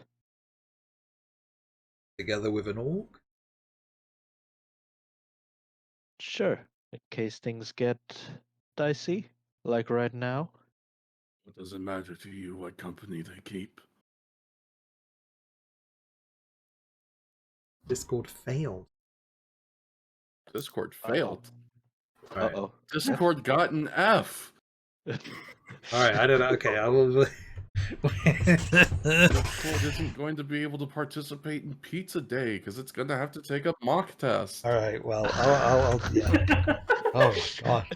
Together with an orc? Sure. In case things get dicey, like right now. What does it matter to you what company they keep? Discord failed. Discord failed. Alright. Uh-oh. Discord got an F. Alright, I don't know. Okay, I will. Discord isn't going to be able to participate in Pizza Day because it's going to have to take a mock test. Alright, well, I'll yeah. Oh, God.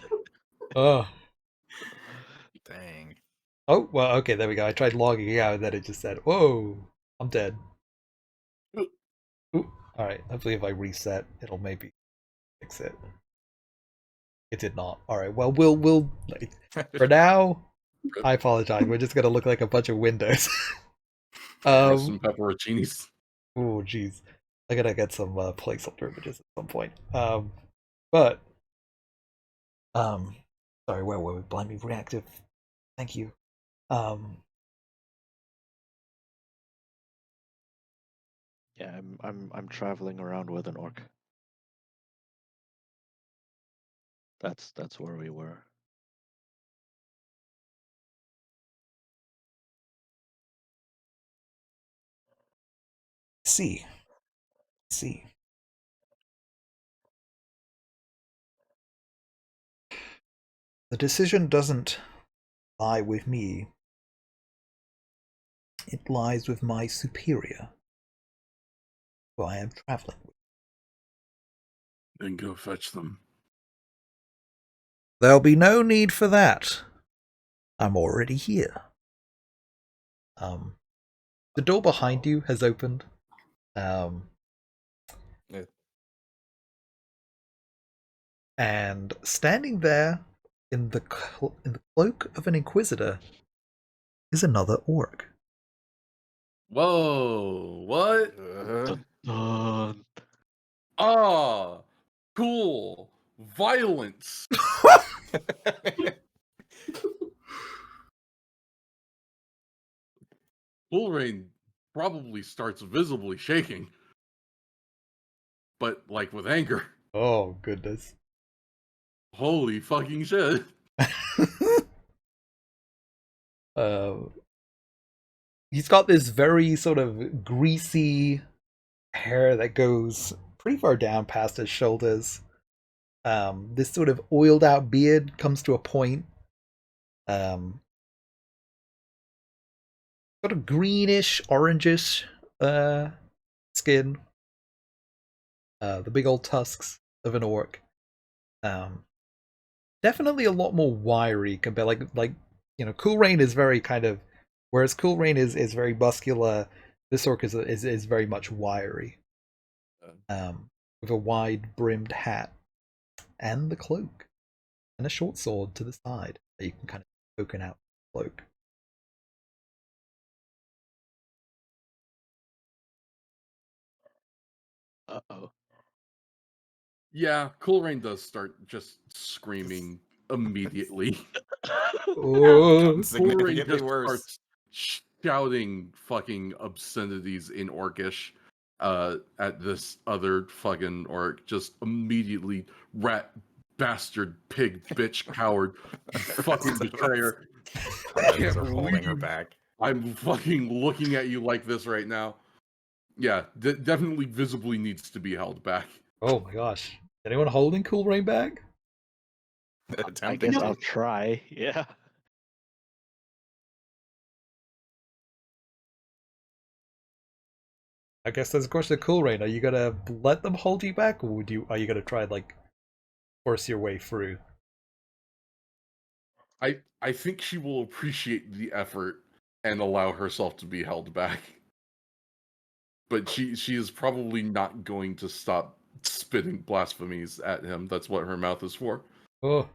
Oh. Dang. Oh, well, okay, there we go. I tried logging out and then it just said, whoa, I'm dead. Ooh. Alright, hopefully if I reset, it'll maybe fix it. It did not. Alright, well, we'll like, for now, I apologize. We're just gonna look like a bunch of windows. Some pepperoncinis. Oh, jeez. I gotta get some placeholder images at some point. But, sorry, where were we? Blind reactive. Thank you. Yeah, I'm traveling around with an orc. That's where we were. See. The decision doesn't lie with me. It lies with my superior, who I am traveling with. Then go fetch them. There'll be no need for that. I'm already here. The door behind you has opened. Yeah. And standing there in the cloak of an inquisitor is another orc. Whoa, what? Dun, dun. Ah, cool. Violence. Bullrain probably starts visibly shaking, but like with anger. Oh goodness. Holy fucking shit. uh, he's got this very sort of greasy hair that goes pretty far down past his shoulders. This sort of oiled out beard comes to a point. Sort of greenish, orangish skin. The big old tusks of an orc. Definitely a lot more wiry compared Cool Rain is very kind of, whereas Cool Rain is very muscular. This orc is very much wiry. With a wide brimmed hat and the cloak and a short sword to the side that you can kind of poke out the cloak. Uh-oh. Yeah, Cool Rain does start just screaming immediately. Oh, Cool Rain Significantly just worse. starts shouting fucking obscenities in Orcish at this other fucking orc. Just immediately, rat, bastard, pig, bitch, coward, you fucking betrayer. I can't Are holding her believe back. I'm fucking looking at you like this right now. Yeah, definitely visibly needs to be held back. oh my gosh. Anyone holding Cool Rain back? I Attempting guess to. I'll try. Yeah. I guess there's a question of Cool Rain. Are you gonna let them hold you back, or are you gonna try and like force your way through? I think she will appreciate the effort and allow herself to be held back. But she is probably not going to stop spitting blasphemies at him. That's what her mouth is for. Oh,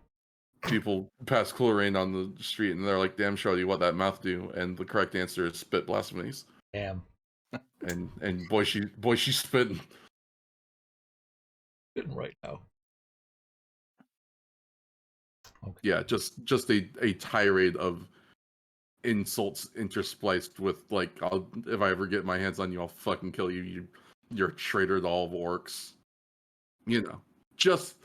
People pass Coleraine on the street and they're like, "Damn, Shorty, what that mouth do?" And the correct answer is spit blasphemies. damn. And boy, she's spitting. Good right now. Okay. Yeah, just a tirade of insults interspliced with like, if I ever get my hands on you, I'll fucking kill you. You're a traitor to all of orcs. You know, just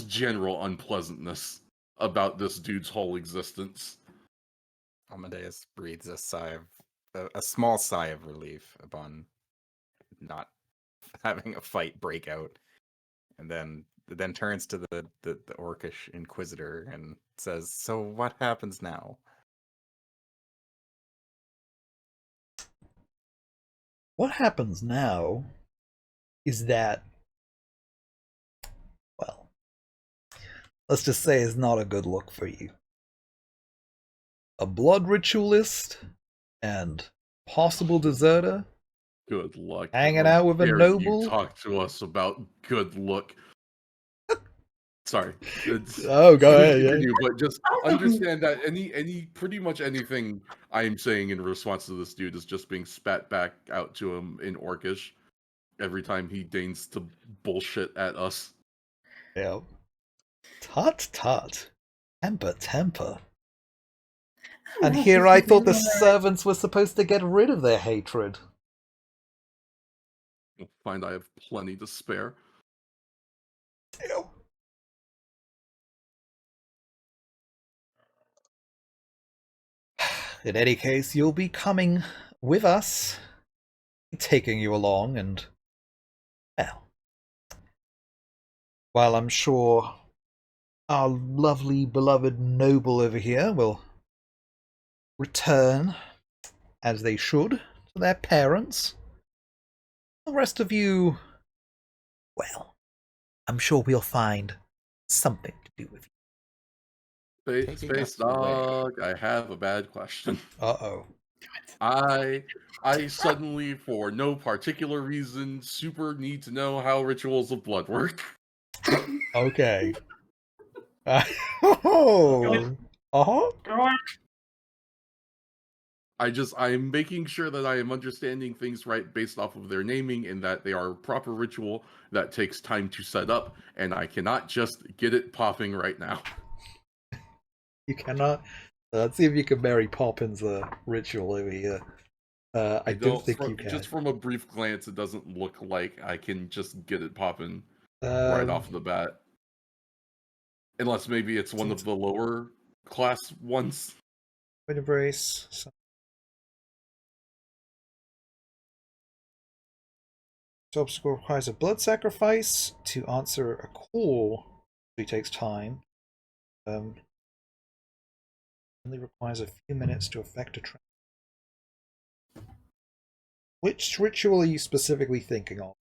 general unpleasantness about this dude's whole existence. Amadeus breathes a sigh of a small sigh of relief upon not having a fight break out, and then turns to the orcish inquisitor and says, "So what happens now?" What happens now is that, well, let's just say it's not a good look for you. A blood ritualist and possible deserter Good luck. hanging How out with a dare noble. you talk to us about good look. Sorry. Oh, go Please ahead. Yeah. continue, but just understand that any pretty much anything I am saying in response to this dude is just being spat back out to him in Orcish every time he deigns to bullshit at us. Yeah. Tut tut. Temper, temper. And That's here just I thought the really alright. servants were supposed to get rid of their hatred. You'll find I have plenty to spare. Damn. In any case, you'll be coming with us, taking you along, and, well, while I'm sure our lovely, beloved noble over here will return, as they should, to their parents, the rest of you, well, I'm sure we'll find something to do with you. Taking Space us Dog, I have a bad question. Uh-oh. I suddenly, for no particular reason, super need to know how rituals of blood work. Okay. Oh, uh-huh. Go on. I'm making sure that I am understanding things right based off of their naming and that they are a proper ritual that takes time to set up, and I cannot just get it popping right now. You cannot. Let's see if you can marry Poppins' ritual over here. I don't think you can. Just from a brief glance, it doesn't look like I can just get it popping right Um, off the bat. Unless maybe it's one of the lower class ones. Wind embrace. This obstacle requires a blood sacrifice to answer a call. It takes time. Only requires a few minutes to effect a transfer. Which ritual are you specifically thinking of?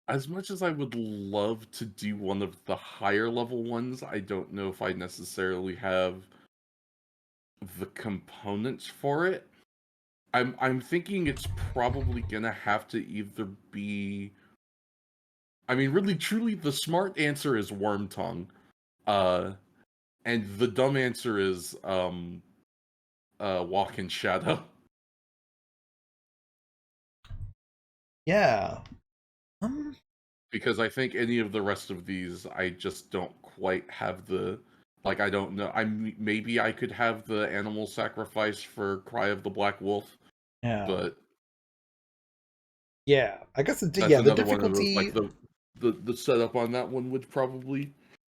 As much as I would love to do one of the higher level ones, I don't know if I necessarily have the components for it. I'm thinking it's probably gonna have to either be, I mean, really truly the smart answer is worm tongue. And the dumb answer is walk in shadow. yeah. Because I think any of the rest of these I just don't quite have the, like, I don't know. Maybe I could have the animal sacrifice for Cry of the Black Wolf, Yeah. but Yeah. I guess that's the another one of those, difficulty. like the setup on that one would probably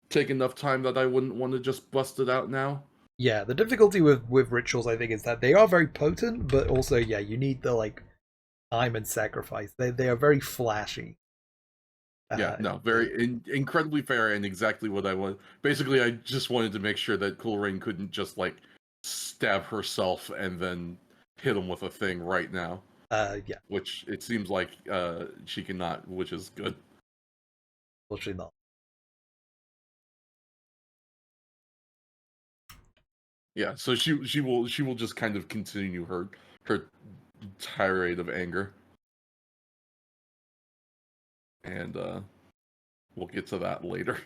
take enough time that I wouldn't want to just bust it out now. Yeah, the difficulty with rituals, I think, is that they are very potent, but also, yeah, you need the like time and sacrifice. They are very flashy. Yeah, no, very incredibly fair and exactly what I want. Basically, I just wanted to make sure that Cool Rain couldn't just like stab herself and then hit him with a thing right now. Yeah, Which it seems like she cannot, which is good. literally not. Yeah, so she will just kind of continue her tirade of anger, and we'll get to that later.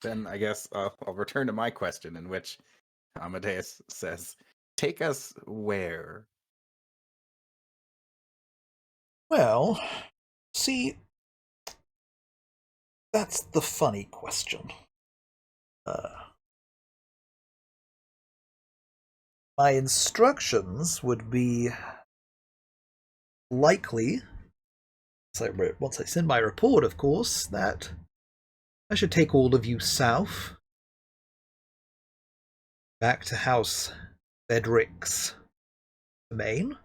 Then I guess I'll return to my question, in which Amadeus says, "Take us where?" Well, see, that's the funny question. My instructions would be likely, so once I send my report, of course, that I should take all of you south, back to House Bedrick's domain.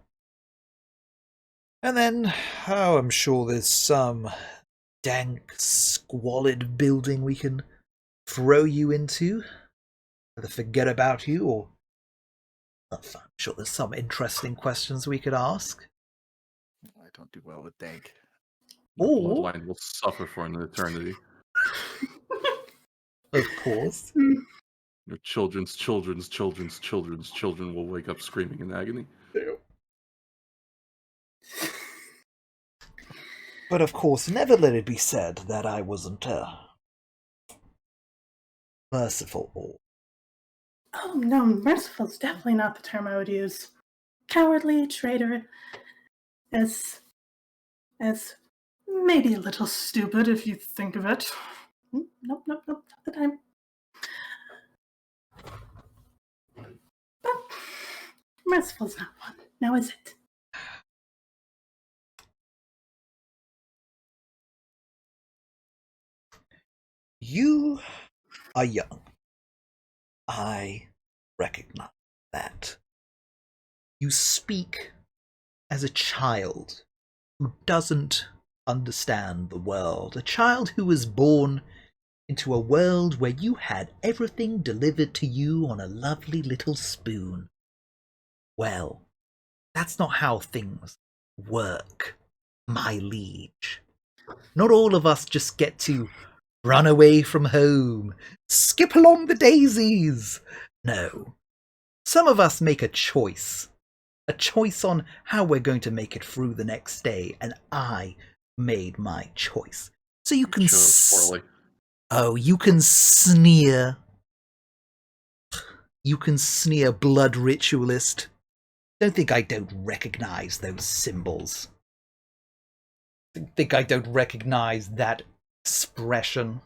And then, oh, I'm sure there's some dank, squalid building we can throw you into, either forget about you or I'm sure there's some interesting questions we could ask. I don't do well with dank. The Or, bloodline will suffer for an eternity. of course, Your children's children will wake up screaming in agony. but of course, never let it be said that I wasn't merciful or Oh no, merciful is definitely not the term I would use. Cowardly, traitor, as maybe a little stupid if you think of it. Nope, not the time. But merciful's not one. Now is it? you are young. I recognize that. You speak as a child who doesn't understand the world, a child who was born into a world where you had everything delivered to you on a lovely little spoon. Well, that's not how things work, my liege. Not all of us just get to run away from home, skip along the daisies. No, some of us make a choice on how we're going to make it through the next day, and I made my choice. So you can Poorly. you can sneer. You can sneer, blood ritualist. Don't think I don't recognize those symbols. Think I don't recognize that expression.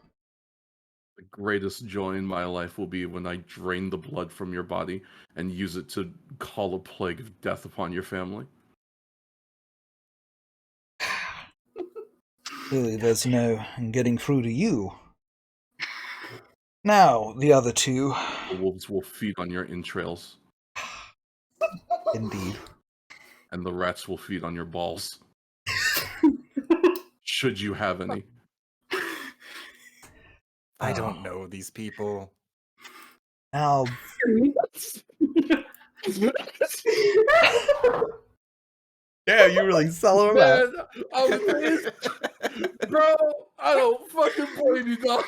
The greatest joy in my life will be when I drain the blood from your body and use it to call a plague of death upon your family. Clearly, there's no getting through to you. Now, the other two. The wolves will feed on your entrails, Indeed. and the rats will feed on your balls. Should you have any. I don't know these people. Now, yeah, you really sell them out. Man, bro, I don't fucking blame you, dog.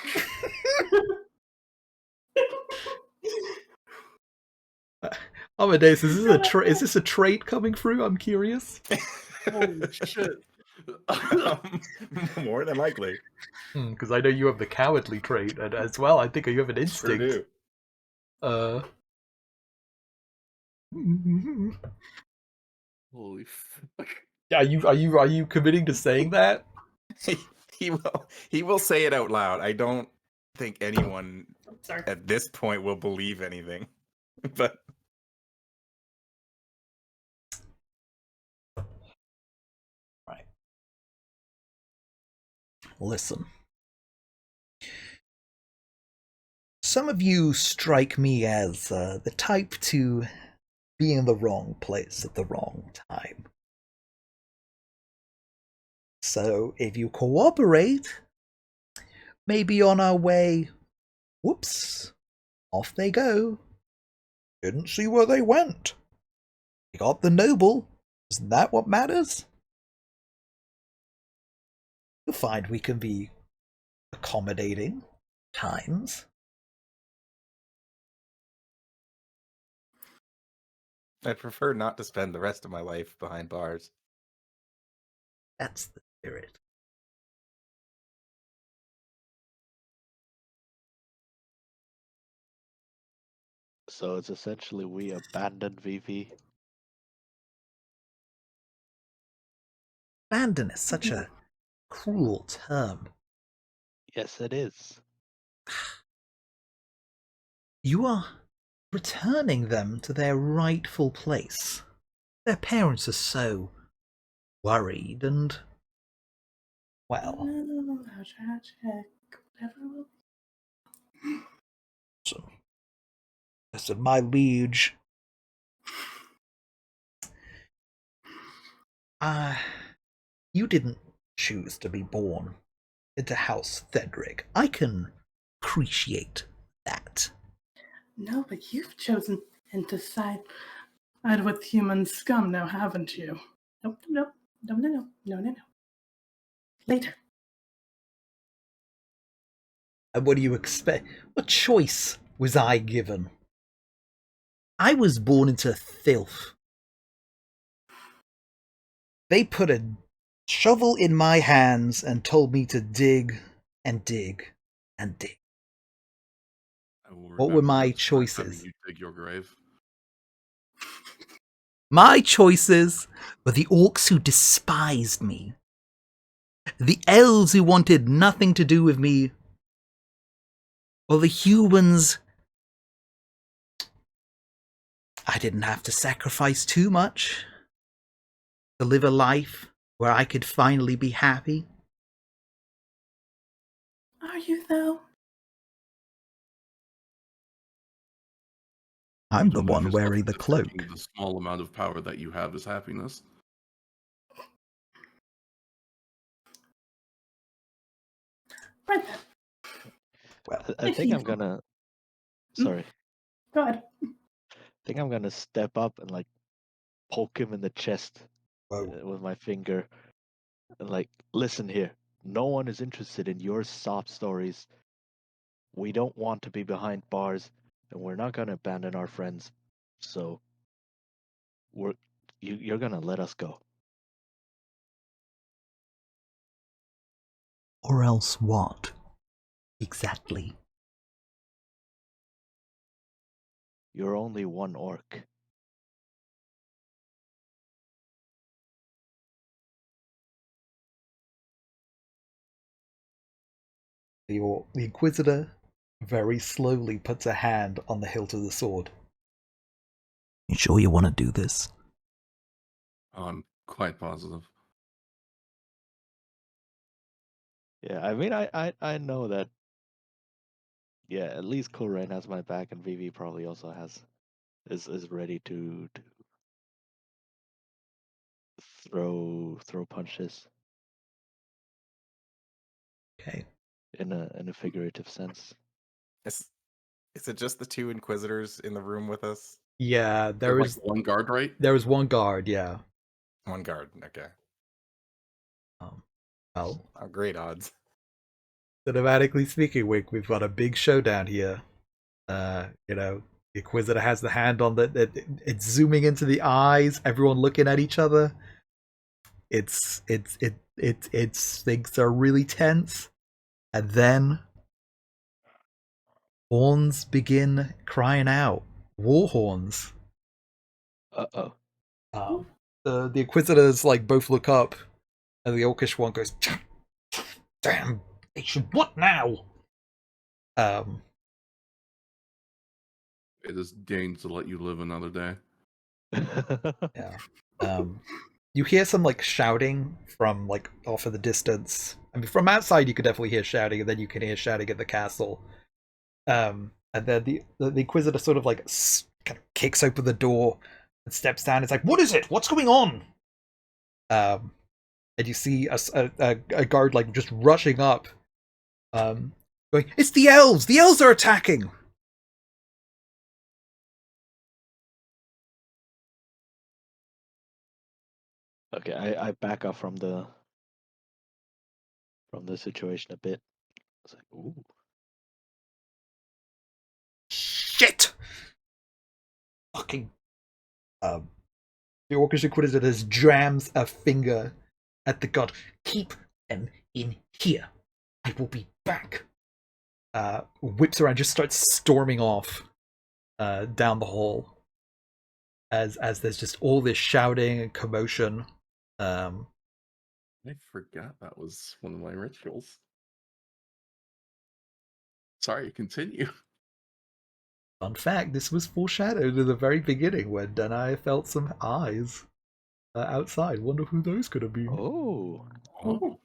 Amadeus, is this a trait coming through? I'm curious. Holy shit. More than likely. Because I know you have the cowardly trait, and as well, I think you have an instinct. Sure do. Holy fuck. Are you committing to saying that? He will say it out loud. I don't think anyone Sorry. at this point will believe anything. But Right. Listen. Some of you strike me as the type to be in the wrong place at the wrong time. So if you cooperate, maybe on our way, whoops, off they go. Didn't see where they went. They got the noble. Isn't that what matters? You'll find we can be accommodating times. I'd prefer not to spend the rest of my life behind bars. That's the spirit. So it's essentially we abandoned VV. Abandon is such a cruel term. Yes, it is. You are returning them to their rightful place. Their parents are so worried and, well, Oh, how tragic. Whatever will so, listen, my liege, you didn't choose to be born into House Thedric. I can appreciate that. No, but you've chosen to side with human scum now, haven't you? Nope, nope, no, no, no, no, no, no. Later. And what do you expect? What choice was I given? I was born into filth. They put a shovel in my hands and told me to dig and dig and dig. I will What were remember my this next time choices? You dig your grave. My choices were the orcs who despised me, the elves who wanted nothing to do with me, or the humans. I didn't have to sacrifice too much to live a life where I could finally be happy. Are you, though? I'm the Don't move one yourself wearing the into cloak. thinking the small amount of power that you have is happiness. Right then. Well, I think I'm gonna. Sorry. Go ahead. I think I'm gonna step up and like poke him in the chest whoa. with my finger, and like, listen here. No one is interested in your sob stories. We don't want to be behind bars, and we're not gonna abandon our friends. So you're gonna let us go. Or else what? Exactly. You're only one orc. The Inquisitor very slowly puts a hand on the hilt of the sword. You sure you want to do this? I'm quite positive. Yeah, I mean, I know that. Yeah, at least Kulrain has my back, and Vivi probably also is ready to throw punches Okay. in a figurative sense. Is it just the two Inquisitors in the room with us? Yeah, There's like one guard, right? there is one guard, yeah. One guard. Okay. Well, Oh, great odds. cinematically speaking, we've got a big showdown here. The Inquisitor has the hand on it's zooming into the eyes, everyone looking at each other. It's things are really tense. And then horns begin crying out. War horns. Uh-oh. The Inquisitors like both look up, and the Orcish one goes, "Damn nation, what now?" Um, It is deigned to let you live another day. yeah. You hear some like shouting from like off in the distance. I mean, from outside you could definitely hear shouting, and then you can hear shouting at the castle. And then the Inquisitor sort of like kind of kicks open the door and steps down. It's like, "What is it? What's going on?" And you see a guard like just rushing up, going, "It's the elves! The elves are attacking!" Okay, I back up from the situation a bit. It's like, ooh. Shit! Fucking. The Orcish Inquisitor just jams a finger at the god. "Keep them in here. I will be back." Whips around, just starts storming off down the hall. As there's just all this shouting and commotion. I forgot that was one of my rituals. Sorry, continue. Fun fact, this was foreshadowed in the very beginning when Denai felt some eyes outside. Wonder who those could have been. Oh. Oh.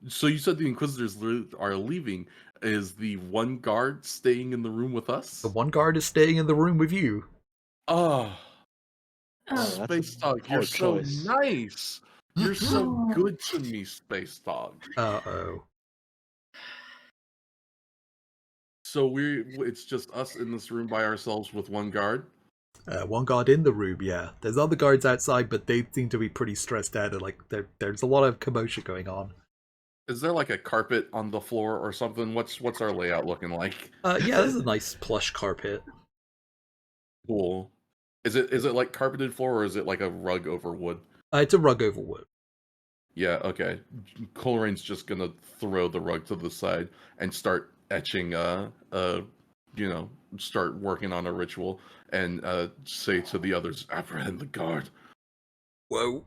So you said the Inquisitors are leaving. Is the one guard staying in the room with us? The one guard is staying in the room with you. Oh, Oh, that's Space a Dog, you're poor so choice. nice. You're so good to me, Space Dog. Uh-oh. So it's just us in this room by ourselves with one guard? One guard in the room, yeah. There's other guards outside, but they seem to be pretty stressed out, and like there's a lot of commotion going on. Is there like a carpet on the floor or something? What's our layout looking like? Yeah, this is a nice plush carpet. Cool. Is it like carpeted floor or is it like a rug over wood? It's a rug over wood. Yeah, okay. Colerain's just gonna throw the rug to the side and start etching start working on a ritual and say to the others, "Apprehend the guard." Whoa.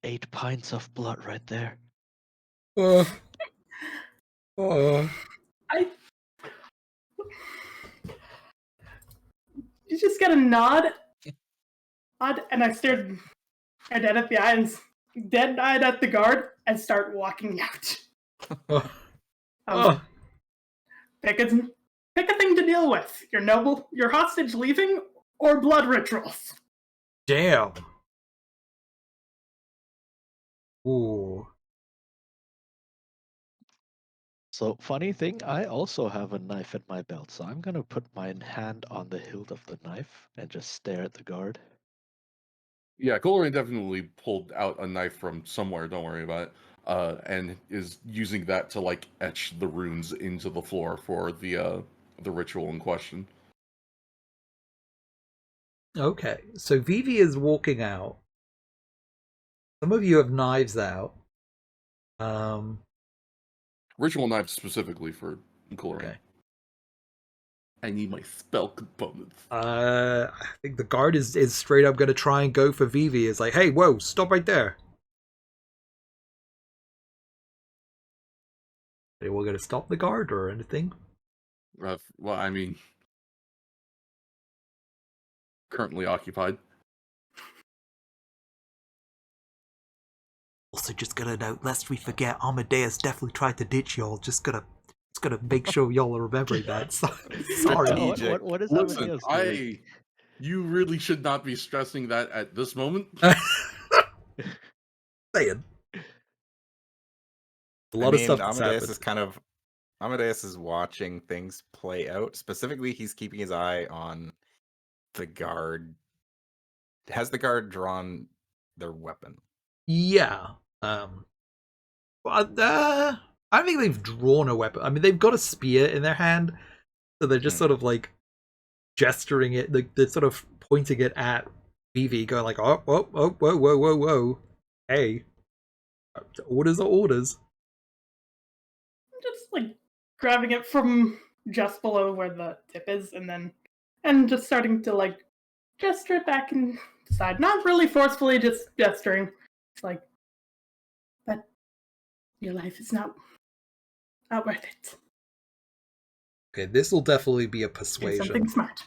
8 pints of blood right there. I. You just get a nod, and I stared dead at the eyes, dead-eyed at the guard, and start walking out. Pick a thing to deal with. Your hostage leaving, or blood rituals. Damn. Ooh. So, funny thing, I also have a knife in my belt, so I'm gonna put my hand on the hilt of the knife and just stare at the guard. Yeah, Colerain definitely pulled out a knife from somewhere, don't worry about it. And is using that to like etch the runes into the floor for the the ritual in question. Okay, so Vivi is walking out. Some of you have knives out. Ritual knife specifically for Cool Rain. Okay. I need my spell components. I think the guard is straight up going to try and go for Vivi. It's like, hey, whoa, stop right there. Are we going to stop the guard or anything? Well, I mean, currently occupied. Also, just gonna note, lest we forget, Amadeus definitely tried to ditch y'all. Just gonna make sure y'all are remembering that. Sorry. Strategic. What is Listen, Amadeus doing? you really should not be stressing that at this moment. Saying. A lot of stuff that's happened. Amadeus is watching things play out. Specifically, he's keeping his eye on the guard. Has the guard drawn their weapon? Yeah. But I don't think they've drawn a weapon. I mean, they've got a spear in their hand, so they're just sort of like gesturing it. They're sort of pointing it at Vivi, going like, "Oh, whoa, whoa, whoa, whoa, whoa, whoa! Hey, orders are orders." Just like grabbing it from just below where the tip is, and just starting to like gesture it back and side. Not really forcefully, just gesturing. It's like, but your life is not worth it. Okay, this will definitely be a Do persuasion. something smart.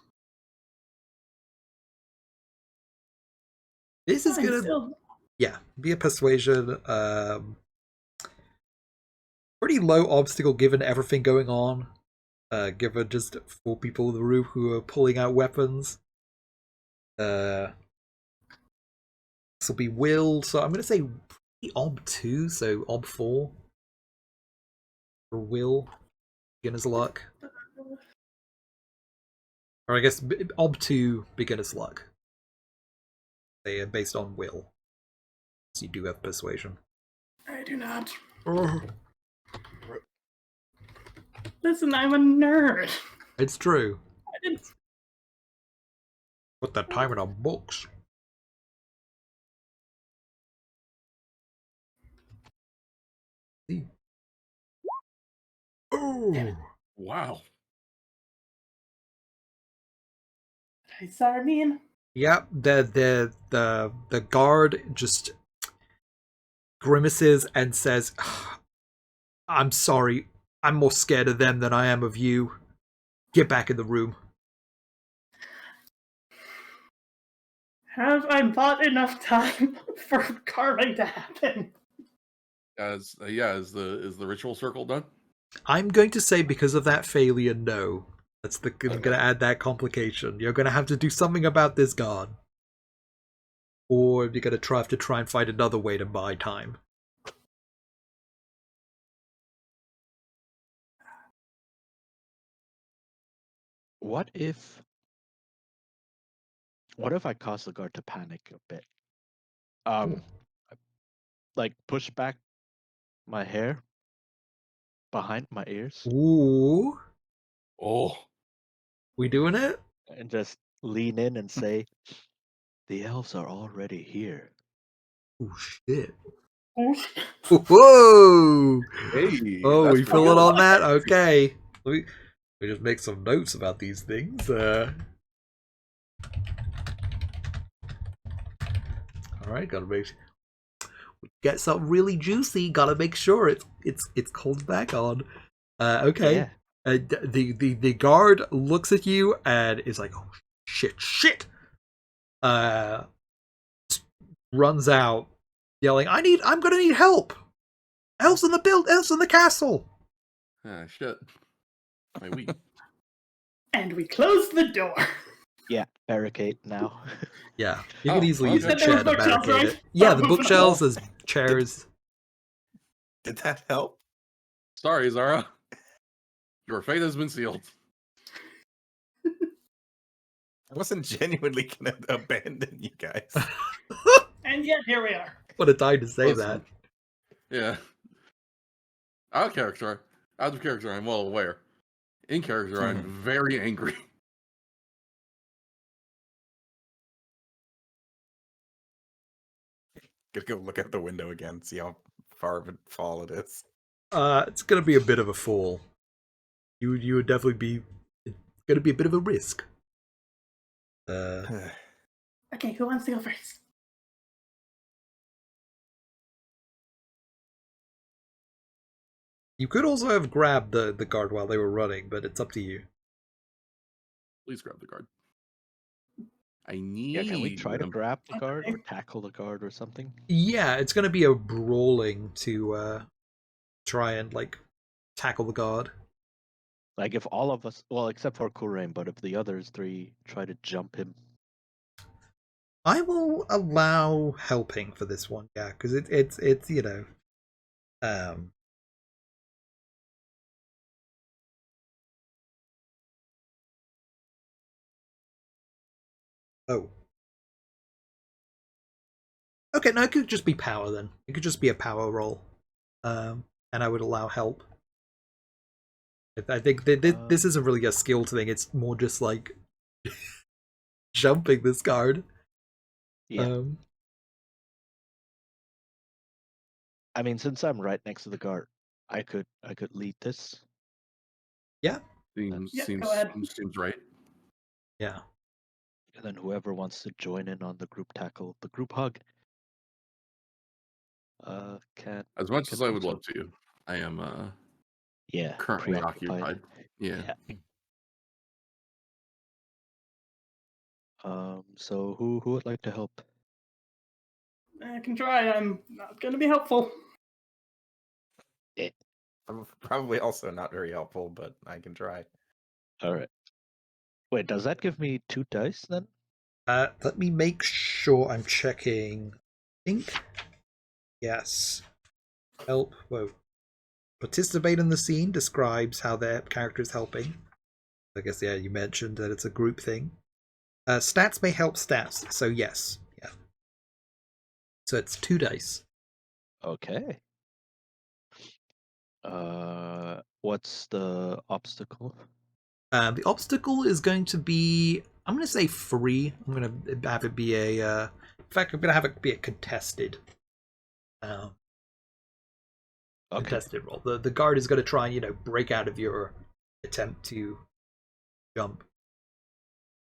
This is gonna, yeah, be a persuasion. Pretty low obstacle given everything going on. Given just 4 people in the room who are pulling out weapons. This will be will, so I'm gonna say ob 2, so ob 4 for will. Beginner's luck. Or I guess ob 2 beginner's luck. They are based on will. So you do have persuasion. I do not. Listen, I'm a nerd. It's true. I didn't. Put that time in our books. Oh, Wow. I sorry, mean. yep. The guard just grimaces and says, "I'm sorry. I'm more scared of them than I am of you. Get back in the room." Have I bought enough time for carving to happen? Is the ritual circle done? I'm going to say because of that failure, no. I'm going to add that complication. You're going to have to do something about this guard. Or you're going to have to try and find another way to buy time. What if I cause the guard to panic a bit? Like push back my hair behind my ears Ooh. Oh. We doing it? and just lean in and say, "The elves are already here." Oh, shit. Oh, Whoa! Hey. Oh, that's we pretty fill it good. on that? Okay. Let me just make some notes about these things. Alright, gotta make sure. We get something really juicy, gotta make sure it's called back on. Okay. Yeah. The guard looks at you and is like, "Oh shit!" Runs out, yelling, "I'm gonna need help! Elves in the castle!" Ah, shit. My weed. and we close the door. Yeah, barricade now. Yeah, you can easily okay. use a You said there chair was to bookshelves, barricade right? it. Yeah, Oh, the moving bookshelves as chairs. Did that help? Sorry, Zara. Your fate has been sealed. I wasn't genuinely gonna abandon you guys. And yet here we are. What a time to say Listen. Yeah. Out of character, I'm well aware. In character, I'm very angry. Gonna go look out the window again, see how far of a fall it is. It's gonna be a bit of a fall. You would definitely be. It's gonna be a bit of a risk. Okay, who wants to go first? You could also have grabbed the guard while they were running, but it's up to you. Please grab the guard. I need. Yeah, can we try to grab the guard Okay. or tackle the guard or something? Yeah, it's gonna be a brawling to try and like tackle the guard. Like if all of us, well, except for Kurain, but if the others three try to jump him. I will allow helping for this one, yeah, because it's you know, um. Oh. Okay, no, it could just be power then. It could just be a power roll, and I would allow help. I think this isn't really a skill thing. It's more just like jumping this guard. Yeah. I mean, since I'm right next to the guard, I could lead this. Yeah. Seems Yeah, seems go ahead. seems right. Yeah. And then whoever wants to join in on the group tackle, the group hug, can. As much can as I would also- love to, I am Yeah. currently preoccupied. occupied. Yeah. So who would like to help? I can try. I'm not gonna be helpful. I'm probably also not very helpful, but I can try. All right. Wait, does that give me 2 dice then? Let me make sure I'm checking. Think. Yes. Help. Whoa. Participate in the scene describes how their character is helping. I guess yeah, you mentioned that it's a group thing. Stats may help stats, so yes, yeah. So it's 2 dice. Okay. What's the obstacle? The obstacle is going to be, I'm going to say free. I'm going to have it be a. In fact, I'm going to have it be a contested. Okay. Contested roll. The guard is going to try and break out of your attempt to jump.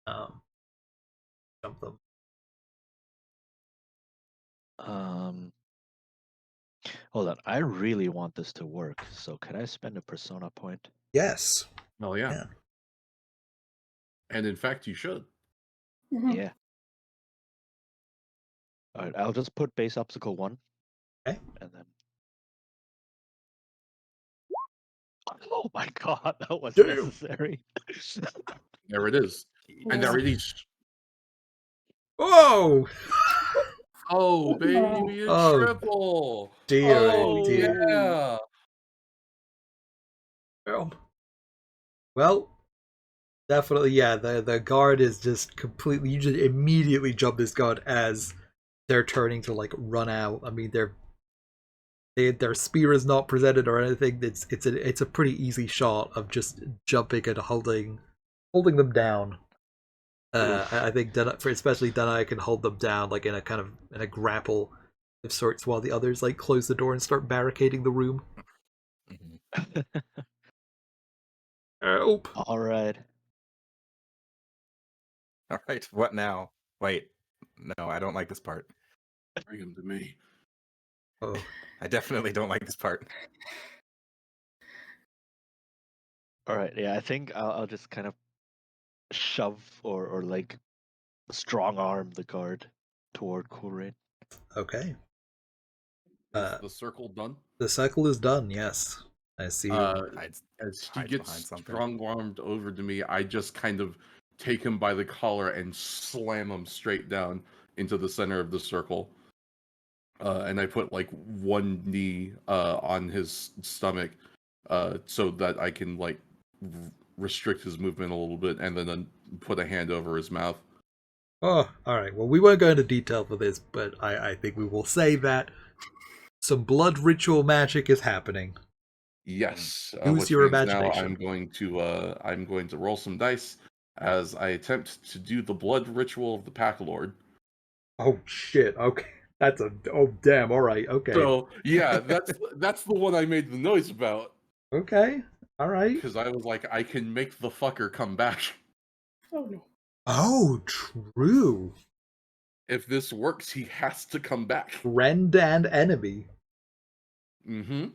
Jump them. Hold on. I really want this to work. So can I spend a persona point? Yes. Oh yeah. Yeah. And in fact, you should. Mhm. Yeah. All right. I'll just put base obstacle 1. Okay. And then. Oh my god, that was Damn. necessary. There it is. And there it is. Oh! Oh baby, a Oh, triple. dear, Oh dear. yeah. Well, definitely, yeah. The guard is just completely. You just immediately jump this guard as they're turning to like run out. I mean, their spear is not presented or anything. It's a pretty easy shot of just jumping and holding them down. I think especially Denai can hold them down like in a grapple of sorts, while the others like close the door and start barricading the room. Help! All right. All right, what now? Wait, no, I don't like this part. Bring him to me. Oh, I definitely don't like this part. All right. Yeah, I think I'll just kind of shove or like strong arm the guard toward Kurin. okay. Is the circle done? The cycle is done. Yes, I see. Hides As he behind gets something. strong-armed over to me, I just kind of take him by the collar and slam him straight down into the center of the circle. And I put like one knee on his stomach so that I can like restrict his movement a little bit, and then put a hand over his mouth. Oh, all right. Well, we won't go into detail for this, but I think we will say that some blood ritual magic is happening. Yes. Use Which your means now imagination. I'm going to roll some dice as I attempt to do the blood ritual of the Pack Lord. Oh shit. Okay. That's a oh damn. All right. Okay. So yeah, that's the one I made the noise about Okay. All right. because I was like, I can make the fucker come back. Oh no. Oh, true. If this works, he has to come back. Friend and enemy. Mm-hmm.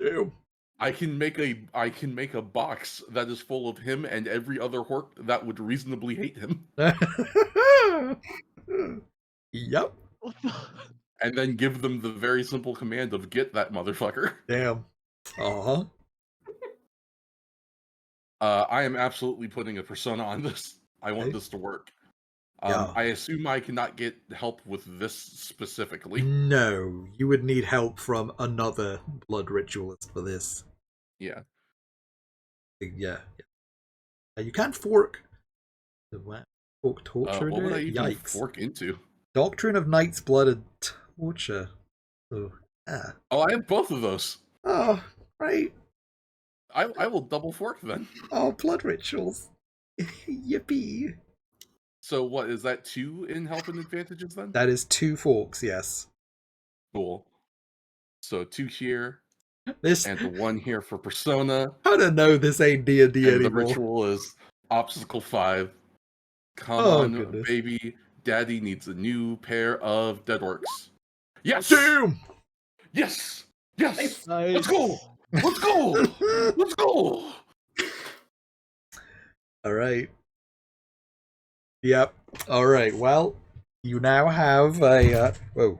Damn. I can make a box that is full of him and every other orc that would reasonably hate him, Yep. and then give them the very simple command of get that motherfucker. Damn. Uh-huh. I am absolutely putting a persona on this. I want Okay. this to work. Yeah. I assume I cannot get help with this specifically. No, you would need help from another blood ritualist for this. Yeah. Yeah. You can't fork the what? Fork torture What into would I it? even Yikes. fork into? Doctrine of Knight's Blood and Torture. Oh, yeah. Oh, I have both of those. Oh, right. I will double fork then. Oh, blood rituals. Yippee. So what is that, 2 in help and advantages then? That is 2 forks, yes. Cool. So 2 here This and the 1 here for persona. I don't know this ain't D&D And the anymore. ritual is obstacle 5. Come Oh, on, goodness. baby. Daddy needs a new pair of dead orcs. Yes! Damn! Yes! Yes! Nice. Let's go! Let's go! Let's go! Alright. Yep. Alright, well, you now have a, whoa.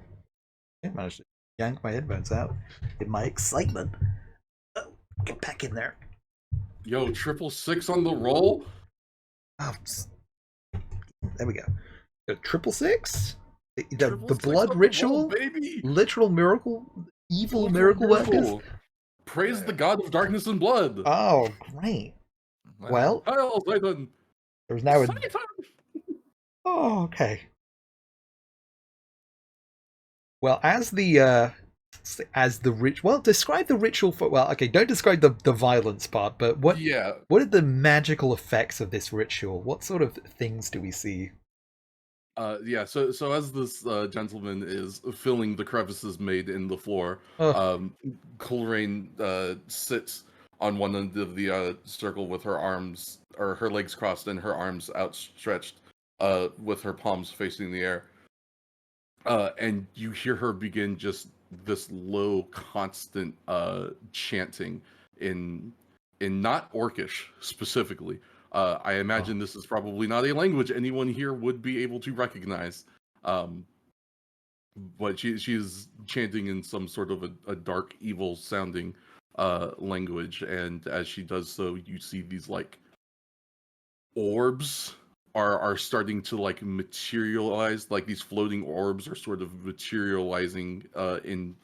I managed to yank my headphones out in my excitement. Oh, get back in there. Yo, 666 on the roll? Oh, there we go. A 666? The 666 blood on the ritual? roll, baby! Literal miracle? Evil Literal miracle workers? miracle. Praise the god of darkness and blood! Oh, great. Well, Hail, Satan! there's now a... Satan! Oh, okay. Well, as the well, describe the ritual for, well, okay, don't describe the violence part, but what Yeah, are the magical effects of this ritual? What sort of things do we see? yeah. So as this gentleman is filling the crevices made in the floor, Oh, Coleraine sits on one end of the circle with her arms or her legs crossed and her arms outstretched, with her palms facing the air. And you hear her begin just this low, constant chanting in not Orcish specifically. I imagine this is probably not a language anyone here would be able to recognize. But she's chanting in some sort of a dark, evil sounding language, and as she does so, you see these like orbs are starting to like materialize, like these floating orbs are sort of materializing in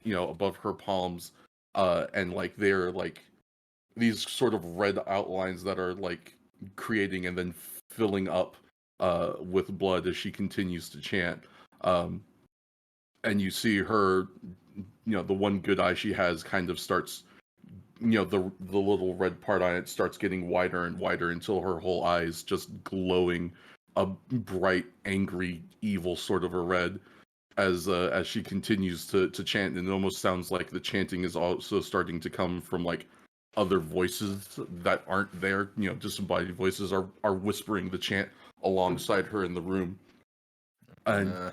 above her palms, and like they're like these sort of red outlines that are like creating and then filling up with blood as she continues to chant. And you see her, the one good eye she has kind of starts, the little red part on it starts getting wider and wider until her whole eye is just glowing a bright, angry, evil sort of a red as she continues to chant. And it almost sounds like the chanting is also starting to come from like other voices that aren't there. Disembodied voices are whispering the chant alongside her in the room. And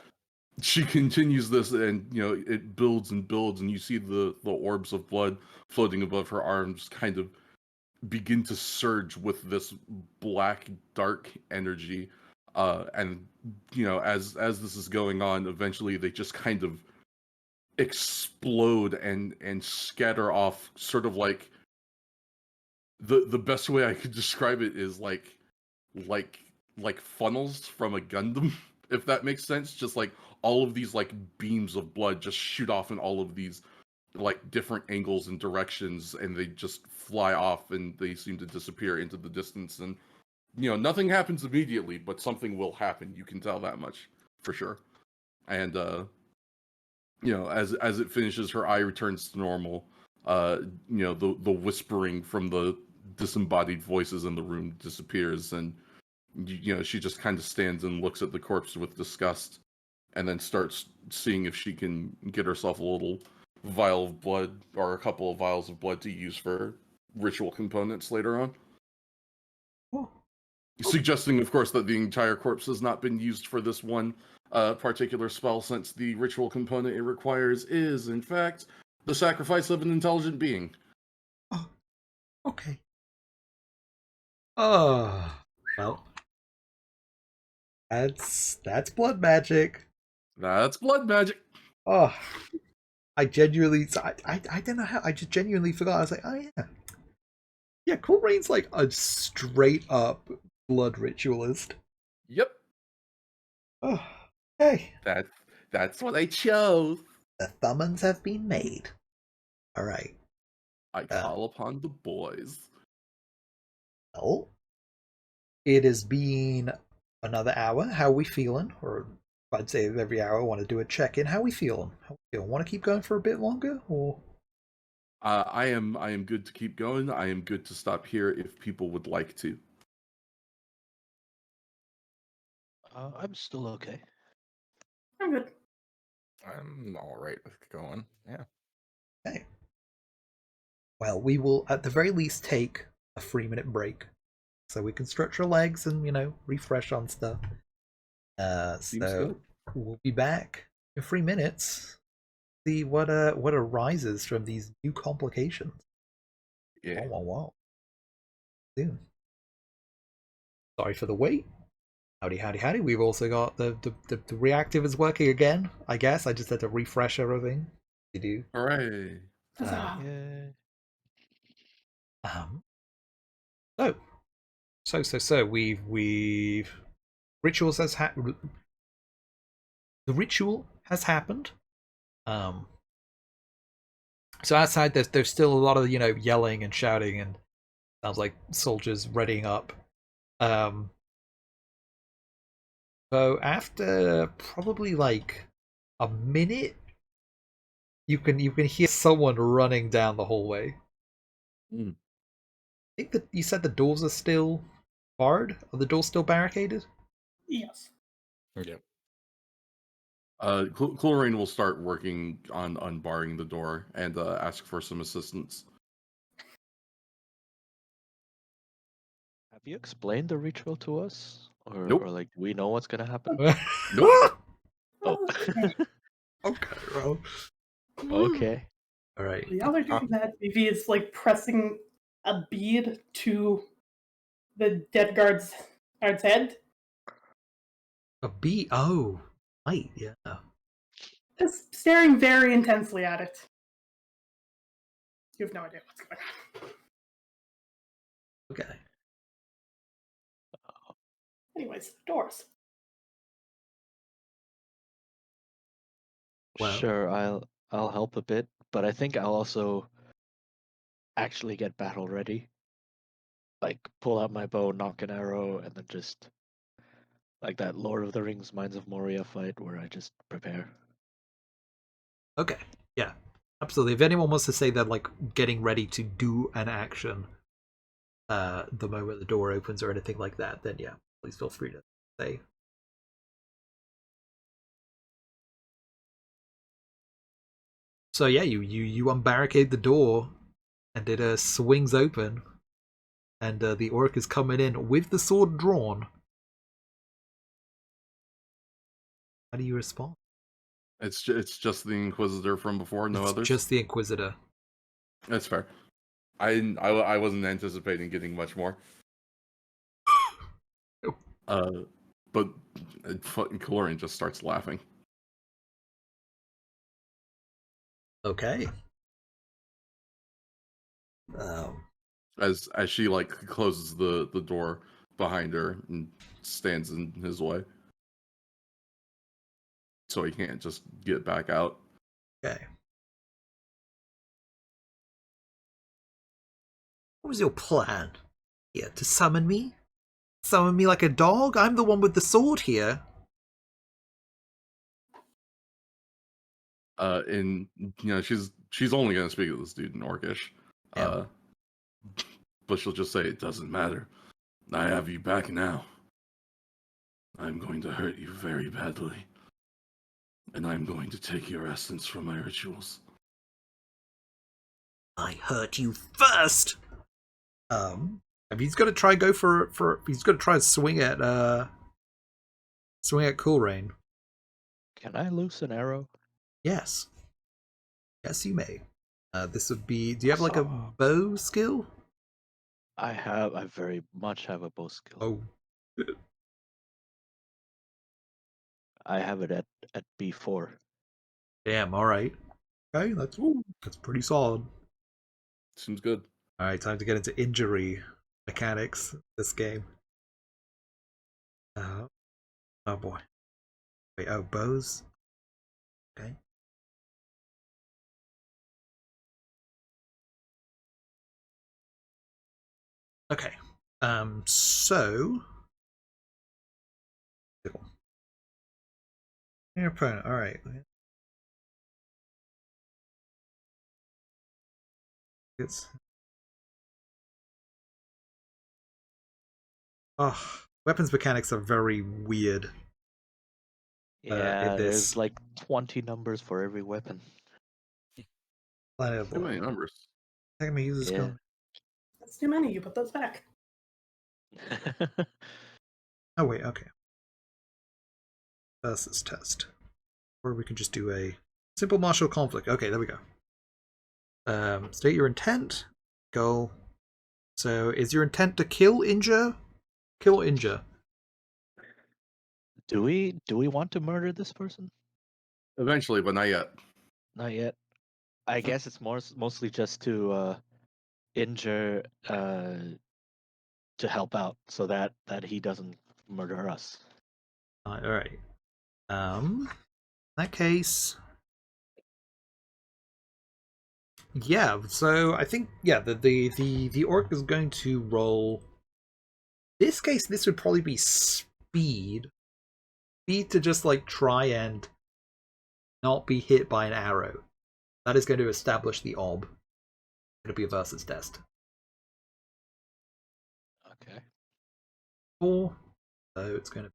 she continues this, and it builds and builds, and you see the orbs of blood floating above her arms kind of begin to surge with this black dark energy, and as this is going on, eventually they just kind of explode and scatter off, sort of like the best way I could describe it is like funnels from a Gundam, if that makes sense. Just like all of these like beams of blood just shoot off in all of these like different angles and directions, and they just fly off and they seem to disappear into the distance. And nothing happens immediately, but something will happen. You can tell that much for sure. And as it finishes, her eye returns to normal. the whispering from the disembodied voices in the room disappears, and she just kind of stands and looks at the corpse with disgust, and then starts seeing if she can get herself a little vial of blood or a couple of vials of blood to use for ritual components later on. Oh. Suggesting, of course, that the entire corpse has not been used for this one particular spell, since the ritual component it requires is, in fact, the sacrifice of an intelligent being. Oh, okay. Oh, well, that's blood magic. That's blood magic. Oh, I genuinely, I don't know how. I just genuinely forgot. I was like, oh yeah, yeah. Cool Rain's like a straight up blood ritualist. Yep. Oh, hey, That's what I chose. the summons have been made. All right. I call upon the boys. Well, it has been another hour. How are we feeling? Or I'd say every hour I want to do a check-in. How are we feeling? Want to keep going for a bit longer, or? I am good to keep going. I am good to stop here if people would like to. I'm still okay. I'm good. I'm all right with going. Yeah. Okay. Well, we will at the very least take a 3-minute break, so we can stretch our legs and refresh on stuff. Seems So good. we'll be back in 3 minutes. See what arises from these new complications. Yeah. Wow. Soon. Sorry for the wait. Howdy. We've also got the reactive is working again, I guess. I just had to refresh everything. You do. Hooray. Huzzah. Yeah. So we've rituals has the ritual has happened. So outside there's still a lot of yelling and shouting, and sounds like soldiers readying up. So after probably like a minute, you can hear someone running down the hallway. Mm. I think that you said the doors are still barred. Are the doors still barricaded? Yes. Yep. Chlorine will start working on unbarring the door and ask for some assistance. Have you explained the ritual to us, or Nope. or like do we know what's gonna happen? Nope. Oh. Okay, bro. Okay. All right. The other thing that maybe is like pressing a bead to the dead guard's head. A B. Oh, right. Yeah. Just staring very intensely at it. You have no idea what's going on. Okay. Anyways, doors. Well. Sure, I'll help a bit, but I think I'll also actually get battle ready. Like pull out my bow, knock an arrow, and then just like that Lord of the Rings Mines of Moria fight where I just prepare. Okay. Yeah. Absolutely. If anyone wants to say that, like getting ready to do an action, the moment the door opens or anything like that, then yeah, please feel free to say. So yeah, you unbarricade the door, and it swings open, and the orc is coming in with the sword drawn. How do you respond? It's just the Inquisitor from before, no It's others. just the Inquisitor. That's fair. I wasn't anticipating getting much more. But fucking Chlorine just starts laughing. Okay. As she like closes the door behind her and stands in his way, so he can't just get back out. Okay. What was your plan? Here, to summon me? Summon me like a dog? I'm the one with the sword here. And she's only gonna speak to this dude in Orcish. Yeah. But she'll just say, "It doesn't matter. I have you back now. I'm going to hurt you very badly. And I'm going to take your essence from my rituals." I hurt you first. If he's gonna try he's gonna try to swing at Cool Rain. Can I loose an arrow? Yes. Yes, you may. This would be. Do you have like a Awesome. bow skill? I very much have a bow skill. Oh, I have it at B4. damn. All right. Okay, that's pretty solid. Seems good. All right, time to get into injury mechanics. This game. Oh boy. Wait. Oh, bows. Okay. Okay. So. Your opponent. All right. It's. Oh, weapons mechanics are very weird. Yeah, this there's like 20 numbers for every weapon. Planet of Too many Blood. numbers. How me use this Yeah. gun? That's too many. You put those back. Oh wait, okay. Versus test. Or we can just do a simple martial conflict. Okay, there we go. State your intent. Goal. So is your intent to kill, injure? Kill, injure. Do we want to murder this person? Eventually, but not yet. Not yet. I guess it's mostly just to injure to help out so that he doesn't murder us. Alright. In that case. Yeah, so I think the orc is going to roll. In this case, this would probably be speed. Speed to just like try and not be hit by an arrow. That is going to establish the ob. It's going to be a versus test. Okay. 4. So it's going to.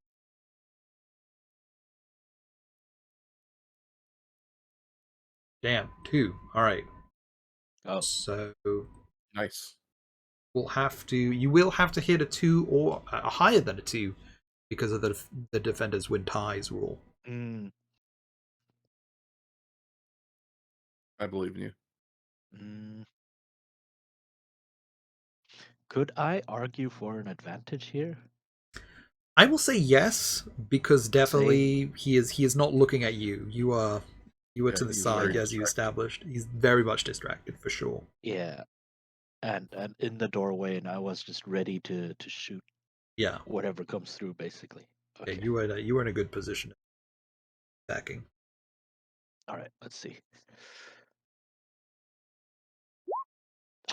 Damn, 2. Alright. Oh. So Nice. you will have to hit a 2 or higher than a 2 because of the defenders win ties rule. Mm. I believe in you. Mm. Could I argue for an advantage here? I will say yes, because definitely he is not looking at you. You are to the he's side very as you established. He's very much distracted for sure. Yeah. And in the doorway, and I was just ready to shoot Yeah. whatever comes through, basically. Okay. Yeah, you were in a good position attacking. All right, let's see.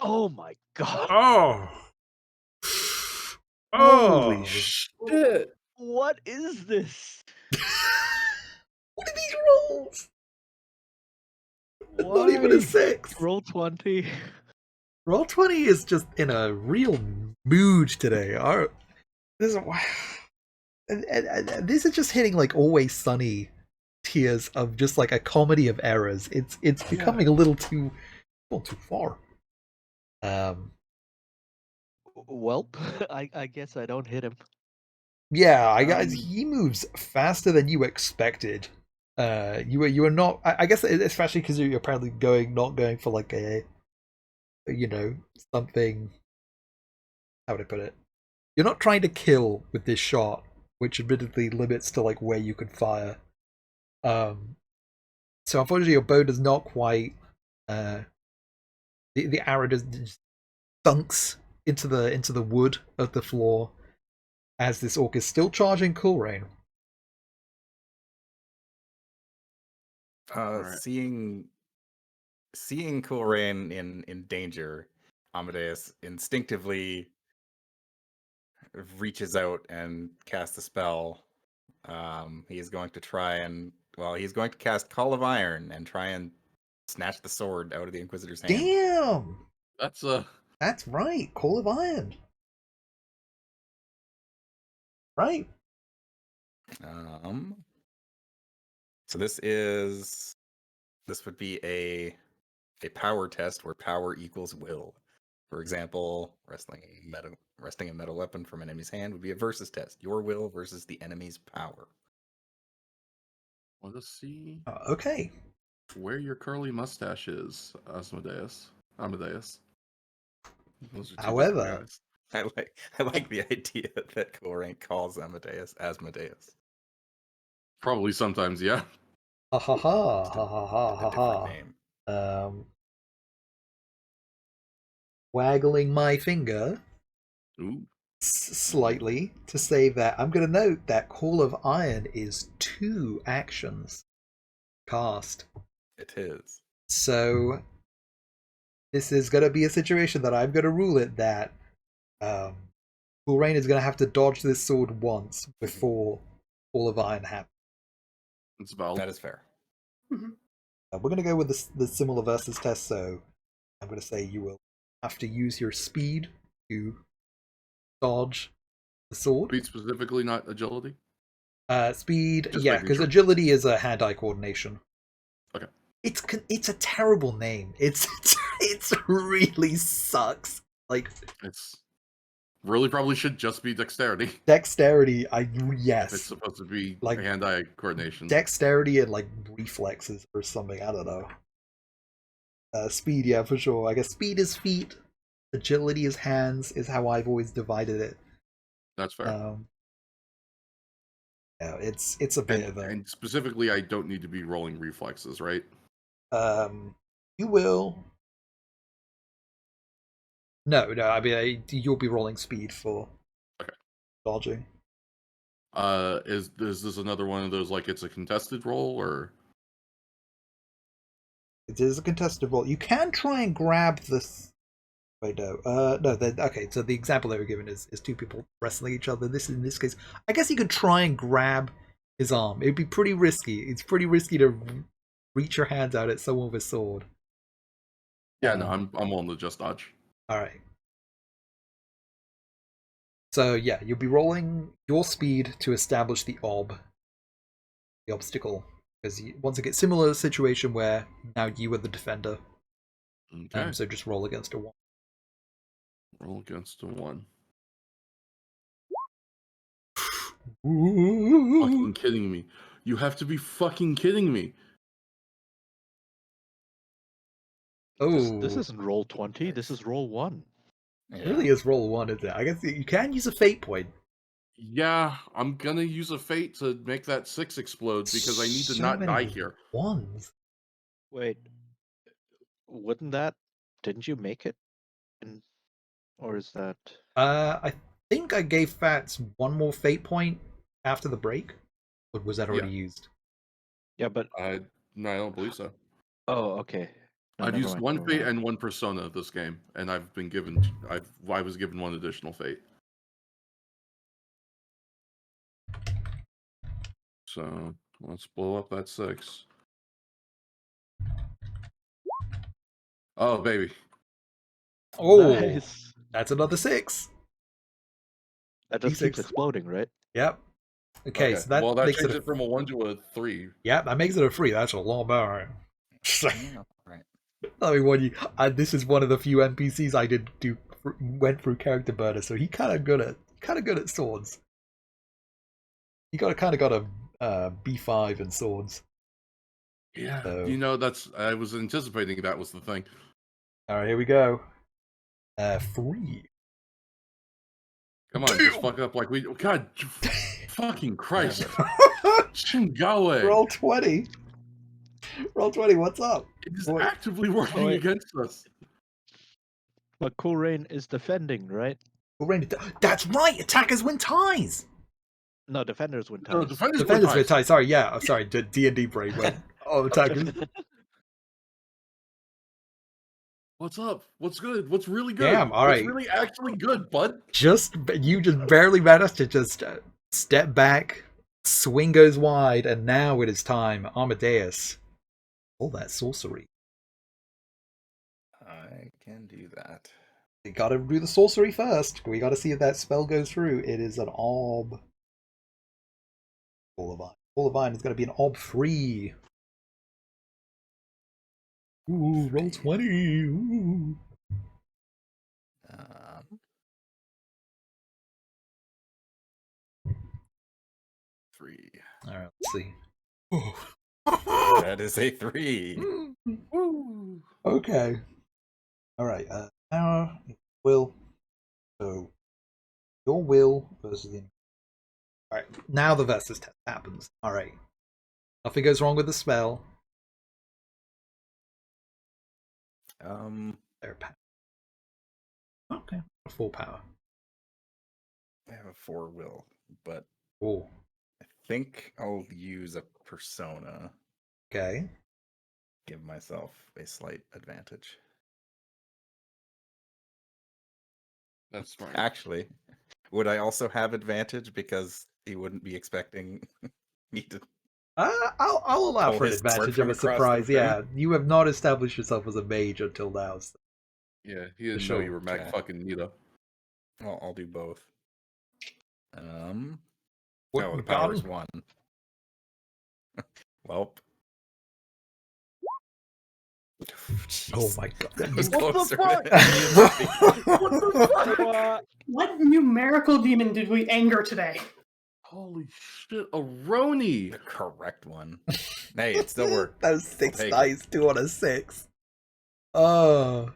Oh my god. Oh. Holy Oh. shit! What is this? What are these rolls? Why? Not even a 6. Roll 20. Roll 20 is just in a real mood today. This is just hitting like Always Sunny tiers of just like a comedy of errors. It's becoming a little too far. Welp, I guess I don't hit him. Yeah, he moves faster than you expected. You were not. I guess especially because you're apparently not going for like a, something. How would I put it? You're not trying to kill with this shot, which admittedly limits to like where you can fire. So unfortunately, your bow does not quite. The arrow just dunks into the wood of the floor, as this orc is still charging Cool Rain. Alright. Seeing Cool Rain in danger, Amadeus instinctively reaches out and casts a spell. He is going to try and Well, he's going to cast Call of Iron and try and snatch the sword out of the Inquisitor's hand. Damn! That's That's right. Call of Iron. Right. So this would be a power test where power equals will. For example, wresting a metal weapon from an enemy's hand would be a versus test. Your will versus the enemy's power. Let us see Okay. where your curly mustache is, Amadeus. Those are two different However, guys. I like the idea that Colrank calls Amadeus Asmodeus. Probably sometimes, yeah. ha ha ha ha ha ha A ha different ha. name. Waggling my finger Ooh. slightly to say that I'm going to note that Call of Iron is 2 actions cast. It is. So this is going to be a situation that I'm going to rule it that Cool Rain is going to have to dodge this sword once before Call of Iron happens. It's valid. That is fair. We're going to go with the similar versus test, so I'm going to say you will have to use your speed to dodge the sword. Speed specifically, not agility. Speed, Just yeah, making because sure. agility is a hand-eye coordination. Okay. It's a terrible name. It's really sucks. Like It's really probably should just be dexterity. dexterity, If it's yes, supposed to be Like, hand-eye coordination. dexterity and like reflexes or something. I don't know. Speed, yeah, for sure. I guess speed is feet, agility is hands. Is how I've always divided it. That's fair. Yeah, it's a bit of a. And specifically, I don't need to be rolling reflexes, right? You will. No. I mean, you'll be rolling speed for dodging. Is this another one of those like it's a contested roll or? It is a contested roll. You can try and grab this. Wait, no. No. Okay. So the example they were given is 2 people wrestling each other. In this case, I guess you could try and grab his arm. It'd be pretty risky. It's pretty risky to reach your hands out at someone with a sword. Yeah, no, I'm willing to just dodge. All right. So yeah, you'll be rolling your speed to establish the obstacle, because once again, similar situation where now you are the defender. Okay. So just roll against a 1. Roll against a 1. Ooh. Fucking kidding me. You have to be fucking kidding me. This isn't roll 20. This is roll 1. It really is roll 1, isn't it? I guess you can use a fate point. Yeah, I'm gonna use a fate to make that 6 explode because I need to So not many die here. 1s. Wait, wouldn't that? Didn't you make it? Or is that? I think I gave Fats 1 more fate point after the break. Or was that already used? Yeah, but No, I don't believe so. oh, okay. No, I've never used mind, 1 never fate mind. and 1 persona this game, and I've been given. I was given 1 additional fate. So let's blow up that 6. Oh baby! Oh, Nice. that's another 6. That just D6. keeps exploding, right? Yep. Okay, so that that makes changed it it from a 1 to a 3. Yep, that makes it a 3. That's a long bar. Right. I mean, this is one of the few NPCs I did went through character burner, so he kind of good at swords. He kind of got a B5 in swords. Yeah, So. I was anticipating that was the thing. All right, here we go. 3. Come on, just fuck up like we. God, fucking Christ! Shingawa! Roll 20. Roll 20. What's up? It is Boy. actively working against us. But Cool Rain is defending, right? That's right. Attackers win ties. No, defenders win ties. No, defenders win ties. Sorry, yeah. Sorry, D&D brain went. Oh, attackers. What's up? What's good? What's really good? Damn, all right. What's really actually good, bud? You just barely managed to just step back, Swing goes wide, and now it is time. Amadeus. All that sorcery. I can do that. We gotta do the sorcery first. We gotta see if that spell goes through. It is an orb. Ball of Vine. Ball of Vine is gonna be an orb 3. Ooh, roll 20. Ooh. Um, 3. Alright, let's see. That is a 3. Woo! Okay. Alright, power, will. So, your will versus the. Alright, now the versus test happens. Alright. Nothing goes wrong with the spell. Their power. Okay, full power. I have a 4 will, but Oh, I think I'll use a persona. okay. Give myself a slight advantage. That's smart. Actually, would I also have advantage because he wouldn't be expecting me to? I'll allow Pull for an his sword advantage from of a across the surprise. Yeah, room? you have not established yourself as a mage until now. So Yeah, he didn't know sure. you were Mag Okay. fucking Nita. Well, I'll do both. What Oh, you the power's got? 1. Well. Oh Jeez. my god! That was What the closer fuck? than it needed to be. What the fuck? What numerical demon did we anger today? Holy shit, a Roni! The correct one. Hey, it still worked. That was 6 take it. dice, 2 on a 6. Oh,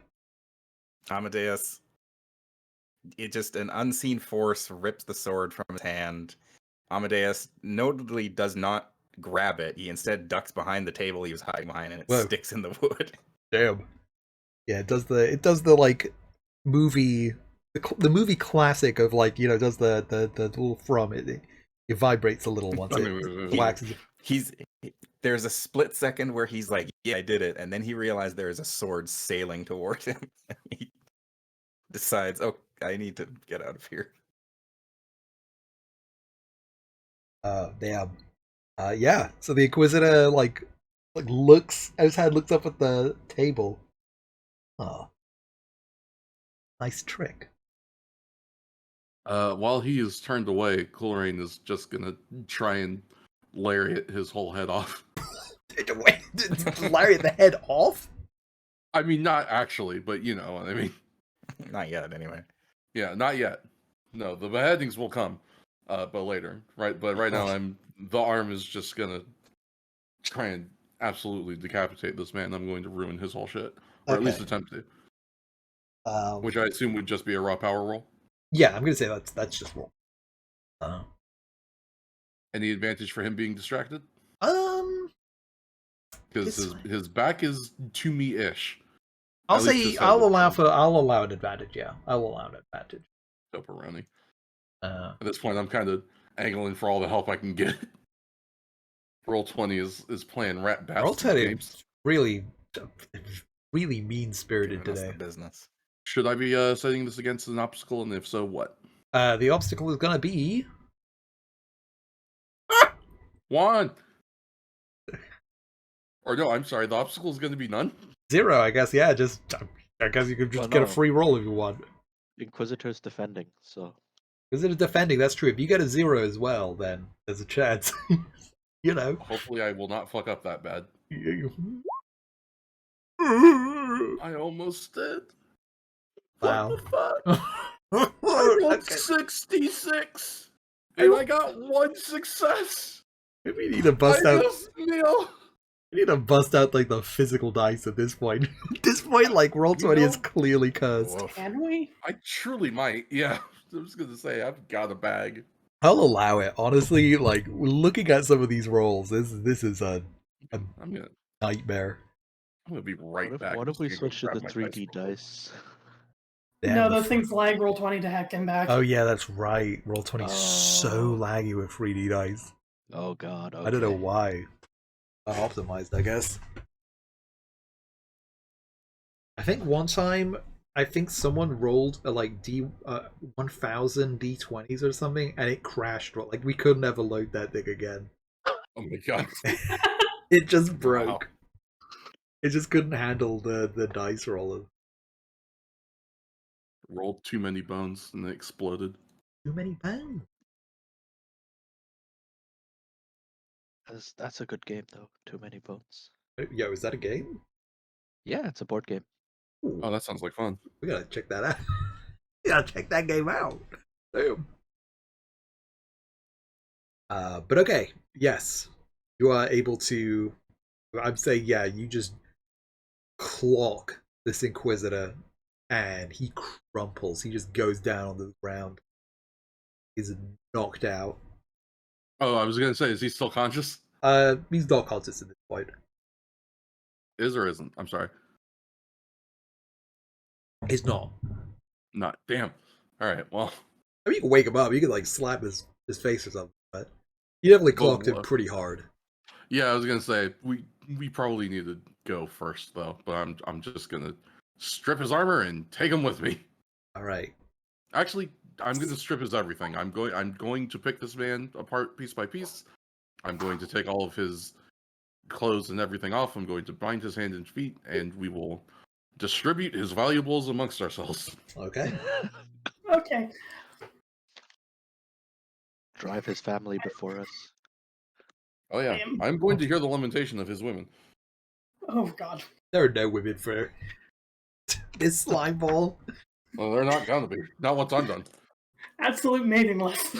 Amadeus. It just an unseen force rips the sword from his hand. Amadeus notably does not grab it. He instead ducks behind the table he was hiding behind, and it Whoa. sticks in the wood. damn. Yeah, it does the like movie the movie classic of like does the little from it vibrates a little once I it mean, waxes. There's a split second where he's like, "Yeah, I did it," and then he realized there is a sword sailing toward him. He decides, "Oh, I need to get out of here." Damn. Yeah. So the Inquisitor like looks Ozhad looks up at the table. Oh, nice trick. while he is turned away, Coleraine is just gonna try and lariat his whole head off. Wait, lariat the head off? I mean, not actually, but you know what I mean. Not yet, anyway. Yeah, not yet. No, the beheadings will come, but later, right? But right now, the arm is just gonna try and absolutely decapitate this man. I'm going to ruin his whole shit, or at least Okay. attempt to. Which I assume would just be a raw power roll. Yeah, I'm gonna say that's just roll. Any advantage for him being distracted? Because This his back is to me-ish. I'll At least say his head I'll looks allow an advantage. Yeah, I'll allow an advantage. pepperoni. Uh, At this point, I'm kind of angling for all the help I can get. Roll 20 is playing rat I'll bastard tell you, games. really mean spirited Giving us the today. business. Should I be setting this against an obstacle, and if so, what? The obstacle is gonna be 1! Or no, I'm sorry, the obstacle is going to be none? 0, I guess. Yeah, I guess you could just Well, get a no. free roll if you want. Inquisitor's defending, so Is it a defending? That's true. If you get a 0 as well, then there's a chance. Hopefully I will not fuck up that bad. Wow. I almost did. What the fuck? I rolled Okay. 66! And I got 1 success! Maybe you need to bust I out. just Neil. You need to bust out like the physical dice at this point. At this point, like roll 20 is know- clearly cursed. Woof. Can we? I truly might. Yeah, I was gonna say I've got a bag. I'll allow it. Honestly, like looking at some of these rolls, this is a I'm gonna nightmare. be right what if, back. what I'm if we just gonna go switch to the grab my 3D real quick. dice? Damn, No, the those things lag roll 20 to heck him back. Oh yeah, that's right. Roll 20 is so Oh. laggy with 3D dice. Oh god, okay. I don't know why. Optimized, I guess. I think one time I think someone rolled a like 1000 d20s or something, and it crashed. Like we could never load that thing again. Oh my god! It just broke. Wow. It just couldn't handle the dice roller. Rolled too many bones and it exploded. Too many bones. That's a good game though. Too many bones. Yo, is that a game? Yeah, it's a board game. Ooh, Oh, that sounds like fun. we gotta check that out. We gotta check that game out. Damn. But okay, yes, you are able to. I'm saying, yeah, you just clock this Inquisitor, and he crumples. He just goes down on the ground. He's knocked out. Oh, I was gonna say, is he still conscious? He's not conscious at this point. Is or isn't? I'm sorry. He's not. Not. Damn. All right. Well. I mean, you can wake him up. You can like slap his face or something. But you definitely clocked him Well, pretty hard. Yeah, I was gonna say we probably need to go first though, but I'm just gonna strip his armor and take him with me. All right. Actually, I'm gonna strip his everything. I'm going to pick this man apart piece by piece. I'm going to take all of his clothes and everything off. I'm going to bind his hands and feet, and we will distribute his valuables amongst ourselves. Okay. Okay. Drive his family before us. Oh yeah, I'm going to hear the lamentation of his women. Oh God. There are no women for this slime ball. Well, they're not gonna be. Not once I'm done. Absolute meaningless.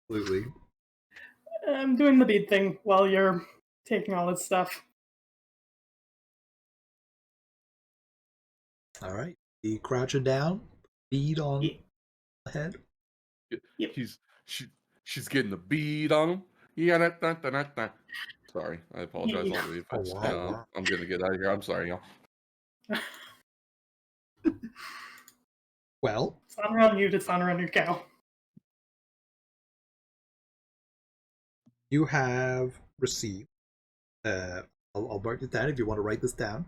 Absolutely. I'm doing the bead thing while you're taking all this stuff. All right. He crouching down, bead on Yeah. the head. Yep. She's getting the bead on him. Yeah, sorry, I apologize. Yeah. All the Oh, effects. wow. I'm gonna get out of here. I'm sorry, y'all. Well, It's honor on you, dishonor on your cow. you have received. I'll mark it down if you want to write this down.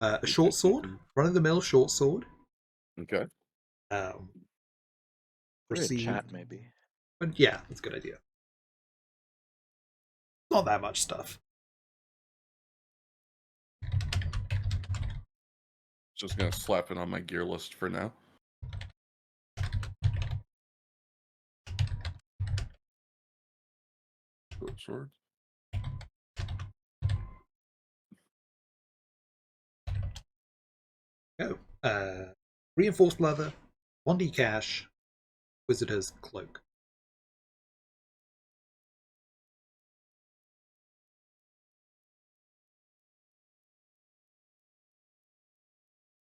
A short sword, run of the mill short sword. Okay. Um, Put it in received. chat maybe. But yeah, that's a good idea. Not that much stuff. Just gonna slap it on my gear list for now. Short sword. Go. Reinforced leather, 1D cash, Wizard's cloak.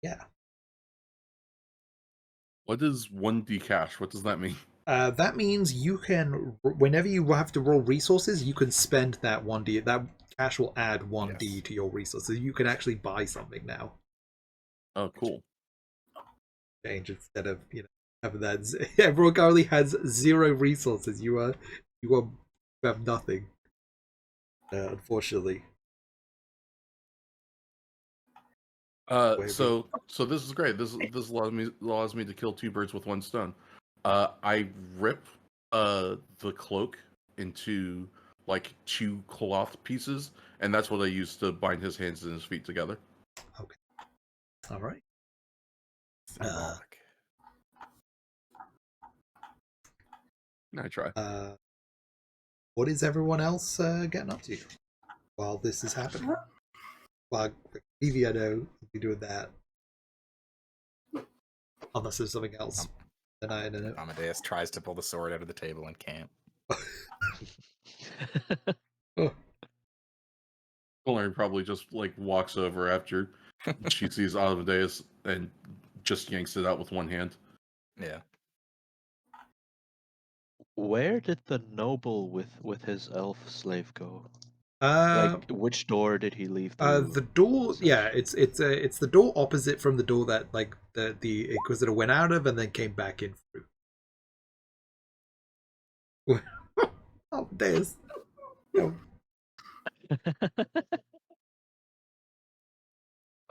Yeah. What is 1D cash? What does that mean? That means you can, whenever you have to roll resources, you can spend that 1D. That cash will add 1D to your resources. You can actually buy something now. Oh, cool. Change instead of, having that. Everyone currently has 0 resources. You have nothing. Unfortunately. So this is great. This allows me to kill 2 birds with 1 stone. I rip the cloak into like 2 cloth pieces, and that's what I use to bind his hands and his feet together. Okay. All right. Symbolic. I try. What is everyone else getting up to while this is happening? Well, Evie, I know will be doing that. Unless there's something else. Then I don't know. Amadeus tries to pull the sword out of the table and can't. Colin probably just like walks over after she sees Amadeus and just yanks it out with 1 hand. Yeah. Where did the noble with his elf slave go? Like Like, which door did he leave through? the door, yeah, it's the door opposite from the door that like the Inquisitor went out of and then came back in through. Oh, Deus. No.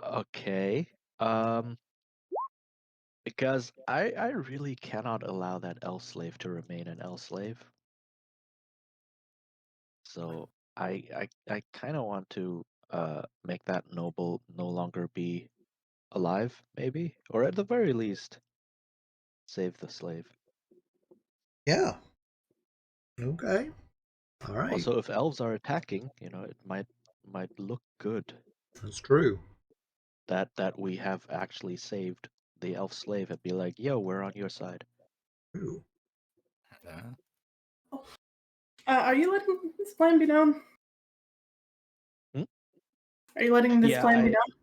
Okay. Um, because I really cannot allow that elf slave to remain an elf slave. So I kind of want to make that noble no longer be alive, maybe, or at the very least save the slave. Yeah. Okay. All right. Also, if elves are attacking, it might look good That's true. that we have actually saved the elf slave and be like, yo, we're on your side. Ooh. Are you letting this plan be known? Hmm? Are you letting this Yeah, plan be known?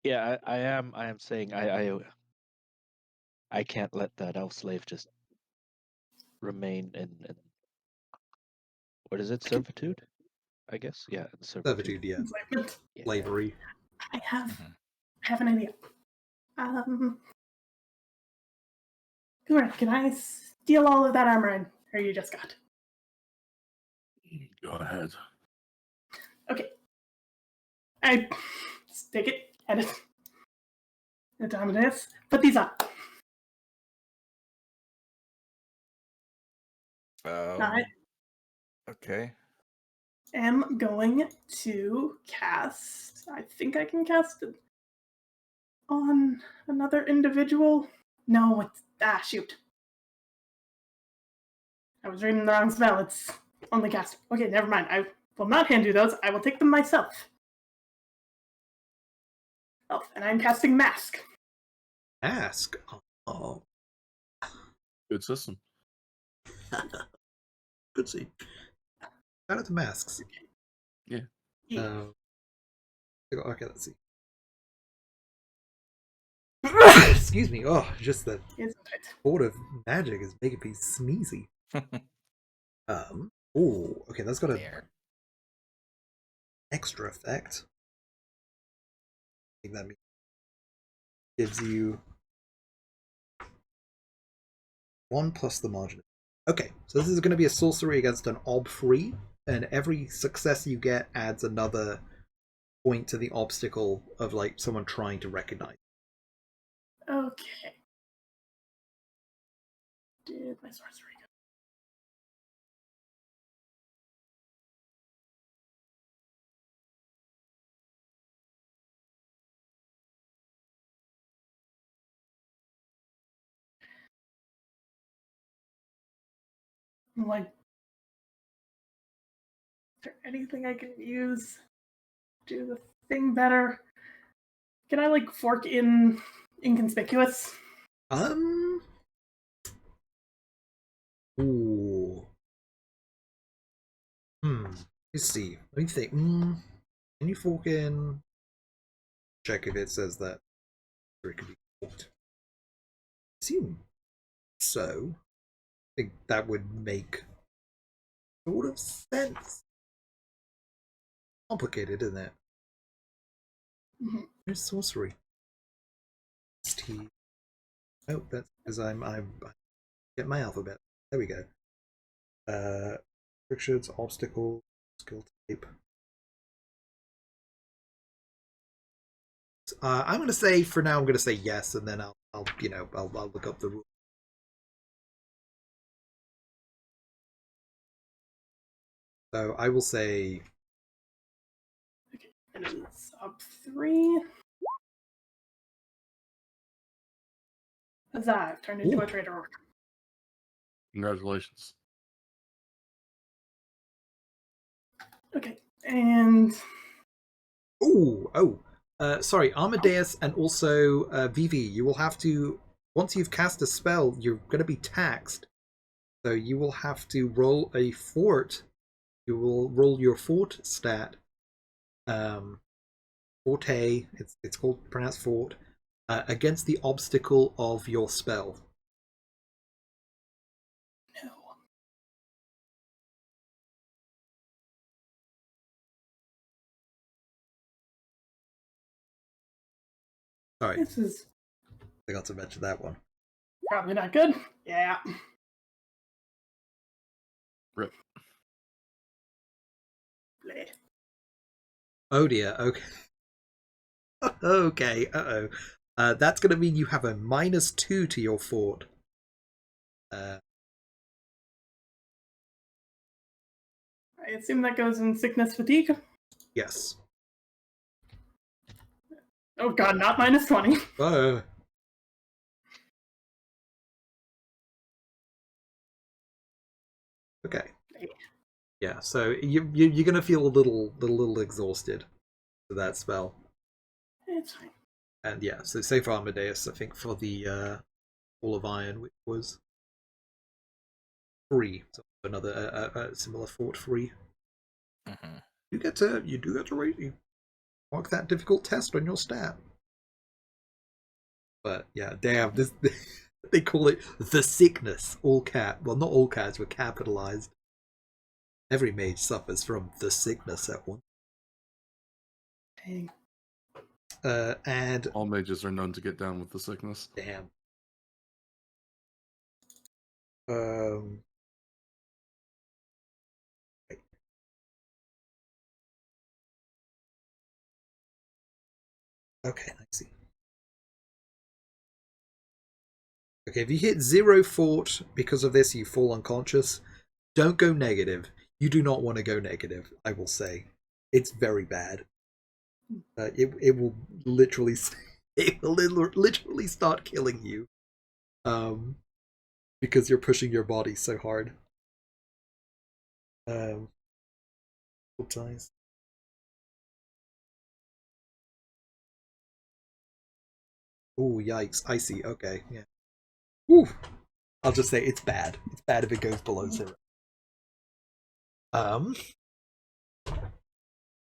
Yeah, I am saying I can't let that elf slave just remain in what is it, servitude? I guess. Yeah, in servitude. Servitude, yeah. Enslavement. Yeah. Slavery. I have Mhm. I have an idea. Kuran, can I steal all of that armor and or you just got? Go ahead. Okay. I take it, edit. The time it is. Put these on. I Okay. am going to cast. I think I can cast it on another individual. No, it's shoot. I was reading the wrong spell. It's only cast. Okay, never mind. I will not hand you those. I will take them myself. Oh, and I'm casting mask. Ask. Oh. Good system. Good see. Shout out to masks. Yeah. Okay, let's see. Excuse me. Oh, just the Isn't it? thought of magic is making me sneezy. Oh, okay, that's got an There. extra effect. I think that gives you 1 plus the margin. Okay, so this is going to be a sorcery against an ob free, and every success you get adds another point to the obstacle of like someone trying to recognize. Okay. Did my sorcery go? Like, is there anything I can use to do the thing better? Can I like fork in inconspicuous? Um. Ooh. Let's see. Let me think. Can you fork in? Check if it says that or it can be forked. Assume so. I think that would make sort of sense. Complicated, isn't it? Mhm. Here's sorcery. T. Oh, that's because I get my alphabet. There we go. Restrictions, obstacle, skill type. I'm gonna say for now. I'm gonna say yes, and then I'll look up the rule. So I will say Okay, and it's up 3. Huzzah, I've turned into Ooh. a traitor orc. Congratulations. Okay, and sorry, Amadeus and also Vivi. You will have to once you've cast a spell, you're going to be taxed. So you will have to roll a fort. You will roll your fort stat. Forte. It's called pronounced fort. Against the obstacle of your spell. no. Sorry, This is I forgot to mention that one. probably not good. Yeah. Rip. Bleh. Oh dear. Okay. Okay, uh-oh. That's going to mean you have a -2 to your fort. Uh, I assume that goes in sickness fatigue. yes. Oh god, not -20. Oh. Okay. Yeah, so you're going to feel a little exhausted to that spell. It's fine. And yeah, so save for Amadeus, I think for the Wall of Iron, which was 3. So another similar fort 3. Mhm. You do get to rate you mark that difficult test on your stat. But yeah, damn, this they call it the sickness. All cap. Well, not all caps were capitalized. Every mage suffers from the sickness at one. Dang. And All mages are known to get down with the sickness. damn. Um. Okay, I see. Okay, if you hit 0 fort because of this, you fall unconscious. Don't go negative. You do not want to go negative, I will say. It's very bad. It will literally literally start killing you. Because you're pushing your body so hard. Dice. Oh, yikes. I see. Okay, yeah. Whew. I'll just say it's bad. It's bad if it goes below 0. Um,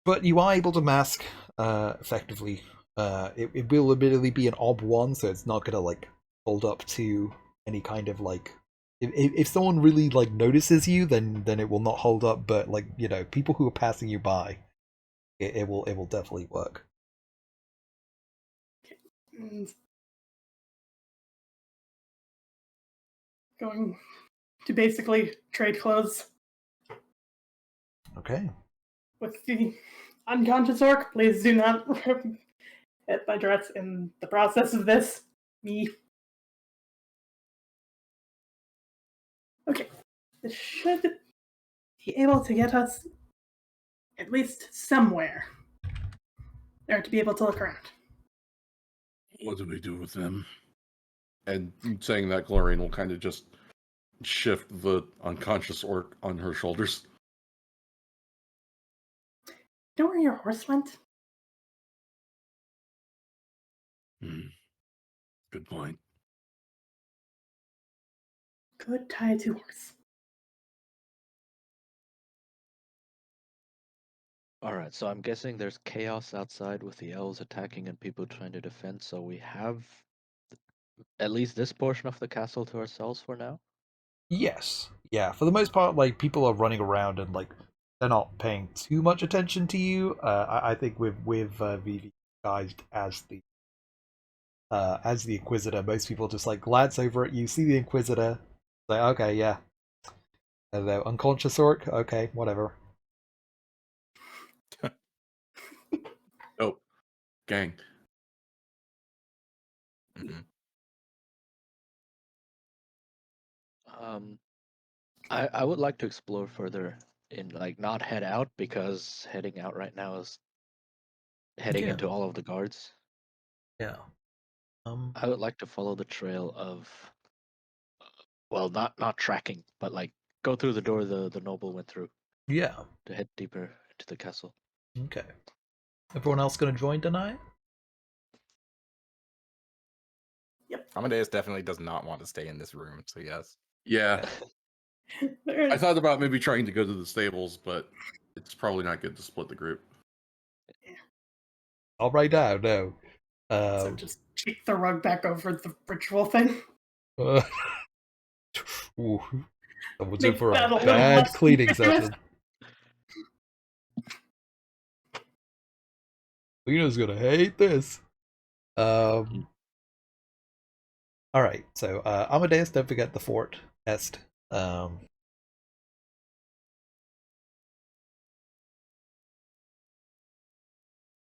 but you are able to mask effectively. It will admittedly be an ob 1, so it's not gonna like hold up to any kind of like. If someone really like notices you, then it will not hold up. But like people who are passing you by, it will definitely work. Going to basically trade clothes Okay. with the unconscious orc. Please do not hit my dress in the process of this. Me. Okay. This should be able to get us at least somewhere. Or to be able to look around. What do we do with them? And saying that, Glorian will kind of just shift the unconscious orc on her shoulders. Know where your horse went? Good point. Good tie to horse. Alright, so I'm guessing there's chaos outside with the elves attacking and people trying to defend, so we have at least this portion of the castle to ourselves for now? Yes. Yeah, for the most part, like people are running around and like they're not paying too much attention to you. I think with VV guised as the Inquisitor, most people just like glance over at you, see the Inquisitor, like okay, yeah, hello, unconscious orc, okay, whatever. Oh, gang. Mhm. I would like to explore further in like not head out because heading out right now is heading Yeah. into all of the guards. Yeah. I would like to follow the trail of well, not tracking, but like go through the door the noble went through Yeah. to head deeper into the castle. Okay. Everyone else going to join tonight? Amadeus definitely does not want to stay in this room, so yes. Yeah, There I is thought about maybe trying to go to the stables, but it's probably not good to split the group. All right now, no. so just kick the rug back over the ritual thing. Uh, ooh, someone's in Make for that a a little bad less cleaning conspicuous. session. Lena's gonna hate this. All right, so Amadeus, don't forget the fort test.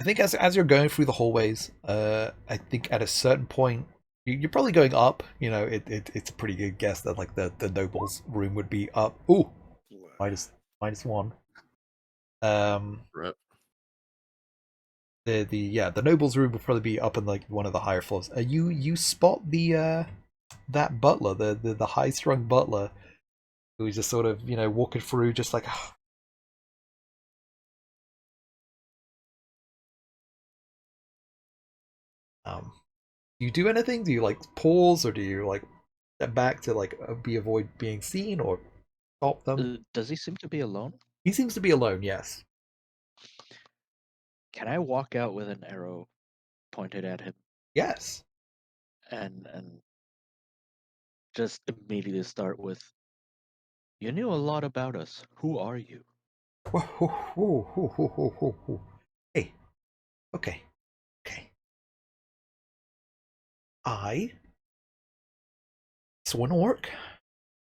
I think as you're going through the hallways, I think at a certain point you're probably going up. You know, it's a pretty good guess that like the noble's room would be up. Ooh, minus one. Rep. The noble's room would probably be up in like one of the higher floors. You spot the that butler, the high strung butler, who's just sort of walking through, just like. Do you do anything? Do you like pause, or do you like step back to like be avoid being seen, or stop them? Does he seem to be alone? He seems to be alone. Yes. Can I walk out with an arrow pointed at him Yes. and just immediately start with, "You knew a lot about us. Who are you?" Hey. Okay. Okay. I saw an orc,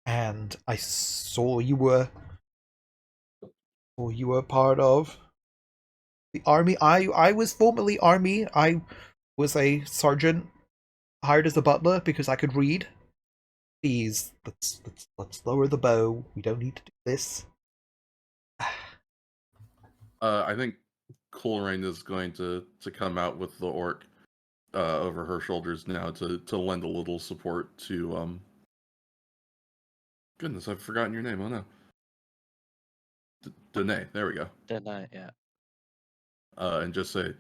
and I saw you were part of the army. I was formerly army. I was a sergeant hired as a butler because I could read. Please, let's lower the bow. We don't need to do this. I think Coleraine is going to come out with the orc over her shoulders now to lend a little support to Goodness, I've forgotten your name. Oh no. Danae, there we go. Danae, yeah. And just say,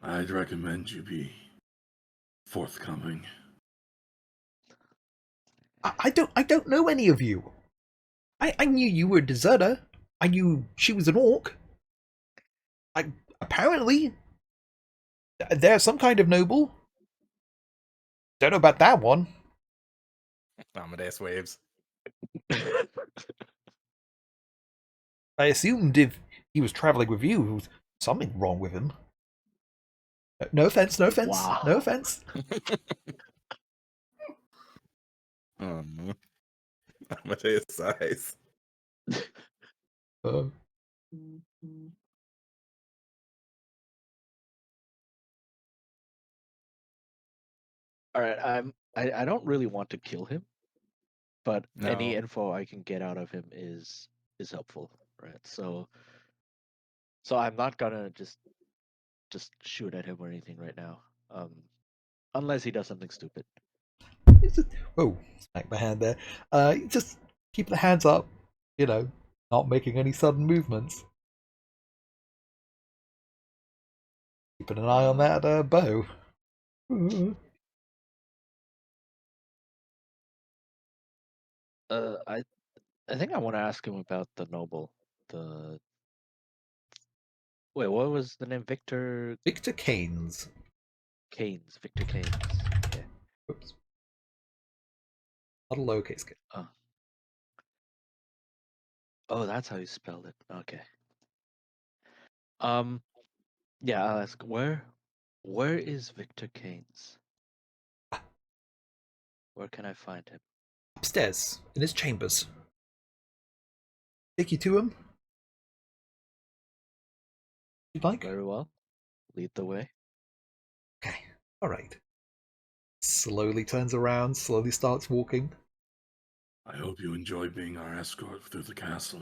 I'd recommend you be forthcoming. I don't know any of you. I knew you were a deserter. I knew she was an orc. Apparently they're some kind of noble. Don't know about that one. Amadeus waves. I assumed if he was traveling with you, there was something wrong with him. No offense, no offense, Wow. no offense. Oh no. Amadeus sighs. Uh, All right, I don't really want to kill him, but any No. info I can get out of him is helpful, right? So I'm not gonna just shoot at him or anything right now, unless he does something stupid. it's just, oh, smack my hand there. Just keep the hands up. Not making any sudden movements. Keeping an eye on that bow. I think I want to ask him about the noble. The Wait, what was the name? Victor Victor Keynes. Keynes. Victor Keynes. Okay. Oops. Not a lowercase k. Oh, that's how you spelled it. Okay. Yeah, I'll ask where is Victor Keynes? Where can I find him? Upstairs, in his chambers. Take you to him? You'd like? Very well. Lead the way. Okay, alright. Slowly turns around, slowly starts walking. I hope you enjoy being our escort through the castle.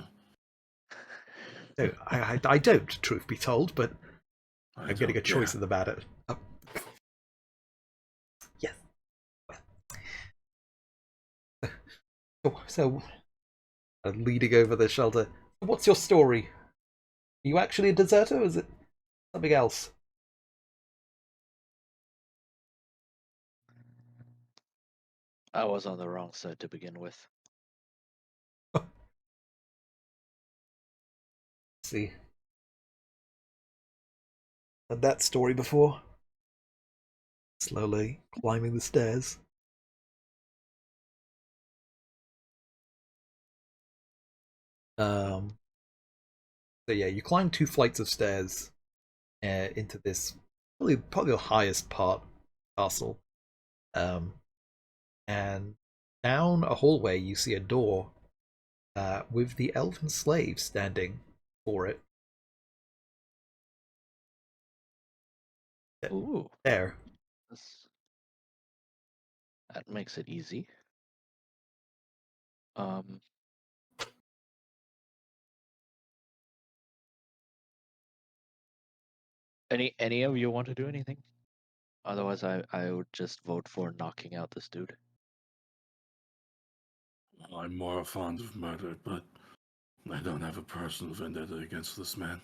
No, I don't, truth be told, but I I'm getting a don't- choice yeah. about it. Oh. Yes. So, leading over the shelter. What's your story? Are you actually a deserter, or is it something else? I was on the wrong side to begin with. See. Had that story before. Slowly climbing the stairs. So yeah, you climb 2 flights of stairs into this probably the highest part of the castle. And down a hallway you see a door with the elven slave standing for it. Ooh, There. that's, that makes it easy. Um, any of you want to do anything? Otherwise, I would just vote for knocking out this dude. I'm more fond of murder, but I don't have a personal vendetta against this man.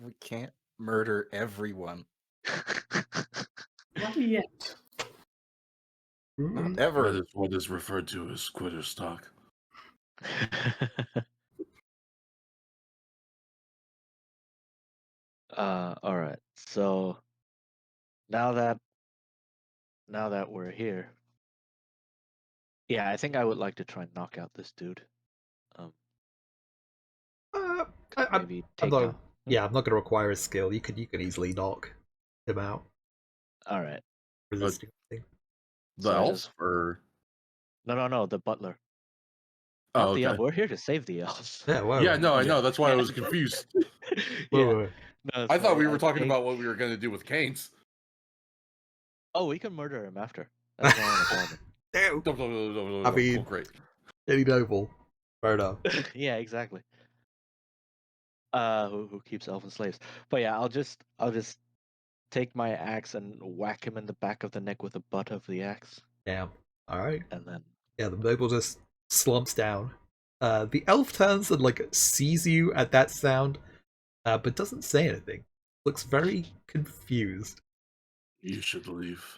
We can't murder everyone. Not yet. Not That ever. is what is referred to as quitter stock. All right. So now that we're here, yeah, I think I would like to try and knock out this dude. Um, Uh, could I'm maybe I'm take not. down. Yeah, I'm not going to require a skill. You could easily knock him out, All right. resisting thing. The So I elf just or no, the butler, oh, not the elf. okay. We're here to save the elf. Yeah, whoa, Yeah, no, I Yeah. know. That's why I Yeah. was confused. whoa, Yeah. whoa. No, I so thought we were I'll talking take. about what we were going to do with Canes. Oh, we can murder him after. That's not a problem. Damn. No, no, no, no, no, I no. mean- Cool, great. Any noble. Fair enough. Yeah, exactly. Who keeps elven slaves? But yeah, I'll just take my axe and whack him in the back of the neck with the butt of the axe, Damn. All right. and then Yeah, the noble just slumps down. The elf turns and like sees you at that sound, but doesn't say anything. Looks very confused. You should leave.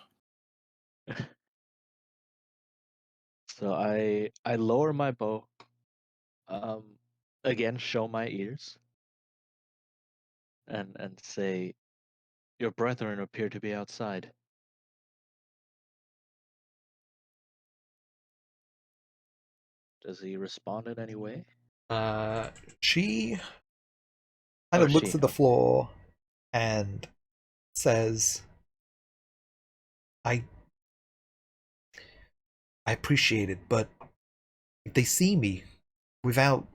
so I lower my bow. Um, again, show my ears, and say, "Your brethren appear to be outside." Does he respond in any way? She kind Oh, of looks she. at the Okay. floor and says, "I, I appreciate it, but if they see me without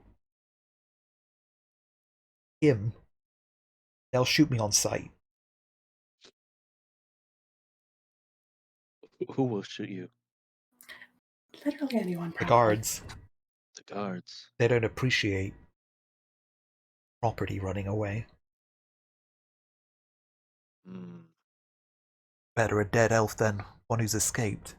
him, they'll shoot me on sight." Who will shoot you? Literally anyone, The probably. guards, The guards. they don't appreciate property running away. Hmm. Better a dead elf than one who's escaped.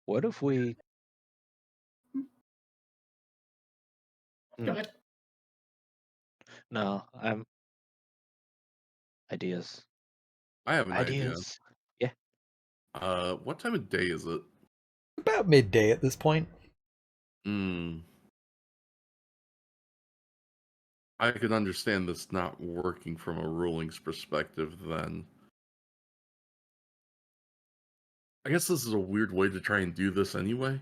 What if we? Go ahead. No, I'm ideas. I have an idea. Ideas. Yeah. What time of day is it? About midday at this point. Hmm. I could understand this not working from a rulings perspective then. I guess this is a weird way to try and do this anyway.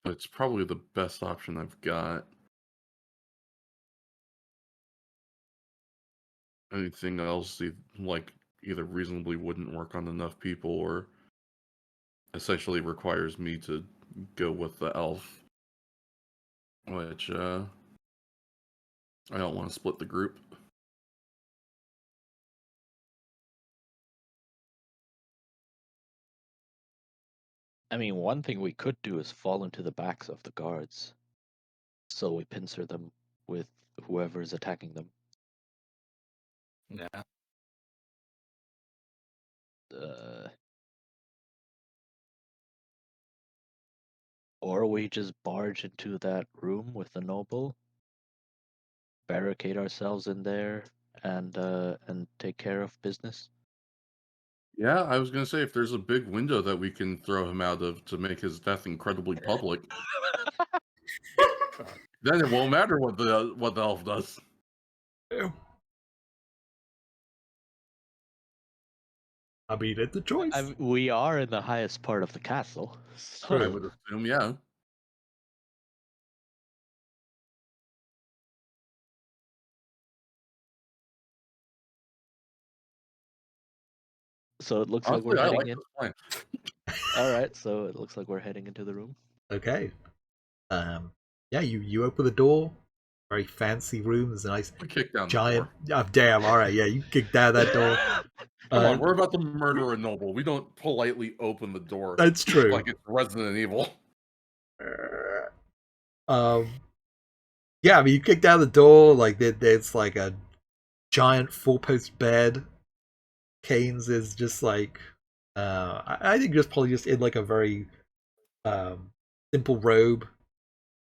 But it's probably the best option I've got. Anything else, like, either reasonably wouldn't work on enough people or essentially requires me to go with the elf. Which, I don't want to split the group. I mean, one thing we could do is fall into the backs of the guards, so we pincer them with whoever is attacking them. Yeah. Uh, or we just barge into that room with the noble, barricade ourselves in there, and take care of business. Yeah, I was gonna say if there's a big window that we can throw him out of to make his death incredibly public, then it won't matter what the elf does. I mean, it's a choice. We are in the highest part of the castle, I so would assume, yeah. So it looks like Honestly, we're I heading like in. this plan. All right, so it looks like we're heading into the room. Okay. Yeah, you open the door. Very fancy room. There's a nice We kick down the giant. door. Oh, damn! All right, yeah, you kick down that door. Come on, we're about to murder a noble. We don't politely open the door That's true. like it's Resident Evil. Yeah, I mean, you kick down the door. Like there's like a giant four-post bed. Kane's is just like, I think just probably just in like a very simple robe,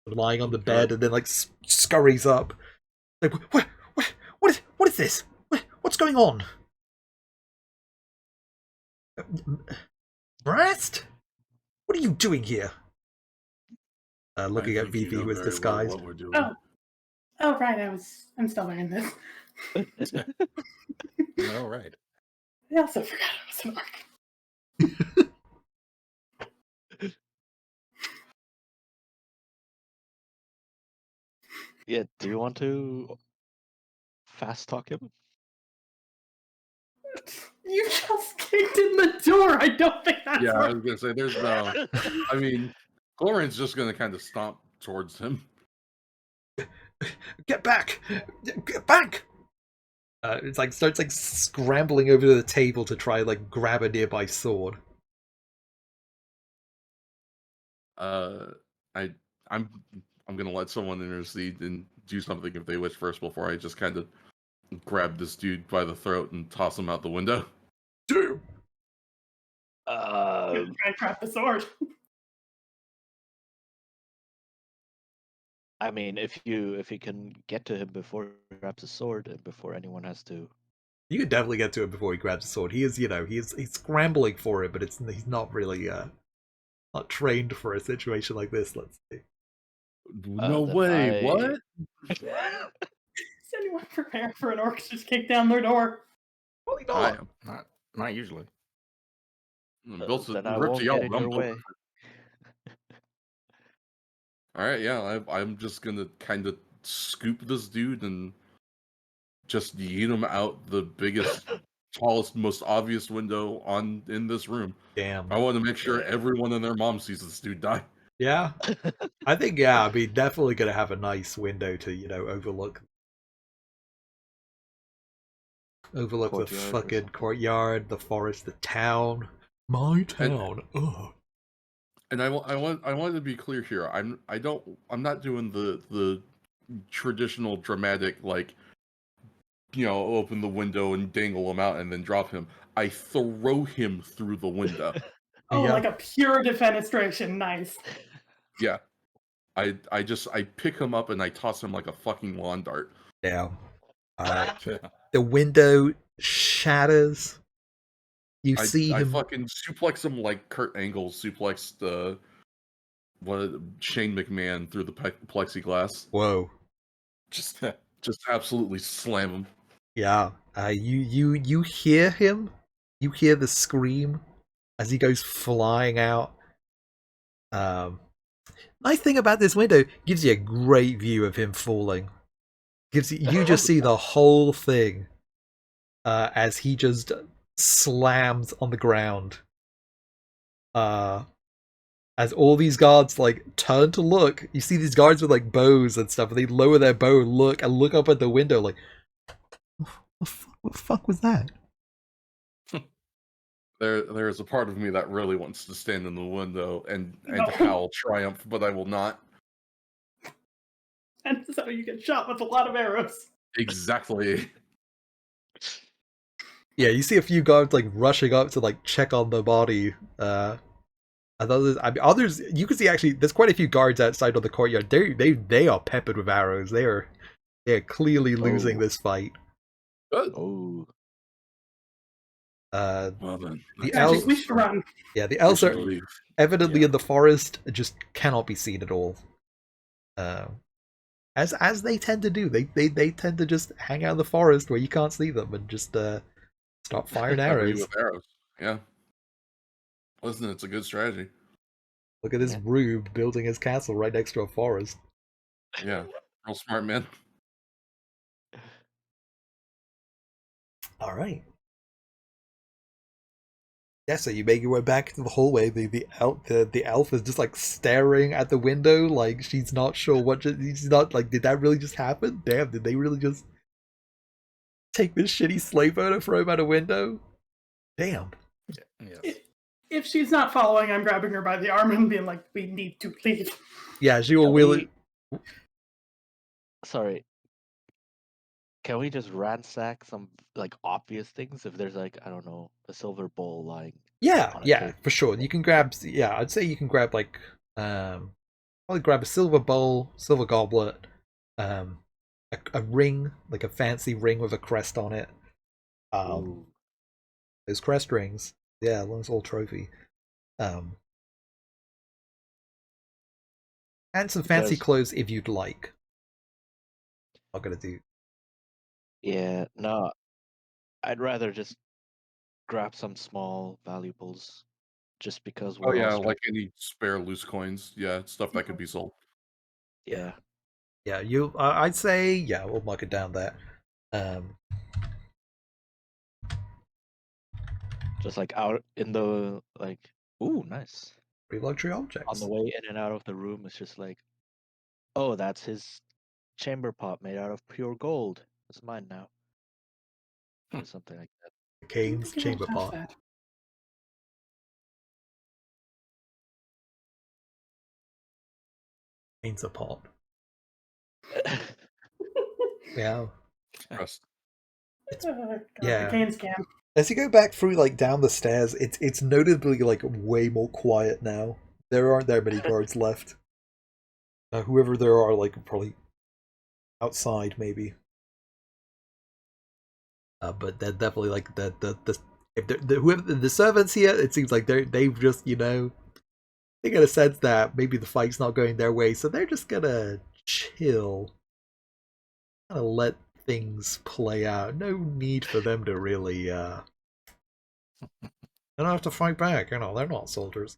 lying on the bed, and then like scurries up. Like, what is this? What's going on? Brast? What are you doing here? Looking at Vivi, who is disguised. What we're doing. Oh, right. I'm still learning this. All right. I also forgot it was an arc. Yeah, do you want to fast talk him? You just kicked in the door. I don't think that's Yeah, I right. was gonna say there's no. I mean, Chlorine's just gonna kind of stomp towards him. Get back! Get back! It's like starts like scrambling over to the table to try like grab a nearby sword. I'm gonna let someone intercede and do something if they wish first before I just kind of grab this dude by the throat and toss him out the window. Damn! I'm gonna try and trap the sword. I mean, if you can get to him before he grabs a sword and before anyone has to. You can definitely get to him before he grabs the sword. He is, he's scrambling for it, but he's not really not trained for a situation like this. Let's see. No then way! What? Is anyone prepared for an orc to just kick down their door? Probably I not. am. Not usually. Built Then I ripped won't y'all. get in your way. All right, yeah, I'm just gonna kind of scoop this dude and just yeet him out the biggest, tallest, most obvious window in this room. Damn. I want to make sure everyone and their mom sees this dude die. Yeah. I think, yeah, I mean, definitely gonna have a nice window to, overlook the Courtyard or fucking something. courtyard, the forest, the town. My town. Ugh. And I wanted to be clear here. I'm not doing the traditional dramatic like open the window and dangle him out and then drop him. I throw him through the window. Oh, Yeah. like a pure defenestration. Nice. Yeah. I pick him up and I toss him like a fucking lawn dart. Damn. The window shatters. You see I him. fucking suplex him like Kurt Angle suplexed Shane McMahon through the plexiglass. Whoa. Just absolutely slam him. Yeah. You hear him. You hear the scream as he goes flying out. Nice thing about this window, gives you a great view of him falling. You just see the whole thing as he just slams on the ground. As all these guards like turn to look, you see these guards with like bows and stuff, and they lower their bow and look up at the window like, what the fuck was that? There's a part of me that really wants to stand in the window and No. howl triumph, but I will not. And so you get shot with a lot of arrows. Exactly. Yeah, you see a few guards like rushing up to like check on the body. Others, you can see actually there's quite a few guards outside of the courtyard. They are peppered with arrows. They are clearly losing this fight. Good. Oh, Well then, The Magic, elves, we should run. yeah, the elves are leave. evidently Yeah. in the forest, just cannot be seen at all. As they tend to do, they tend to just hang out in the forest where you can't see them and just start firing Cover you arrows. with arrows. Yeah. Listen, it's a good strategy. Look at this Yeah. rube building his castle right next to a forest. Yeah. Real smart man. All right. Yeah, so you make your way back into the hallway. The elf is just like staring at the window, like she's not sure what. She's not like, did that really just happen? Damn, did they really just take this shitty slave owner, throw him out a window? Damn. Yes. If she's not following, I'm grabbing her by the arm and being like, "We need to leave." Yeah, she will Can wheel it. Sorry. Can we just ransack some like obvious things? If there's like, I don't know, a silver bowl lying Yeah, on a yeah, table. for sure. You can grab. Yeah, I'd say you can grab like probably grab a silver bowl, silver goblet, um, a ring, like a fancy ring with a crest on it. Ooh. Those crest rings. Yeah, nice old trophy. Um, and some fancy Because clothes if you'd like. Not gonna do. yeah, no, I'd rather just grab some small valuables just because Oh we're all yeah, like strapped. any spare loose coins. Yeah, stuff that could be sold. Yeah. Yeah, you. I'd say yeah. We'll mark it down there. Um, Just like out in the like, ooh, nice. free luxury On objects. the way in and out of the room, it's just like, oh, that's his chamber pot made out of pure gold. It's mine now. Or something like I don't Kane's think I want chamber to touch pot. that. Kane's a pot. that. Yeah. Trust. God, the Yeah. cane scam. As you go back through like down the stairs, it's notably like way more quiet now. There aren't that many guards left. Whoever there are, like probably outside maybe. But they're definitely like the if whoever the servants here, it seems like they've just they get a sense that maybe the fight's not going their way, so they're just gonna chill, kind of let things play out. No need for them to really they don't have to fight back. They're not soldiers.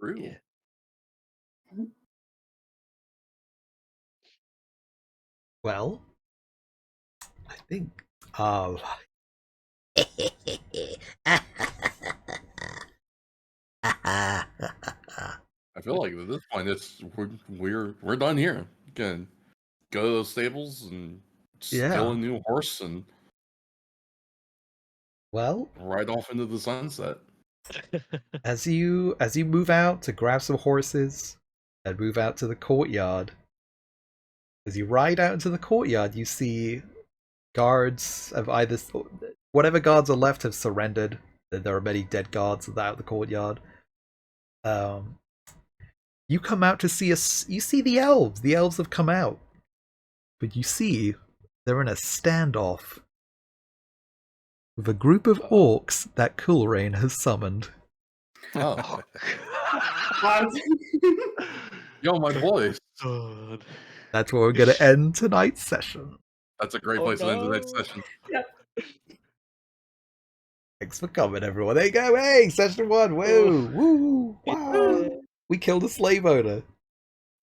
True. Yeah. Well, I think I feel like at this point, we're done here. You can go to those stables and steal yeah. a new horse and Well, ride off into the sunset. as you move out to grab some horses and move out to the courtyard, as you ride out into the courtyard, you see guards of either whatever guards are left have surrendered. There are many dead guards out the courtyard. Um, you come out to see us. You see the elves. The elves have come out, but you see they're in a standoff with a group of orcs that Coolrain has summoned. Oh, Wow. yo, my boys. God. That's where we're going to end tonight's session. That's a great Oh place to end tonight's no. session. Thanks for coming, everyone. There you go. Hey, session one. Woo, woo, wow. We killed a slave owner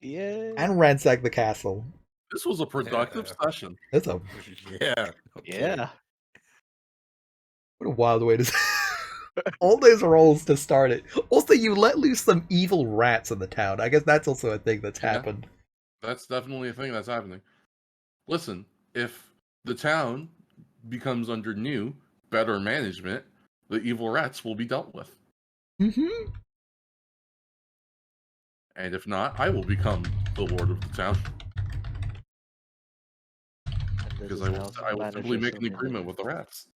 Yeah. and ransacked the castle. This was a productive Yeah. session. That's a Yeah. Okay. Yeah. what a wild way to all those rolls to start it. Also, you let loose some evil rats in the town. I guess that's also a thing that's Yeah. happened. That's definitely a thing that's happening. Listen, if the town becomes under new, better management, the evil rats will be dealt with. Mm-hmm. And if not, I will become the lord of the town And this because is I now will simply make an manager agreement with the rats.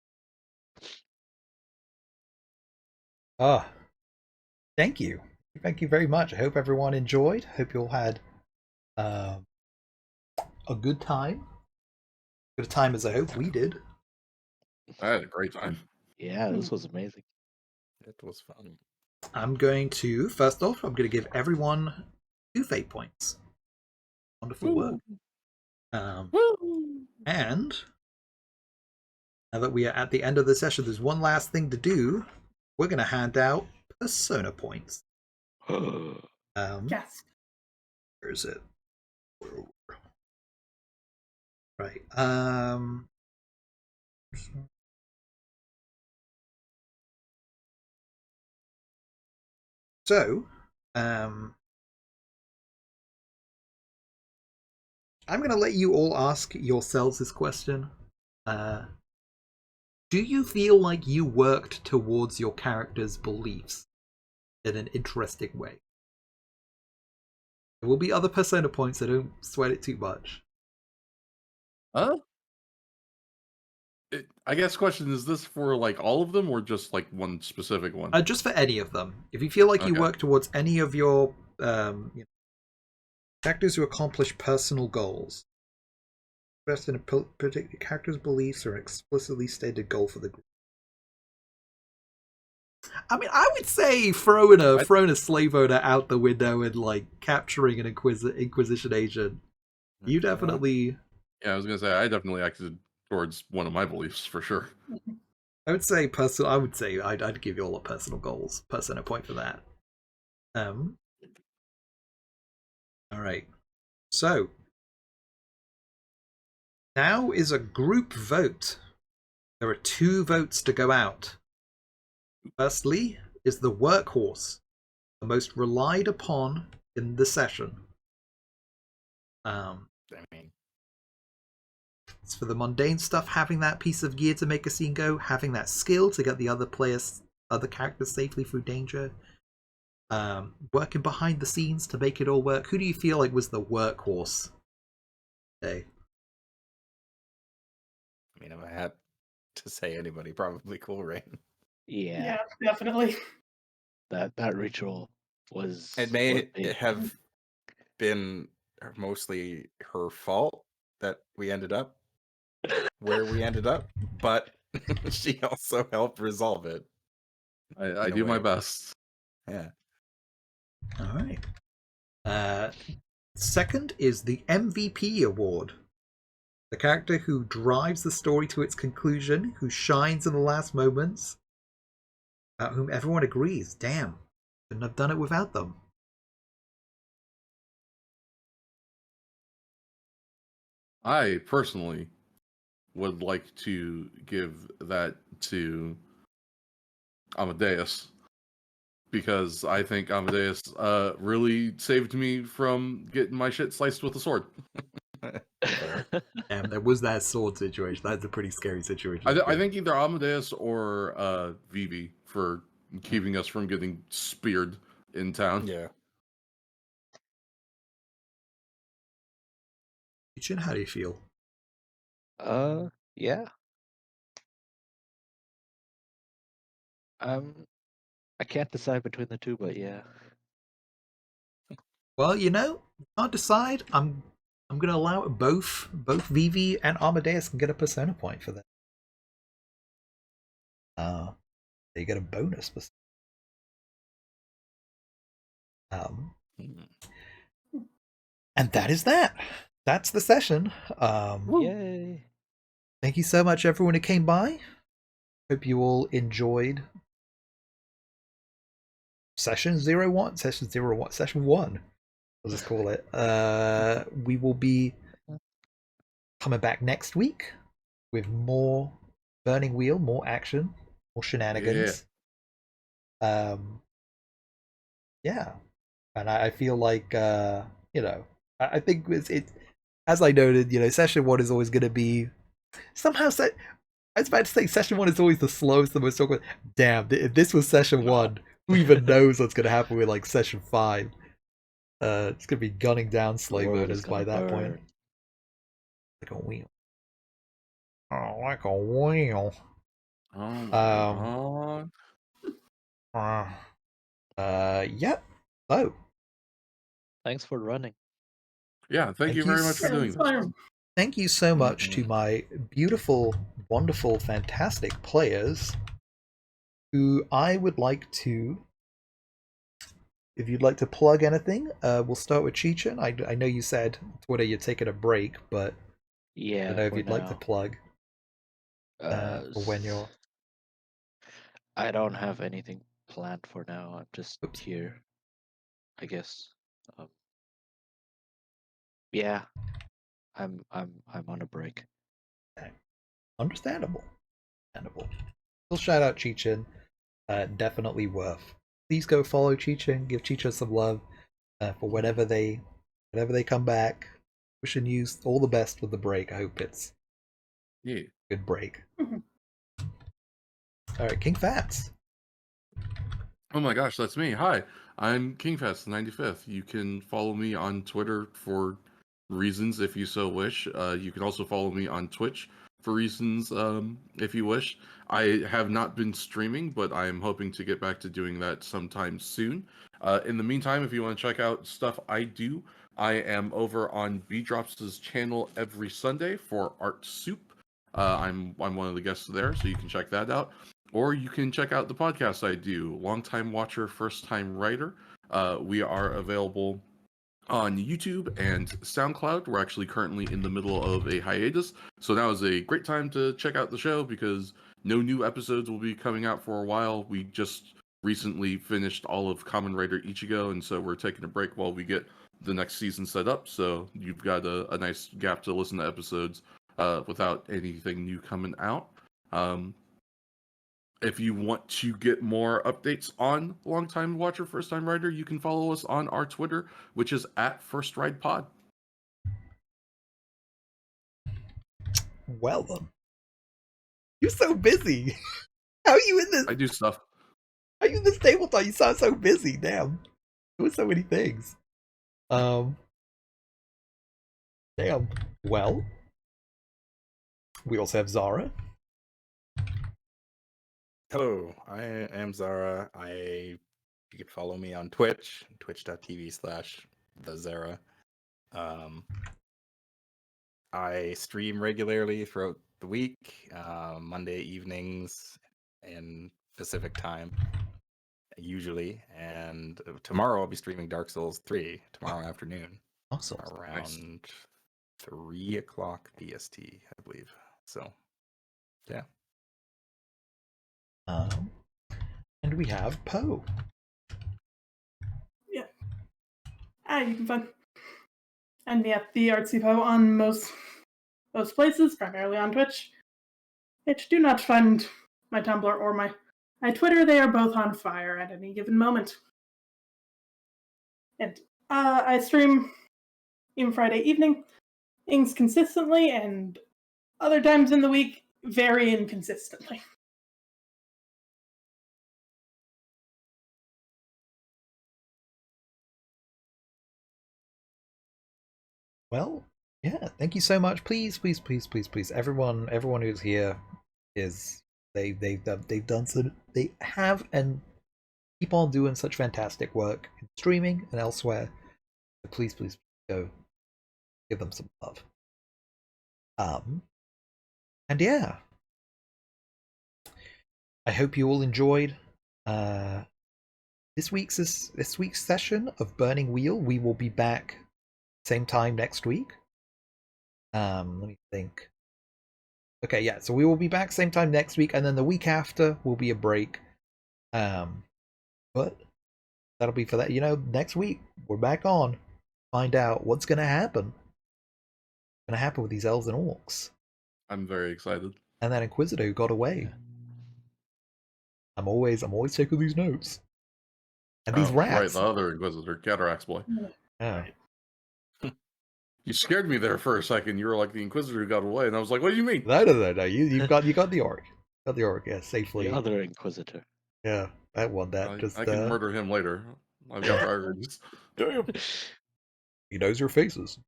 Ah, thank you. Thank you very much. I hope everyone enjoyed. Hope you all had um, a good time. Good a time as I hope we did. I had a great time. Yeah, this was amazing. It was fun. I'm going to, first off, I'm going to give everyone 2 fate points. Wonderful work. And now that we are at the end of the session, there's one last thing to do. We're going to hand out persona points. Yes. Where is it? Right. So, I'm going to let you all ask yourselves this question. Do you feel like you worked towards your character's beliefs in an interesting way? There will be other persona points, so don't sweat it too much. I guess question is this for like all of them or just like one specific one? Just for any of them. If you feel like you Okay. work towards any of your characters who accomplish personal goals, expressed in a particular character's beliefs or an explicitly stated goal for the group. I mean, I would say throwing a slave owner out the window and like capturing an Inquisition agent. You definitely. Yeah, I was gonna say I definitely acted towards one of my beliefs for sure. I would say personal. I would say I'd give you all a personal goals persona point for that. All right. So now is a group vote. There are 2 votes to go out. Firstly is the workhorse, the most relied upon in the session. I mean, It's for the mundane stuff, having that piece of gear to make a scene go, having that skill to get the other characters safely through danger, working behind the scenes to make it all work. Who do you feel like was the workhorse? Okay. I mean, if I had to say anybody, probably Cool Rain. Yeah, definitely. that ritual was. It may have been mostly her fault that we ended up where we ended up, but she also helped resolve it. I do my best. Yeah. All right. Second is the MVP award. The character who drives the story to its conclusion, who shines in the last moments, about whom everyone agrees, damn, couldn't have done it without them. I personally would like to give that to Amadeus because I think Amadeus really saved me from getting my shit sliced with a sword. Damn, there was that sword situation. That's a pretty scary situation. I think either Amadeus or Vivi for keeping us from getting speared in town. Yeah. Chin, how do you feel? Yeah. I can't decide between the 2, but yeah. Well, can't decide. I'm gonna allow it both Vivi and Amadeus can get a persona point for that. They get a bonus. And that is that. That's the session. Yay! Thank you so much, everyone who came by. Hope you all enjoyed session 01. Session 1. I'll just call it. We will be coming back next week with more Burning Wheel, more action, more shenanigans. Yeah. And I feel like I think it as I noted, session 1 is always going to be somehow I was about to say session 1 is always the slowest, the most awkward. Damn, if this was session 1, who even knows what's going to happen with like session 5? It's going to be gunning down slave owners by that point. Like a wheel. Oh, like a wheel. Oh my god. Yep. So. Thanks for running. Yeah, thank you very much for doing this. Thank you so much to my beautiful, wonderful, fantastic players who I would like to, if you'd like to plug anything, we'll start with Chichin. I know you said, Twitter, you're taking a break, but Yeah, I don't know if for you'd like to now. plug for when you're... I don't have anything planned for now. I'm just here, I guess. Yeah, I'm on a break. Okay. Understandable. Still shout out Chichin. Definitely worth please go follow Chicha and give Chicha some love for whenever they come back. Wishing you all the best with the break. I hope it's Yeah. a good break. Mhm. All right, King Fats. Oh my gosh, that's me. Hi, I'm KingFest95th. You can follow me on Twitter for reasons if you so wish. You can also follow me on Twitch for reasons if you wish. I have not been streaming, but I am hoping to get back to doing that sometime soon. In the meantime, if you want to check out stuff I do, I am over on B Drops' channel every Sunday for Art Soup. I'm one of the guests there, so you can check that out. Or you can check out the podcast I do, Longtime Watcher, First Time Writer. We are available on YouTube and SoundCloud. We're actually currently in the middle of a hiatus, so now is a great time to check out the show because no new episodes will be coming out for a while. We just recently finished all of Kamen Rider Ichigo, and so we're taking a break while we get the next season set up. So you've got a nice gap to listen to episodes without anything new coming out. If you want to get more updates on Longtime Watcher, First Time Writer, you can follow us on our Twitter, which is at First Ride Pod. Well then, you're so busy. How are you in this? I do stuff. How are you in this tabletop? You sound so busy. Damn, doing so many things. Damn. Well, we also have Zara. Hello, I am Zara. You can follow me on Twitch, twitch.tv/thezara. I stream regularly throughout the week, Monday evenings and Pacific time, usually. And tomorrow I'll be streaming Dark Souls 3 tomorrow afternoon Awesome. around 3 o'clock BST, I believe. So, yeah. And we have Poe. You can find the Artsy Poe on most places, primarily on Twitch. Do not find my Tumblr or my Twitter. They are both on fire at any given moment. And I stream even Friday evenings consistently, and other times in the week very inconsistently. Well, yeah, thank you so much. Please, please, please, please, please. Everyone who's here is they've done so, they have and keep on doing such fantastic work in streaming and elsewhere. So please, please go give them some love. And yeah, I hope you all enjoyed this week's session of Burning Wheel. We will be back same time next week. Let me think. Okay, yeah, so we will be back same time next week, and then the week after will be a break. But that'll be for that. Next week we're back on. Find out what's gonna happen. Gonna happen with these elves and orcs. I'm very excited. And that Inquisitor who got away. I'm always taking these notes. And these Right, rats. the other Inquisitor, Cataract's boy. Yeah. You scared me there for a second. You were like the Inquisitor who got away, and I was like, "What do you mean?" No. You got the orc. Got the orc, yeah, safely. The other Inquisitor. Yeah, that one. That just. I can murder him later. I've got priorities. Damn. He knows your faces.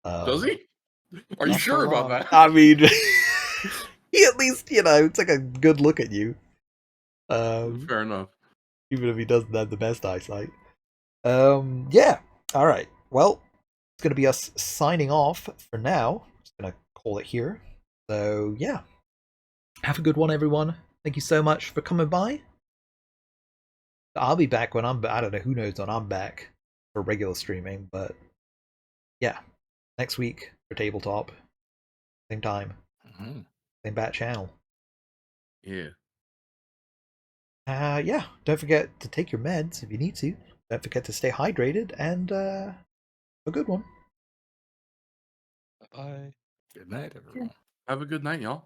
Does he? Are you Not sure for about long. that? I mean, he at least took a good look at you. Fair enough. Even if he doesn't have the best eyesight. Yeah. All right. Well, it's gonna be us signing off for now. Just gonna call it here. So yeah. Have a good one, everyone. Thank you so much for coming by. I'll be back when I don't know, who knows when I'm back for regular streaming, but yeah. Next week for tabletop. Same time. Mm-hmm. Same bat channel. Yeah. Yeah. Don't forget to take your meds if you need to. Don't forget to stay hydrated and a good one. Bye. Good night, everyone. Have a good night, y'all.